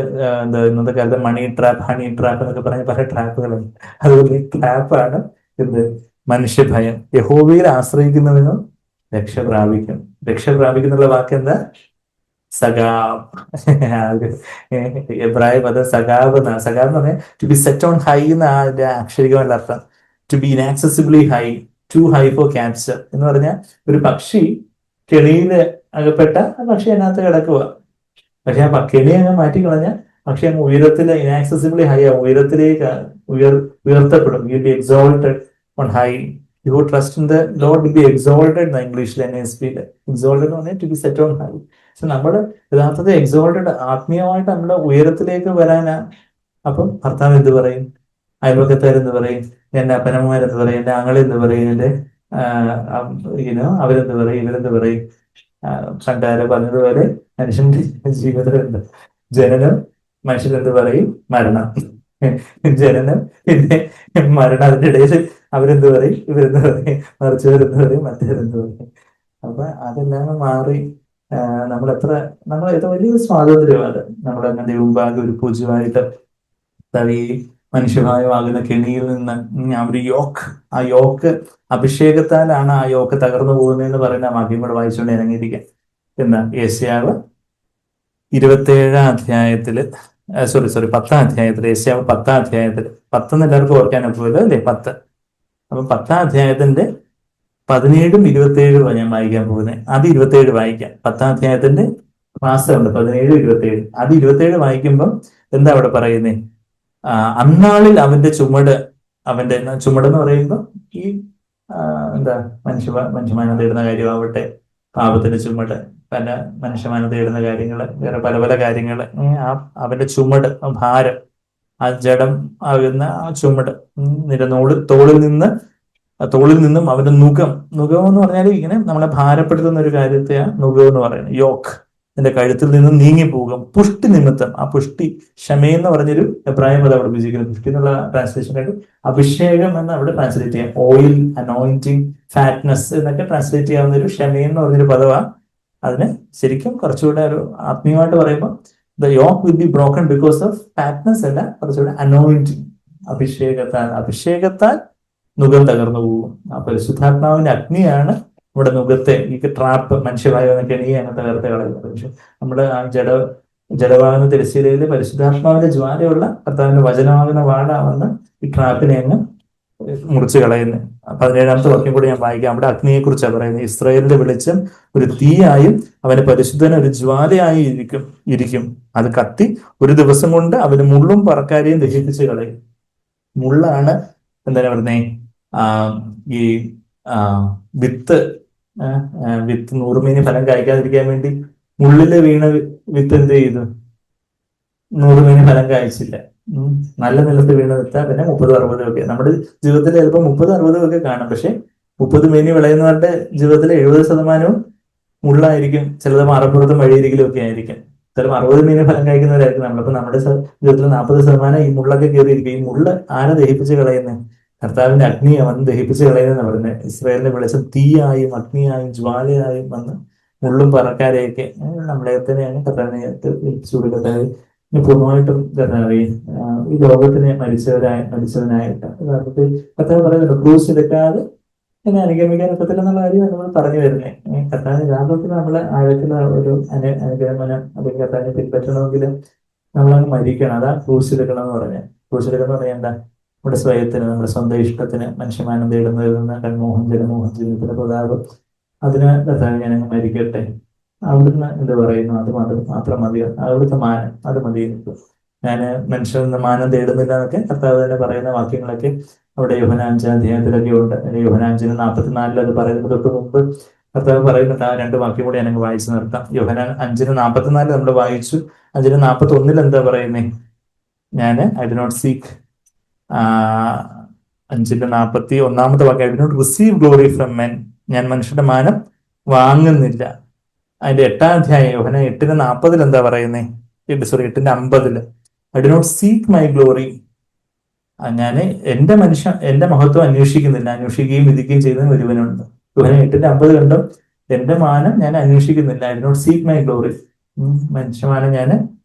കാലത്ത് മണി ട്രാപ്പ്, ഹണി ട്രാപ്പ് എന്നൊക്കെ പറഞ്ഞ പല ട്രാപ്പുകളുണ്ട്. അതുപോലെ ട്രാപ്പാണ് എന്ത്? മനുഷ്യഭയം. യഹോവയിൽ ആശ്രയിക്കുന്നതിനോ രക്ഷ പ്രാപിക്കും. രക്ഷ പ്രാപിക്കുന്നുള്ള വാക്ക് എന്താ? സഗാബ്. എബ്രായ പദം സഗാബ് എന്നാണ്. സഗാബ് എന്ന് പറഞ്ഞാൽ to be set on high എന്ന അതിന്റെ അക്ഷരികമല്ല അർത്ഥം. To be inaccessibly high, too high for capture എന്ന് പറഞ്ഞാൽ ഒരു പക്ഷി കെണിയിൽ അകപ്പെട്ട ആ പക്ഷി അതിനകത്ത് കിടക്കുക. പക്ഷെ ആ കെണി അങ്ങ് മാറ്റിക്കളഞ്ഞാൽ പക്ഷെ അങ്ങ് ഉയരത്തിൽ ഇനാക്സസിബിളി ഹൈ, ഉയരത്തിലേക്ക് ഉയർത്തപ്പെടും. You be exalted on high. You who trust in the Lord will be exalted എന്ന ഇംഗ്ലീഷിൽ NSB എക്സോൾട്ടഡ് എന്ന് പറഞ്ഞാൽ to be set on high. പക്ഷെ നമ്മുടെ യഥാർത്ഥത്തിൽ എക്സോൾട്ടഡ് ആത്മീയമായിട്ട് നമ്മുടെ ഉയരത്തിലേക്ക് വരാനാ. അപ്പം ഭർത്താവ് എന്ത് പറയും? അയൽവക്കക്കാരെന്ത് പറയും? എന്റെ അപ്പനമ്മമാരെന്ത് പറയും? എന്റെ ആങ്ങളെന്ത് പറയും? എന്റെ അവരെന്ത് പറയും? ഇവരെന്ത് പറയും? പണ്ടാരെ പറഞ്ഞതുപോലെ മനുഷ്യന്റെ ജീവിതമുണ്ട്. ജനനം, മനുഷ്യരെന്ത് പറയും? മരണം. ജനനം, പിന്നെ മരണം. അതിന്റെ ഇടയിൽ അവരെന്ത് പറയും? ഇവരെന്ത് പറയും? മറിച്ചവരെന്ത് പറയും? മറ്റവരെന്ത് പറയും? അപ്പൊ അതെല്ലാം മാറി നമ്മൾ വലിയൊരു സ്വാതന്ത്ര്യമാണ് നമ്മളങ്ങനെ ദൈവഭാഗ്യ ഒരു പൂജ്യമായിട്ട് ഈ മനുഷ്യഭാവമാകുന്ന കെണിയിൽ നിന്ന് ഒരു ആ യോക്ക് അഭിഷേകത്താലാണ് ആ യോക്ക് തകർന്നു പോകുന്നതെന്ന് പറയുന്ന വാക്യം കൂടെ വായിച്ചുകൊണ്ട് ഇറങ്ങിയിരിക്കാം. എന്താ യേശയ്യാവ് 27-ാം അധ്യായത്തില്, സോറി 10-ാം അധ്യായത്തില്, യേശയ്യാവ് 10-ാം അധ്യായത്തില്, 10 എല്ലാവർക്കും ഓർക്കാൻ ഒക്കുമല്ലോ അല്ലേ? 10. അപ്പൊ 10-ാം അധ്യായത്തിന്റെ 17ഉം 27ഉം ഞാൻ വായിക്കാൻ പോകുന്നത്. അത് 27 വായിക്കാം. 10-ാം അധ്യായത്തിന്റെ ക്ലാസ്സുണ്ട് 17, 27. അത് 27 വായിക്കുമ്പം എന്താ അവിടെ പറയുന്നേ? അന്നാളിൽ അവന്റെ അവന്റെ ചുമടെന്ന് പറയുമ്പോൾ ഈ എന്താ മനുഷ്യമാനം തേടുന്ന കാര്യമാവട്ടെ, പാപത്തിന്റെ ചുമട്, പല മനുഷ്യമാനം തേടുന്ന കാര്യങ്ങള്, വേറെ പല പല കാര്യങ്ങള്, അവന്റെ ചുമട്, ഭാരം, ആ ജഡം ആകുന്ന ആ ചുമട്, തോളിൽ നിന്നും അവന്റെ നുകം എന്ന് പറഞ്ഞാൽ ഇങ്ങനെ നമ്മളെ ഭാരപ്പെടുത്തുന്ന ഒരു കാര്യത്തെയാണ് നുകം എന്ന് പറയുന്നത്. യോക്ക് എന്റെ കഴുത്തിൽ നിന്ന് നീങ്ങിപ്പോകും പുഷ്ടി നിമിത്തം. ആ പുഷ്ടി ക്ഷമയെന്ന് പറഞ്ഞൊരു അഭിപ്രായം അത് അവിടെ ഉപയോഗിക്കുന്നത്. പുഷ്ടി എന്നുള്ള ട്രാൻസ്ലേഷനായിട്ട് അഭിഷേകം എന്ന് അവിടെ ട്രാൻസ്ലേറ്റ് ചെയ്യാം. ഓയിൽ, അനോയിന്റിങ്, ഫാറ്റ്നസ് എന്നൊക്കെ ട്രാൻസ്ലേറ്റ് ചെയ്യാവുന്ന ഒരു ക്ഷമയെന്ന് പറഞ്ഞൊരു പദമാണ്. അതിന് ശരിക്കും കുറച്ചുകൂടെ ഒരു ആത്മീയമായിട്ട് പറയുമ്പോൾ the yoke will be broken because of fatness അല്ല, കുറച്ചുകൂടെ അനോയിന്റിങ്, അഭിഷേകത്താൽ നുകം തകർന്നു പോകും. ആ പരിശുദ്ധാത്മാവിന്റെ അഗ്നിയാണ് ഇവിടെ നുകത്തെ, ഈ ട്രാപ്പ്, മനുഷ്യവായു എന്ന കെണിയെ അങ്ങ് തകർത്ത് കളയുന്നത്. പക്ഷെ നമ്മുടെ ആ ജഡവാകുന്ന തിരശ്ശീലയില് പരിശുദ്ധാത്മാവിന്റെ ജ്വാലയുള്ള കർത്താവിന്റെ വചനമാകുന്ന വാടാവുന്ന ഈ ട്രാപ്പിനെ അങ്ങ് മുറിച്ച് കളയുന്നത്. 17-ാമത്തെ വാക്യം കൂടി ഞാൻ വായിക്കാം. അവിടെ അഗ്നിയെ കുറിച്ചാണ് പറയുന്നത്. ഇസ്രായേലിന്റെ വെളിച്ചം ഒരു തീയായും അവന് പരിശുദ്ധന് ഒരു ജ്വാലയായി ഇരിക്കും. അത് കത്തി ഒരു ദിവസം കൊണ്ട് അവന് മുള്ളും പറക്കാരെയും ദഹിപ്പിച്ച് കളയും. മുള്ളാണ് എന്താണ് പറയുന്നേ? ഈ വിത്ത് 100 മേനി ഫലം കായ്ക്കാതിരിക്കാൻ വേണ്ടി മുള്ളില് വീണ വിത്ത് എന്ത് ചെയ്തു? 100 മേനി ഫലം കായ്ച്ചില്ല. നല്ല നിലത്ത് വീണ വിത്ത പിന്നെ 30-60 ഒക്കെ. നമ്മുടെ ജീവിതത്തിൽ ചിലപ്പോൾ 30-60 ഒക്കെ കാണും. പക്ഷെ 30 മേനി വിളയുന്നവരുടെ ജീവിതത്തിൽ 70% മുള്ളായിരിക്കും. ചിലത് മറപ്പുറത്തും വഴിയിരിക്കലും ഒക്കെ ആയിരിക്കും. ചിലപ്പോൾ 60 മേനി ഫലം കഴിക്കുന്നവരായിരിക്കും നമ്മൾ. അപ്പൊ നമ്മുടെ ജീവിതത്തിൽ 40% ഈ മുള്ളൊക്കെ കയറിയിരിക്കും. ഈ മുള്ള് ആരെ ദഹിപ്പിച്ച് കളയുന്നത്? കർത്താവിന്റെ അഗ്നി അവൻ ദഹിപ്പിച്ച് കളയുന്നതെന്ന് പറയുന്നത്. ഇസ്രായേലിന്റെ വെളിച്ചം തീയായും അഗ്നിയായും ജ്വാലയായും വന്ന് മുള്ളും പറക്കാരെയൊക്കെ നമ്മളെ തന്നെയാണ് കർത്താവിനെ ഏൽപ്പിച്ചുകൂടി. കർത്താവ് പൂർണ്ണമായിട്ടും കർത്താവ് ഈ ലോകത്തിനെ മരിച്ചവനായിട്ട് യഥാർത്ഥത്തിൽ കർത്താവ് പറയുന്നുണ്ട്, ക്രൂസ് എടുക്കാതെ എന്നെ അനുഗമിക്കാൻ ഒക്കത്തില്ല എന്നുള്ള കാര്യം നമ്മൾ പറഞ്ഞു വരുന്നത്. കർത്താവിന് യഥാർത്ഥത്തിൽ നമ്മളെ ആഴത്തിലുള്ള ഒരു അനുഗമനം അല്ലെങ്കിൽ കർത്താവിനെ പിൻപറ്റണമെങ്കിൽ നമ്മളങ്ങ് മരിക്കണം. അതാ ക്രൂസ് എടുക്കണം എന്ന് പറഞ്ഞത്. ക്രൂസ് എടുക്കണം എന്ന് പറഞ്ഞാൽ എന്താ? നമ്മുടെ സ്വയത്തിന്, നമ്മുടെ സ്വന്തം ഇഷ്ടത്തിന്, മനുഷ്യമാനം തേടുന്നതിൽ നിന്ന് കൺമോഹം, ജനമോഹം, ജീവിതത്തിന്റെ പ്രതാപം, അതിന് കർത്താവ് ഞാനങ്ങ് മരിക്കട്ടെ. അവിടുന്ന് എന്ത് പറയുന്നു? അത് മാത്രം മതി. അവിടുത്തെ മാനം അത് മതി എനിക്ക്. ഞാൻ മനുഷ്യരിൽ നിന്ന് മാനം തേടുന്നില്ല എന്നൊക്കെ കർത്താവ് തന്നെ പറയുന്ന വാക്യങ്ങളൊക്കെ അവിടെ യോഹന്നാൻ 5-ാം അധ്യായത്തിലൊക്കെ ഉണ്ട്. യോഹന്നാൻ 5:44 അത് പറയുന്നത് തൊട്ട് മുമ്പ് കർത്താവ് പറയുന്നുണ്ട്. ആ 2 വാക്യം കൂടി ഞാനങ്ങ് വായിച്ചു നിർത്താം. യോഹന്നാൻ 5:44 നമ്മൾ വായിച്ചു. 5:41 എന്താ പറയുന്നേ? ഐ ഡു നോട്ട് സീക്ക് 5:41 വാക്യം, I do not receive glory from men. ഞാൻ മനുഷ്യരുടെ മാനം വാങ്ങുന്നില്ല. അതിന്റെ 8-ാം അധ്യായം യോഹന്നാൻ 8:40 എന്താ പറയുന്നേ? 8:50 I do not seek my glory. ഞാൻ എന്റെ മഹത്വം അന്വേഷിക്കുകയും വിധിക്കുകയും ചെയ്യുന്ന ഒരുവനുണ്ട്. യോഹന്നാൻ 8:50 കണ്ടും എന്റെ മാനം ഞാൻ അന്വേഷിക്കുന്നില്ല. I do not seek my glory. മനുഷ്യമാനം ഞാൻ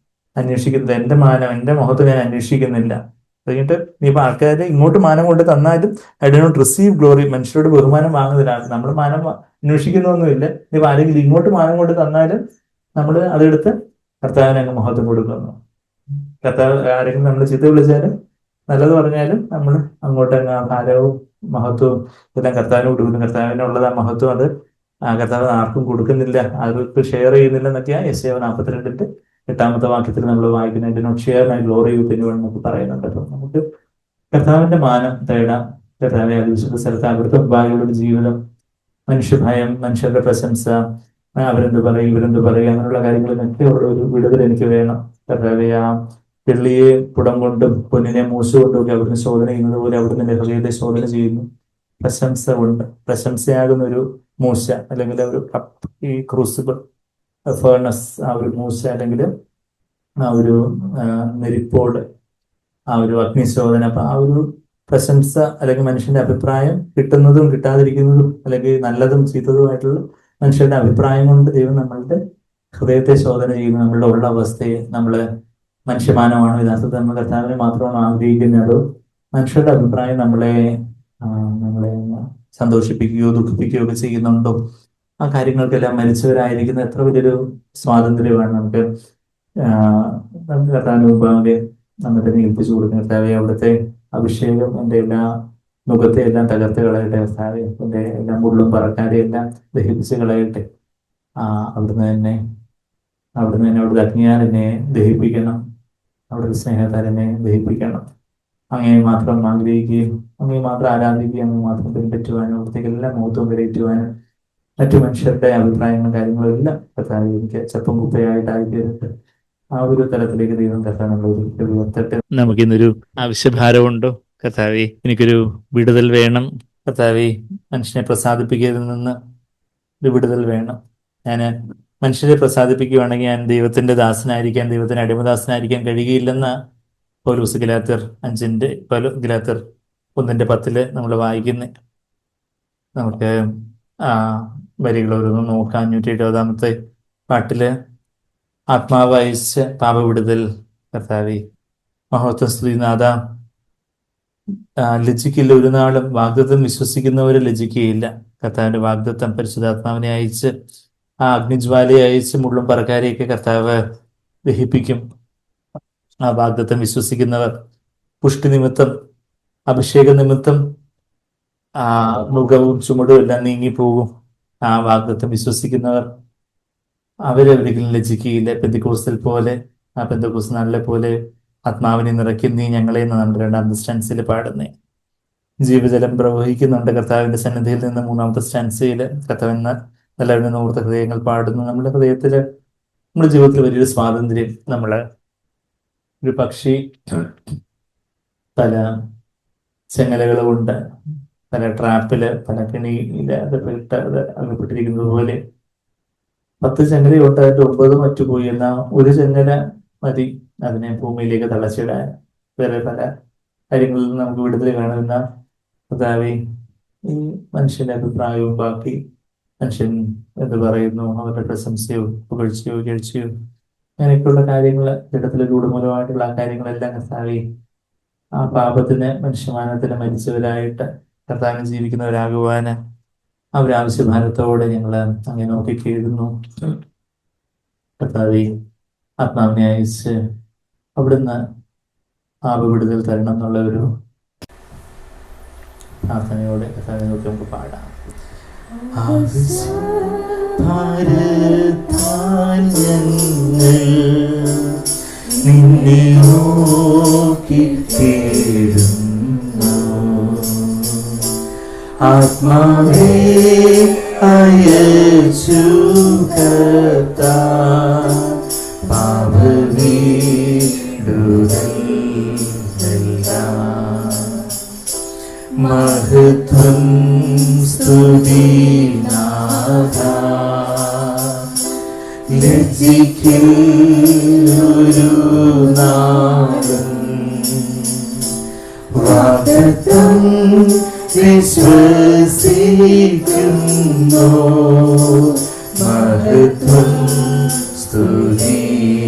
അന്വേഷിക്കുന്നില്ല. എന്റെ മഹത്വം ഞാൻ അന്വേഷിക്കുന്നില്ല. കഴിഞ്ഞിട്ട് ഇനിയിപ്പോ ആൾക്കാർ ഇങ്ങോട്ട് മാനം കൊണ്ട് തന്നാലും I do not receive glory. മനുഷ്യരോട് ബഹുമാനം വാങ്ങുന്നില്ല. നമ്മൾ മാനം അന്വേഷിക്കുന്നൊന്നുമില്ല. ഇനിയിപ്പോ ആരെങ്കിലും ഇങ്ങോട്ട് മാനം കൊണ്ട് തന്നാലും നമ്മൾ അതെടുത്ത് കർത്താവിന് അങ്ങ് മഹത്വം കൊടുക്കുന്നു. കർത്താവ് ആരെങ്കിലും നമ്മൾ ചീത്ത വിളിച്ചാലും നല്ലത് പറഞ്ഞാലും നമ്മൾ അങ്ങോട്ട് അങ്ങ് ആ ഭാരവും മഹത്വവും എല്ലാം കർത്താവിന് കൊടുക്കുന്നു. കർത്താവിനുള്ളത് ആ മഹത്വം അത് കർത്താവ് ആർക്കും കൊടുക്കുന്നില്ല, അവർക്ക് ഷെയർ ചെയ്യുന്നില്ല എന്നൊക്കെയാണ് യെശയ്യാവ് 42 8-ാമത്തെ വാക്യത്തിൽ നമ്മൾ വായിക്കുന്നത്. Do not share my glory with anyone എന്നൊക്കെ പറയുന്നുണ്ട്. അപ്പം നമുക്ക് കർത്താവിന്റെ മാനം തേടാം. കർത്താവിനെ വിശുദ്ധ സ്ഥലത്ത് അവിടുത്തെ ഭാഗങ്ങളുടെ ജീവിതം, മനുഷ്യഭയം, മനുഷ്യരുടെ പ്രശംസ, അവരെന്ത് പറയും ഇവരെന്ത് പറയും അങ്ങനെയുള്ള കാര്യങ്ങളിലൊക്കെ ഉള്ള ഒരു വിടുതൽ എനിക്ക് വേണം. കർത്താവെ, ആ വെള്ളിയെ കുടം കൊണ്ടും പൊന്നിനെ മൂശ കൊണ്ടും ഒക്കെ അവിടുന്ന് ശോധന ചെയ്യുന്നത് പോലെ അവിടുന്ന് എന്റെ ഹൃദയത്തെ ശോധന ചെയ്യുന്നു. പ്രശംസ കൊണ്ട്, പ്രശംസയാകുന്ന ഒരു മൂശ അല്ലെങ്കിൽ ഒരു കപ്പ്, ഈ ക്രൂസിബിൾ ഫേർണസ്, ആ ഒരു മൂശ അല്ലെങ്കിൽ ആ ഒരു നെരിപ്പോട്, ആ ഒരു അഗ്നിശോധന. അപ്പൊ ആ ഒരു പ്രശംസ അല്ലെങ്കിൽ മനുഷ്യന്റെ അഭിപ്രായം, കിട്ടുന്നതും കിട്ടാതിരിക്കുന്നതും അല്ലെങ്കിൽ നല്ലതും ചീത്തതുമായിട്ടുള്ള മനുഷ്യരുടെ അഭിപ്രായം കൊണ്ട് ദൈവം നമ്മളുടെ ഹൃദയത്തെ ശോധന ചെയ്യുന്നു. നമ്മളുടെ ഉള്ള അവസ്ഥയെ, നമ്മള് മനുഷ്യമാനമാണോ യഥാർത്ഥത്തിൽ നമ്മൾ കർത്താവിനെ മാത്രമാണ് ആഗ്രഹിക്കുന്നത്? മനുഷ്യരുടെ അഭിപ്രായം നമ്മളെ സന്തോഷിപ്പിക്കുകയോ ദുഃഖിപ്പിക്കുകയോ ഒക്കെ ചെയ്യുന്നുണ്ടോ? ആ കാര്യങ്ങൾക്കെല്ലാം മരിച്ചവരായിരിക്കുന്ന എത്ര വലിയൊരു സ്വാതന്ത്ര്യമാണ് നമുക്ക് കർത്താവിന് മുമ്പാകെ നമ്മൾ തന്നെ ഏൽപ്പിച്ചു കൊടുക്കുന്ന കർത്താവെ, അവിടുത്തെ അഭിഷേകം എൻ്റെ എല്ലാ മുഖത്തെ എല്ലാം തകർത്ത് കളയട്ടെ കർത്താവെ, എൻ്റെ എല്ലാം മുള്ളും പറക്കാരെ എല്ലാം ദഹിപ്പിച്ച് കളയട്ടെ. അവിടുന്ന് അവിടുത്തെ അഗ്നിയാൽ എന്നെ ദഹിപ്പിക്കണം, അവിടുത്തെ സ്നേഹത്താൽ എന്നെ ദഹിപ്പിക്കണം. അങ്ങനെ മാത്രം ആഗ്രഹിക്കുകയും അങ്ങനെ മാത്രം ആരാധിക്കുകയും അങ്ങനെ മാത്രം പിൻപറ്റുവാനും അവിടത്തേക്ക് എല്ലാം മുഖത്തും വിലയിട്ടുവാനും മറ്റു മനുഷ്യരുടെ അഭിപ്രായങ്ങളും കാര്യങ്ങളും എല്ലാം കർത്താവ് എനിക്ക് ചെപ്പം കുപ്പയായിട്ടായിത്തീരട്ടെ. ആ ഒരു തലത്തിലേക്ക് ദൈവം കർത്താവ് ഉയർത്തട്ടെ. നമുക്കിന്നൊരു ആവശ്യഭാരമുണ്ടോ? കർത്താവേ, എനിക്കൊരു വിടുതൽ വേണം. കർത്താവേ, മനുഷ്യനെ പ്രസാദിപ്പിക്കുന്നതിൽ നിന്ന് ഒരു വിടുതൽ വേണം. ഞാൻ മനുഷ്യരെ പ്രസാദിപ്പിക്കുകയാണെങ്കിൽ ഞാൻ ദൈവത്തിന്റെ ദാസനായിരിക്കാൻ, ദൈവത്തിന്റെ അടിമദാസനായിരിക്കാൻ കഴിയുകയില്ലെന്ന് പൗലോസ് ഗലാത്യർ 1:10 നമ്മൾ വായിക്കുന്നത്. നമുക്ക് വരികളോരോന്നും നോക്കാം. 170 പാട്ടില് ആത്മാവ് അയച്ച് പാപവിടുതൽ. കർത്താവേ, മഹത്വ സ്തുതിനാഥ, ലജ്ജിക്കില്ല ഒരു നാളും. വാഗ്ദത്തം വിശ്വസിക്കുന്നവര് ലജ്ജിക്കുകയില്ല. കർത്താവിന്റെ വാഗ്ദത്തം പരിശുദ്ധാത്മാവിനെ അയച്ച് ആ അഗ്നിജ്വാലയെ അയച്ച് മുള്ളും പറക്കാരെയൊക്കെ കർത്താവ് ദഹിപ്പിക്കും. ആ വാഗ്ദത്തം വിശ്വസിക്കുന്നവർ പുഷ്ടി നിമിത്തം, അഭിഷേക നിമിത്തം മുഖവും ചുമടും എല്ലാം നീങ്ങിപ്പോകും. ആ വാഗ്ദത്തം വിശ്വസിക്കുന്നവർ അവരൊരിക്കലും ലജ്ജിക്കുകയില്ല. പെന്തക്കോസ്തിൽ പോലെ, ആ പെന്തക്കോസ്ത് നാളിലെ പോലെ ആത്മാവിനെ നിറയ്ക്കും നീ ഞങ്ങളെ എന്ന് 2ാമത്തെ സ്റ്റാൻസയിൽ പാടുന്നേ. ജീവജലം പ്രവഹിക്കുന്നുണ്ട് കർത്താവിന്റെ സന്നിധിയിൽ നിന്ന്. 3ാമത്തെ സ്റ്റാൻസയിൽ കർത്താവിന് എല്ലാവരും ഓർത്ത ഹൃദയങ്ങൾ പാടുന്നു. നമ്മുടെ ഹൃദയത്തില്, നമ്മുടെ ജീവിതത്തിൽ വലിയൊരു സ്വാതന്ത്ര്യം. ഒരു പക്ഷി പല ചെങ്ങലകളുണ്ട്, പല ട്രാപ്പില്, പല കെണിയില് അകപ്പെട്ടിരിക്കുന്നത് പോലെ 10 ചെങ്ങലയുണ്ട്, അതിന്റെ 9 മറ്റു പോയി. എന്നാൽ ഒരു ചെങ്ങല മതി അതിനെ ഭൂമിയിലേക്ക് തളച്ചിടാൻ. വേറെ പല കാര്യങ്ങളിൽ നിന്ന് നമുക്ക് വിടുതൽ കാണുന്ന കർത്താവേ, ഈ മനുഷ്യന്റെ അഭിപ്രായവും ബാക്കി മനുഷ്യൻ എന്ത് പറയുന്നു, അവരുടെ പ്രശംസയോ പുകഴ്ചയോ കേഴ്ചയോ അങ്ങനെയൊക്കെയുള്ള കാര്യങ്ങൾ, ജഡത്തിലെ രൂഢമൂലമായിട്ടുള്ള ആ കാര്യങ്ങളെല്ലാം കർത്താവേ, ആ പാപത്തിന് മനുഷ്യമാനത്തിന് മരിച്ചവരായിട്ട് കർത്താവിനെ ജീവിക്കുന്നവരാകുവാന് ആ ഒരു ആവശ്യഭാരത്തോടെ ഞങ്ങൾ അങ്ങനെ നോക്കി കേഴുന്നു. കർത്താവേ, ആത്മാവിനെ അയച്ച് അവിടുന്ന് പാപവിടുതൽ തരണം എന്നുള്ള ഒരു പ്രാർത്ഥനയോടെ കർത്താവിനെ നോക്കി നമുക്ക് പാടാം. നിന്നെ നോക്കി തേടുന്നു, ആത്മാവേ അയച്ചു കർത്താവ് പാപവിടുതൽ മഹത്വം സ്തുതിനാഥ, ലജ്ജിക്കൊരു നാളും വാഗ്ദത്തം വിശ്വസിക്കുന്നു, മഹത്വം സ്തുതിനാഥ.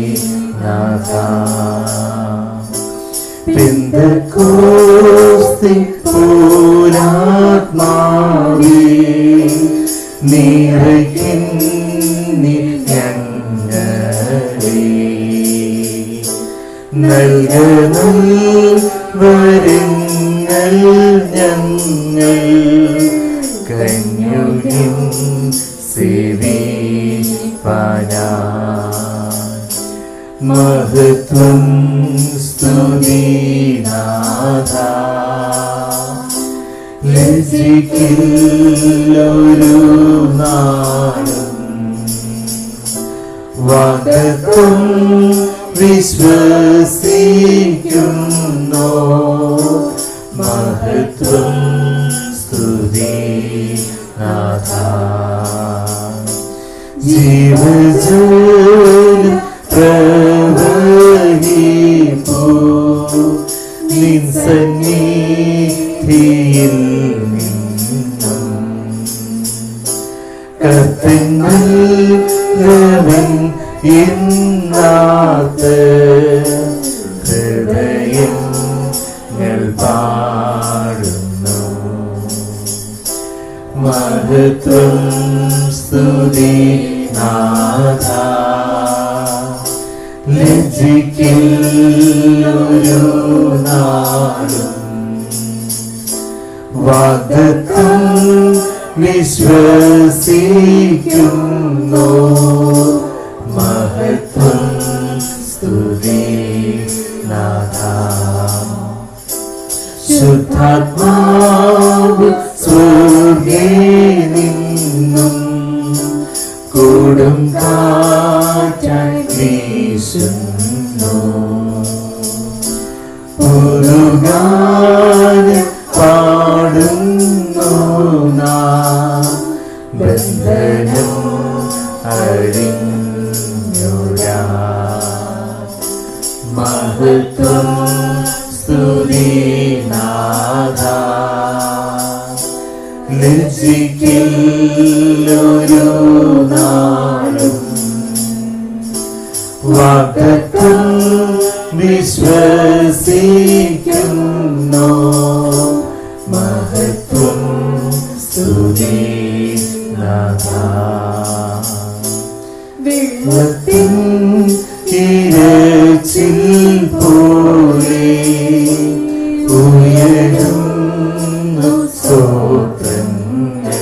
പെന്തക്കോസ്തി പൂരാത്മാവേ നിറയ്ക്കുന്നി ഞങ്ങളെ, നൽകണം വരങ്ങൾ ഞങ്ങൾ കന്യുകിൻ സേവിപ്പാനായി, മഹത്വം സ്തുതിനാഥ, ലജ്ജിക്കൊരു നാളും വാഗ്ദത്തം വിശ്വസിക്കുന്നു, മഹത്വം സ്തുതിനാഥ. ജീവജല പ്രവഹിപ്പൂ നിൻ സന്നിധിയിൽ നിന്നും, കർത്തങ്ങൾ ഇന്നാത്ത് മഹത്വം സ്തുതി നാഥ. ലജ്ജിക്കൊരു നാളും വാഗ്ദത്തം വിശ്വസിക്കുന്നു. മഹത്വം സ്തുതി നാഥ. ശുദ്ധാത്മാവ് സ്വർഗ്ഗേ നിന്നും കൊടും കാറ്റായി വീശുന്നു. പുതുഗാനം പാടുന്നു നാം. ബന്ധനം അഴിഞ്ഞുരാ. മഹത്വം സ്തുതി നാഥ. ലജ്ജിക്കൊരു നാളും വാഗ്ദത്തം വിശ്വസിക്കുന്നു. മഹത്വം സ്തുതി നാഥ. വെള്ളത്തിൻ ഇരച്ചിൽ പോലെ ഉയരുന്നു സ്തോത്രങ്ങൾ.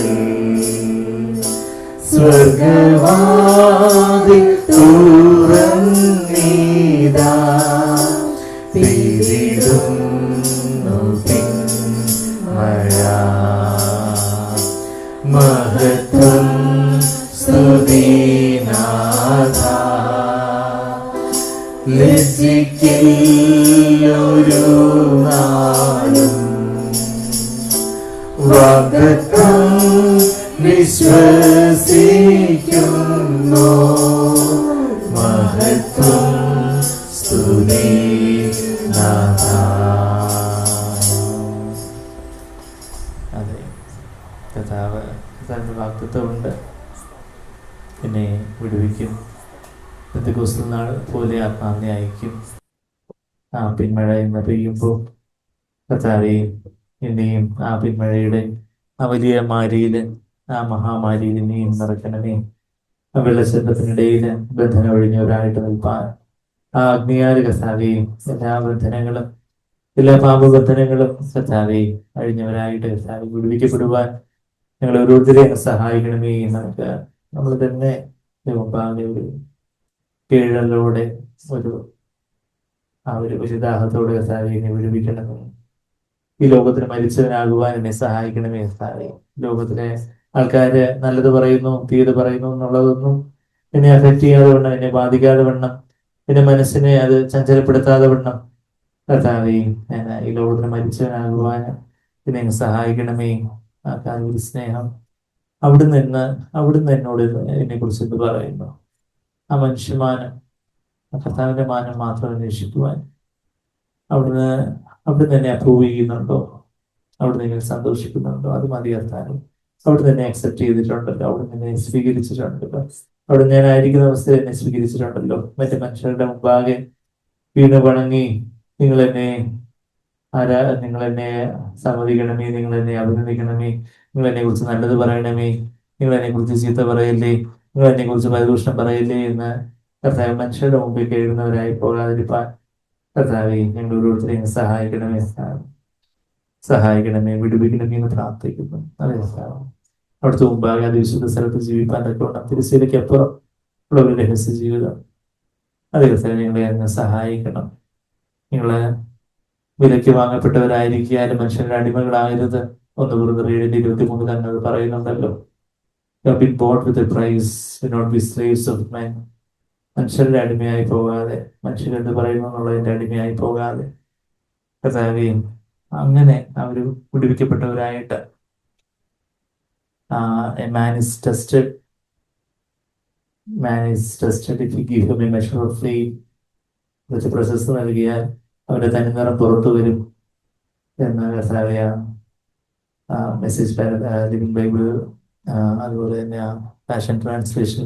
സ്വർഗവാതിൽ തുറന്നീതാ. പെയ്തിടുന്നു പിൻമഴ. മഹത്വം സ്തുതി നാഥ. ലജ്ജിക്കൊരു നാളും വാഗ്ദത്തം വിശ്വസിക്കുന്നു. മഹത്വം സ്തുതി നാഥ. അതെ, കഥാവ് വാഗ്ദത്തമുണ്ട്, എന്നെ വിടുവിക്കും. പെന്തക്കോസ്ത് നാൾ പോലെ ആത്മാവിനെ അയക്കും. ആ പിന്മഴ എന്ന് പെയ്യുമ്പോൾ കർത്താവേ, എന്നെയും ആ പിന്മഴയുടെ ആ വലിയ മാരിയിൽ, ആ മഹാമാരിയിൽ എന്നെയും നിറയ്ക്കണമേ. ആ വെള്ളച്ചെട്ടത്തിനിടയിൽ ബന്ധനം ഒഴിഞ്ഞവരായിട്ട് നിൽപ്പാൻ ആ അഗ്നിയാല് കർത്താവേ എല്ലാ ബന്ധനങ്ങളും, എല്ലാ പാപബന്ധനങ്ങളും കർത്താവേ അഴിഞ്ഞവരായിട്ട് കർത്താവേ വിടുവിക്കപ്പെടുവാൻ ഞങ്ങൾ ഓരോരുത്തരെയും സഹായിക്കണമേ. നമുക്ക് നമ്മൾ തന്നെ മുമ്പാകെ ഒരു കീഴലോടെ ഒരു ദാഹത്തോടെ കർത്താവേ എന്നെ വിടുവിക്കണമേ. ഈ ലോകത്തിന് മരിച്ചവനാകുവാൻ എന്നെ സഹായിക്കണമേ കർത്താവേ. ലോകത്തിലെ ആൾക്കാര് നല്ലത് പറയുന്നു, തീയത് പറയുന്നു എന്നുള്ളതൊന്നും എന്നെ അഫക്റ്റ് ചെയ്യാതെ വണ്ണം, എന്നെ ബാധിക്കാതെ വണ്ണം, എന്റെ മനസ്സിനെ അത് ചഞ്ചലപ്പെടുത്താതെ വണ്ണം കർത്താവേ ഈ ലോകത്തിന് മരിച്ചവനാകുവാൻ എന്നെ സഹായിക്കണമേ. ആ ഒരു സ്നേഹം അവിടുന്ന് എന്നോട് എന്നെ കുറിച്ച് എന്ത് പറയുന്നു? ആ മനുഷ്യമാനം, കർത്താവിന്റെ മാനം മാത്രം അന്വേഷിക്കുവാൻ അവിടുന്ന് എന്നെ അപ്രൂവ് ചെയ്യുന്നുണ്ടോ? അവിടുന്ന് എന്നെ സന്തോഷിക്കുന്നുണ്ടോ? അത് മതി കർത്താവേ. അവിടുന്ന് എന്നെ അക്സെപ്റ്റ് ചെയ്തിട്ടുണ്ടല്ലോ, അവിടുന്ന് എന്നെ സ്വീകരിച്ചിട്ടുണ്ടല്ലോ, അവിടെ ഞാനായിരിക്കുന്ന അവസ്ഥയിൽ എന്നെ സ്വീകരിച്ചിട്ടുണ്ടല്ലോ. മറ്റു മനുഷ്യരുടെ മുമ്പാകെ വീണ് വണങ്ങി നിങ്ങൾ എന്നെ സമ്മതിക്കണമേ, നിങ്ങൾ എന്നെ അഭിനന്ദിക്കണമേ, നിങ്ങൾ എന്നെ കുറിച്ച് നല്ലത് പറയണമേ, നിങ്ങൾ എന്നെ കുറിച്ച് ചീത്ത പറയല്ലേ, നിങ്ങൾ എന്നെ കുറിച്ച് പരിദൂഷണം പറയല്ലേ എന്ന് കർത്താവ് മനുഷ്യരുടെ മുമ്പിൽ കേഴുന്നവരായി പോകാതിരിപ്പാൻ കർത്താവേ ഞങ്ങൾ ഓരോരുത്തരെയും സഹായിക്കണമേ, വിടുവിക്കണമേ എന്ന് പ്രാർത്ഥിക്കുന്നു. അതെ കർത്താവ്, അവിടുത്തെ മുമ്പാകെ അത് വിശുദ്ധ സ്ഥലത്ത് ജീവിക്കാൻ തക്കവണ്ണം തിരുസേനയ്ക്ക് അപ്പുറം ഉള്ള ഒരു രഹസ്യ ജീവിതം അതെ കർത്താവ് ഞങ്ങളെ അങ്ങ് സഹായിക്കണം. നിങ്ങള് വിലയ്ക്ക് വാങ്ങപ്പെട്ടവരായിരിക്കാനും മനുഷ്യരുടെ അടിമകളാകരുത്. 1 Corinthians 7:23 തന്നെ അത് പറയുന്നുണ്ടല്ലോ. മനുഷ്യരുടെ അടിമയായി പോകാതെ, മനുഷ്യരെന്ത് പറയുന്നു എന്നുള്ളതിന്റെ അടിമയായി പോകാതെ കർത്താവേ അങ്ങനെ അവര് വിടുവിക്കപ്പെട്ടവരായിട്ട് man is tested if you give him a measure of faith. കുറച്ച് പ്രശസ്തി നൽകിയാൽ അവരുടെ തനിനിറം പുറത്തു വരും എന്ന് കർത്താവേ മെസ്സേജ് ലിവിംഗ് ബൈബിൾ അതുപോലെ തന്നെ ഫാഷൻ ട്രാൻസ്ലേഷൻ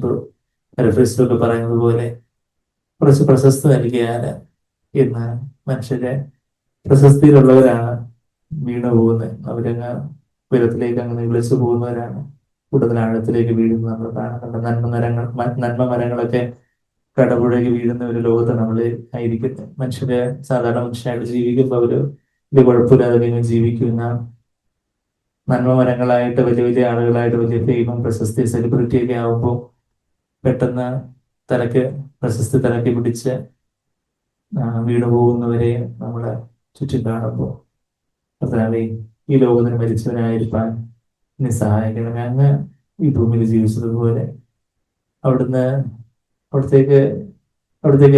റെഫറൻസിലൊക്കെ പറയുന്നത് പോലെ കുറച്ച് പ്രശസ്തി നൽകിയാൽ ഇന്ന് മനുഷ്യരെ പ്രശസ്തിയിലുള്ളവരാണ് വീണു പോകുന്നത്. അവരങ്ങ് ഉയരത്തിലേക്ക് അങ്ങനെ വിളിച്ചു പോകുന്നവരാണ്. കൂടുതൽ ആഴത്തിലേക്ക് വീഴുന്നത് നമ്മൾ കാണുന്നുണ്ട്. നന്മ മരങ്ങളൊക്കെ കടപുഴകി വീഴുന്ന ഒരു ലോകത്ത് നമ്മൾ ആയിരിക്കുന്നത്. മനുഷ്യര് സാധാരണ മനുഷ്യനായിട്ട് ജീവിക്കുമ്പോൾ ഒരു വലിയ കുഴപ്പമില്ലാതെ ഇങ്ങനെ ജീവിക്കുന്ന നന്മ മരങ്ങളായിട്ട് വലിയ വലിയ ആളുകളായിട്ട് വലിയ ഫെയിമും പ്രശസ്തി സെലിബ്രിറ്റി ഒക്കെ ആകുമ്പോൾ പെട്ടെന്ന് പ്രശസ്തി തലക്കി പിടിച്ച് വീണു പോകുന്നവരെ നമ്മളെ ചുറ്റും കാണുമ്പോൾ കർത്താവേ, ഈ ലോകത്തിന് മരിച്ചവനായിരിക്കാൻ എന്നെ സഹായിക്കണമേ. അങ്ങ് ഈ ഭൂമിയിൽ ജീവിച്ചതുപോലെ അവിടുന്ന് അവിടത്തേക്ക്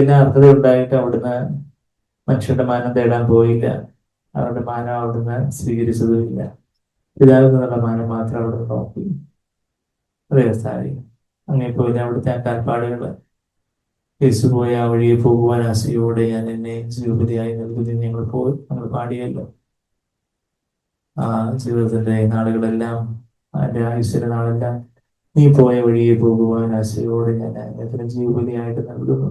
എല്ലാ അർഹത ഉണ്ടായിട്ട് അവിടുന്ന് മനുഷ്യരുടെ മാനം തേടാൻ പോയില്ല. അവരുടെ മാനം അവിടുന്ന് സ്വീകരിച്ചതുമില്ല. പിതാവിൽ നിന്നുള്ള മാനം മാത്രം അവിടുന്ന് നോക്കി. അതേ കർത്താവേ, അങ്ങേപ്പോലെ അവിടുത്തെ ആ കാൽപ്പാടുകൾ യേശു പോയ ആ വഴിയെ പോകുവാൻ ആശയോടെ ഞാൻ എന്നെ ജീവിതയായി നൽകുന്നു ഞങ്ങൾ പാടിയല്ലോ. ആ ജീവിതത്തിന്റെ നാളുകളെല്ലാം, എൻ്റെ ആയുസ്സിന്റെ നാളെല്ലാം നീ പോയ വഴിയെ പോകുവാൻ ആശയോടെ ഞാൻ എത്ര ജീവിതയായിട്ട് നൽകുന്നു.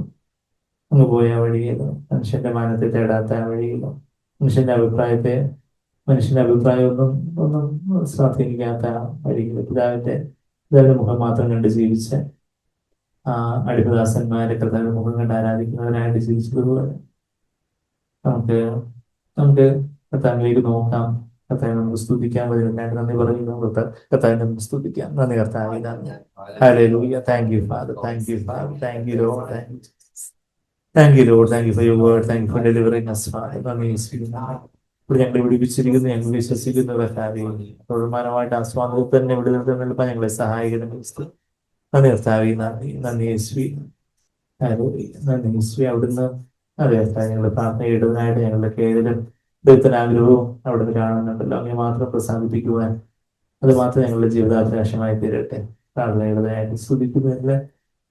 അങ്ങ് പോയ വഴിയിലോ, മനുഷ്യന്റെ മാനത്തെ തേടാത്ത ആ വഴിയിലോ, മനുഷ്യന്റെ അഭിപ്രായമൊന്നും സ്വാധീനിക്കാത്ത വഴിയിലോ, പിതാവിന്റെ മുഖം മാത്രം കണ്ട് ജീവിച്ച ആ അടിമദാസന്മാരെ കർത്താവിന്റെ മുഖം കണ്ട് ആരാധിക്കുന്നവരായിട്ട് ജീവിച്ചതുപോലെ നമുക്ക് കർത്താവിലേക്ക് നോക്കാം. കർത്താവിനെ നമുക്ക് സ്തുതിക്കാൻ പറ്റുന്നതിനായിട്ട് നന്ദി പറയുന്നു. കർത്താവിനെ നമുക്ക് സ്തുതിക്കാം. നന്ദി കർത്താവേ, നന്ദി. ഹല്ലേലൂയ. Thank you Father, thank you Father, thank you Lord, thank you Lord, thank you for your word, thank you for delivering us Father. നന്ദി ഇവിടെ ഞങ്ങളെ വിടിപ്പിച്ചിരിക്കുന്നു. ഞങ്ങൾ വിശ്വസിക്കുന്നു കർത്താവേ, തുടർമാനമായിട്ട് ആ സ്വാതന്ത്ര്യം തന്നെ വിടുതൽ നൽകാൻ ഞങ്ങളെ സഹായിക്കണം. നന്ദി കർത്താവേ, നന്ദി യേശുവേ, നന്ദി യേശുവേ. അവിടുന്ന് അതെ കർത്താവേ, ഞങ്ങളുടെ പ്രാർത്ഥന ഇടുന്നതിനായിട്ട് ഞങ്ങളുടെ കേവലം ദൈവത്തിന് ആഗ്രഹവും അവിടുന്ന് കാണുന്നുണ്ടല്ലോ. അങ്ങനെ മാത്രം പ്രസാദിപ്പിക്കുവാൻ അത് മാത്രം ഞങ്ങളുടെ ജീവിതാഭിലാഷമായി തീരട്ടെ. പ്രാർത്ഥനയുടേതായിട്ട് സ്തുതിക്കുന്നതിൽ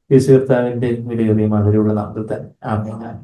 യേശു കർത്താവിന്റെ വിലയേറിയ മാതിരിയുള്ള നാമത്തിൽ തന്നെ ആമേൻ.